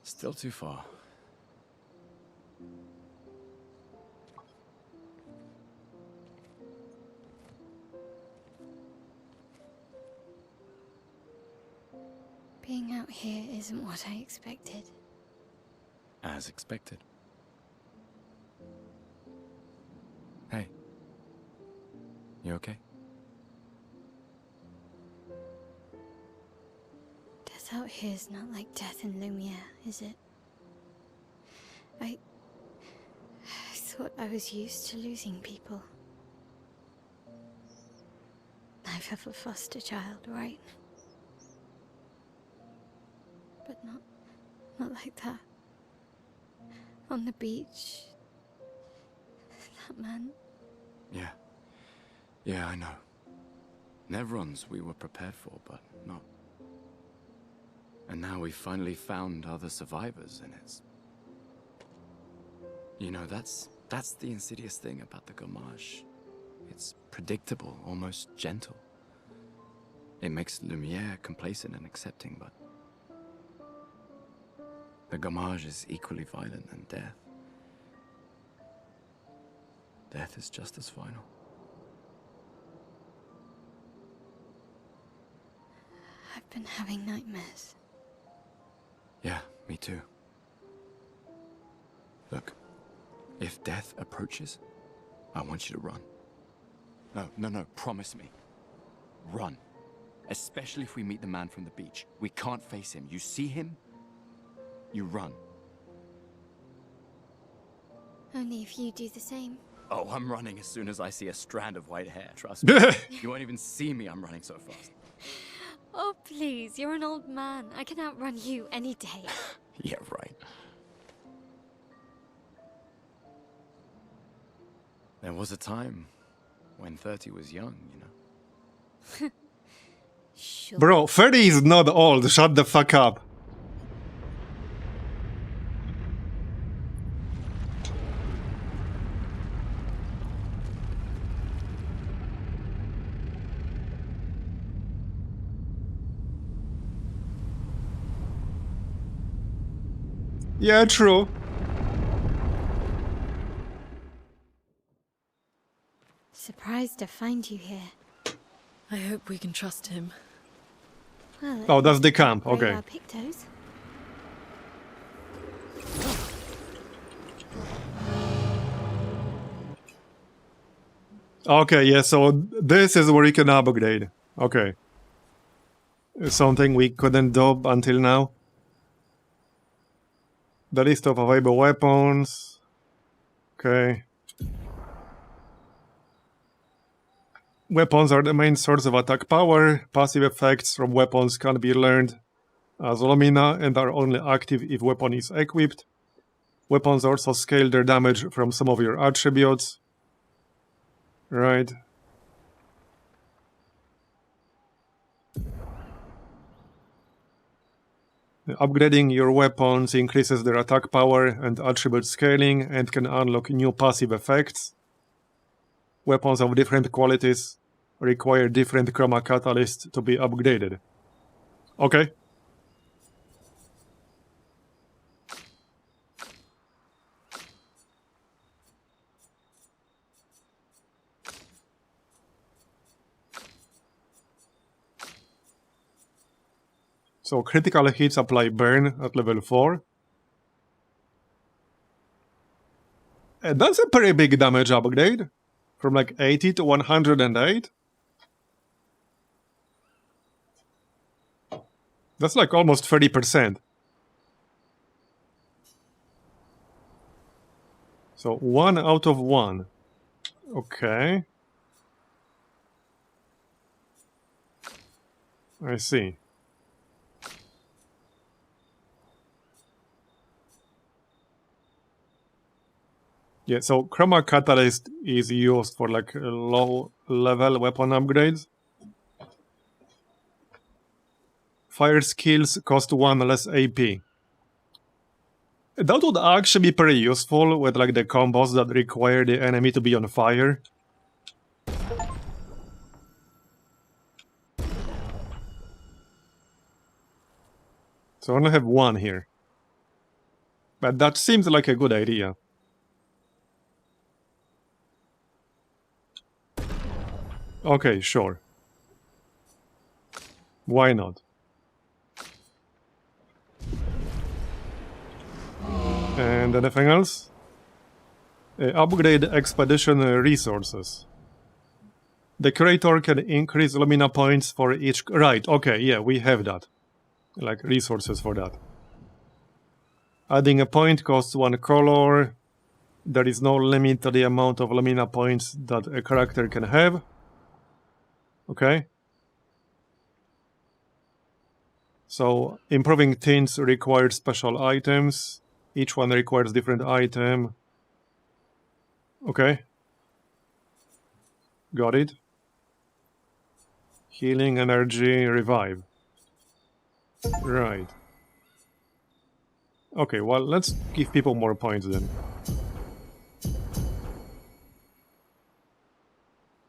Still too far. Being out here isn't what I expected. As expected. Hey. You okay? Death out here's not like death in Lumiere, is it? I thought I was used to losing people. I've had a foster child, right? But not like that. On the beach. That man. Yeah. Yeah, I know. Nevrons we were prepared for, but not. And now we've finally found other survivors, and it's... You know, that's the insidious thing about the Gommage. It's predictable, almost gentle. It makes Lumiere complacent and accepting, but... The Gommage is equally violent than death. Death is just as final. I've been having nightmares. Yeah, me too. Look, if death approaches, I want you to run. No, promise me. Run. Especially if we meet the man from the beach. We can't face him. You see him, you run. Only if you do the same. Oh, I'm running as soon as I see a strand of white hair, trust me. You won't even see me, I'm running so fast. Oh, please, you're an old man. I can outrun you any day. Yeah, right. There was a time when 30 was young, you know? Sure. Bro, 30 is not old. Shut the fuck up. Yeah, true. Surprised to find you here. I hope we can trust him. Well, Oh, that's the camp. upgrade Okay. our Pictos. Okay, yeah, so this is where you can upgrade. Okay. Something we couldn't do until now. The list of available weapons. Okay. Weapons are the main source of attack power. Passive effects from weapons can be learned as Lumina and are only active if weapon is equipped. Weapons also scale their damage from some of your attributes. Right. Upgrading your weapons increases their attack power and attribute scaling and can unlock new passive effects. weapons of different qualities require different chroma catalysts to be upgraded. Okay. So critical hits apply burn at level 4. And that's a pretty big damage upgrade. From like 80 to 108. That's like almost 30%. So 1 out of 1. Okay. I see. Yeah, so Chroma Catalyst is used for like low level weapon upgrades. Fire skills cost 1 less AP. That would actually be pretty useful with like the combos that require the enemy to be on fire. So I only have 1 here. But that seems like a good idea. Okay, sure. Why not? And anything else? Upgrade expedition resources. The creator can increase Lumina points for each... Right, okay, yeah, we have that. Like, resources for that. Adding a point costs 1 color. There is no limit to the amount of Lumina points that a character can have. Okay. So, improving tints requires special items. Each one requires different item. Okay. Got it. Healing, energy, revive. Right. Okay, well, let's give people more points then.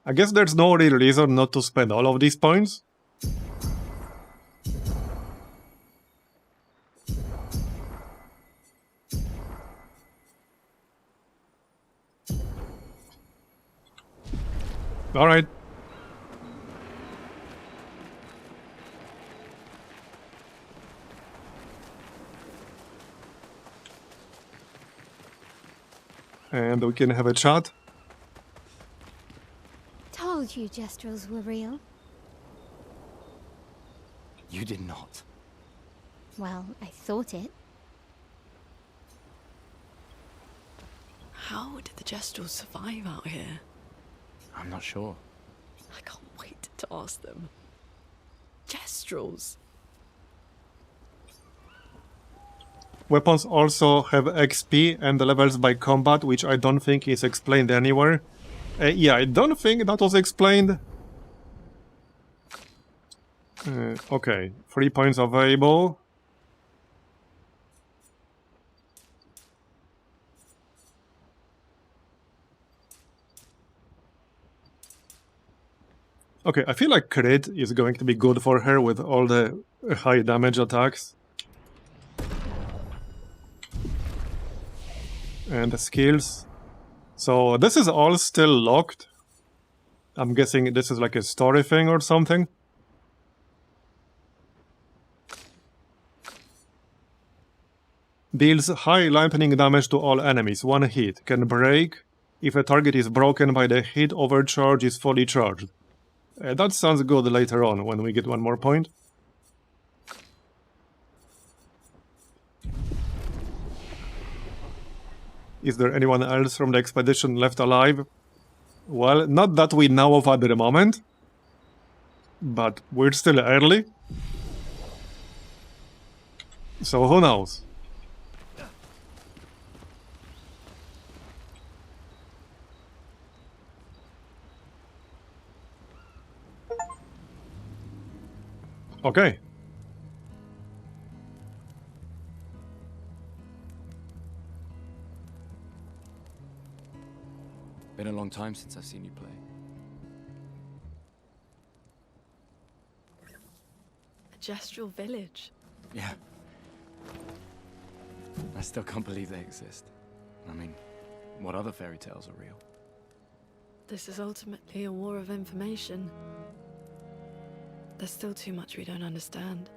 I guess there's no real reason not to spend all of these points. Alright. And we can have a chat. Told you Gestrels were real. You did not. Well, I thought it. How did the Gestrels survive out here? I'm not sure. I can't wait to ask them. Gestrels. Weapons also have XP and levels by combat, which I don't think is explained anywhere. Yeah, I don't think that was explained. Okay, 3 points available. Okay, I feel like crit is going to be good for her with all the high damage attacks. And the skills. So this is all still locked. I'm guessing this is like a story thing or something. Deals high lightning damage to all enemies. 1 hit. Can break if a target is broken by the hit overcharge is fully charged. That sounds good later on when we get 1 more point. Is there anyone else from the expedition left alive? Well, not that we know of at the moment. But we're still early. So who knows? Okay. Been a long time since I've seen you play. A gestural village. Yeah. I still can't believe they exist. I mean, what other fairy tales are real? This is ultimately a war of information. There's still too much we don't understand.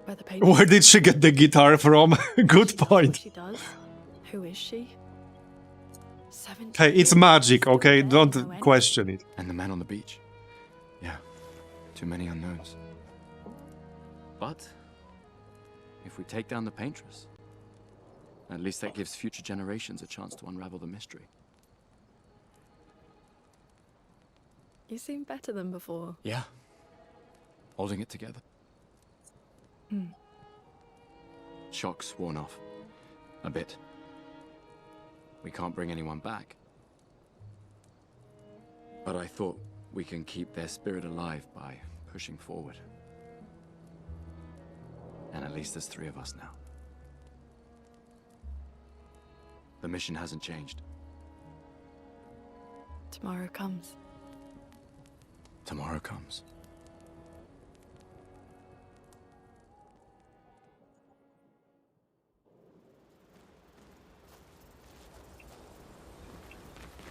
Where the painter Where did she get the guitar from? Good point. she does. Who is she? 17 Hey, it's magic, okay? Don't question it. And the man on the beach. Yeah, too many unknowns. But if we take down the paintress, at least that gives future generations a chance to unravel the mystery. You seem better than before. Yeah. Holding it together. Shock's worn off. A bit. We can't bring anyone back. But I thought we can keep their spirit alive by pushing forward. And at least there's 3 of us now. The mission hasn't changed. Tomorrow comes. Tomorrow comes.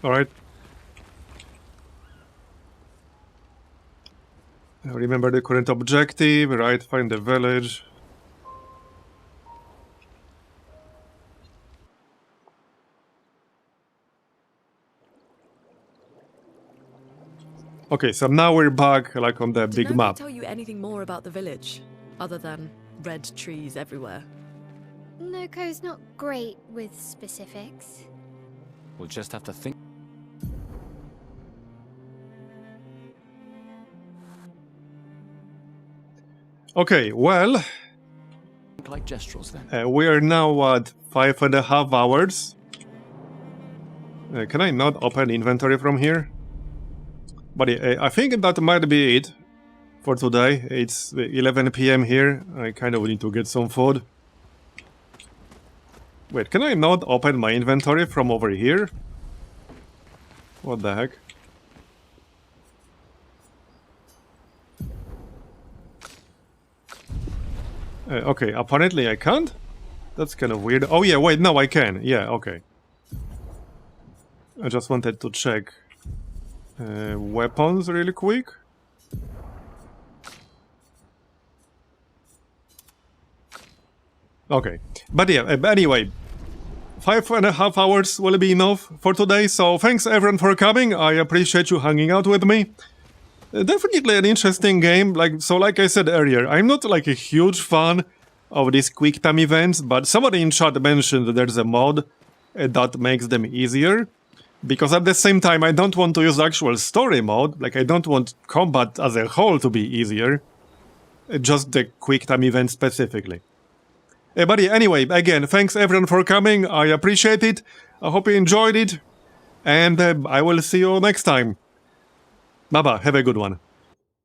Alright. Remember the current objective, right? Find the village. Okay, so now we're back, like, on the big Did map. nobody tell you anything more about the village, other than red trees everywhere? Noko's not great with specifics. We'll just have to think. Okay, well, Like gestrels then. we are now at 5.5 hours. Can I not open inventory from here? But I think that might be it for today. It's 11 PM here. I kind of need to get some food. Wait, can I not open my inventory from over here? What the heck? Okay, apparently I can't? That's kind of weird. Oh yeah, wait, no, I can. Yeah, okay. I just wanted to check weapons really quick. Okay, but yeah, anyway, 5.5 hours will be enough for today, so thanks everyone for coming. I appreciate you hanging out with me. Definitely an interesting game. Like I said earlier, I'm not like a huge fan of these quick time events, but somebody in chat mentioned that there's a mod that makes them easier. Because at the same time, I don't want to use actual story mode. Like, I don't want combat as a whole to be easier. Just the quick time event specifically. But yeah, anyway, again, thanks everyone for coming. I appreciate it. I hope you enjoyed it. And I will see you next time. Bye-bye. Have a good one.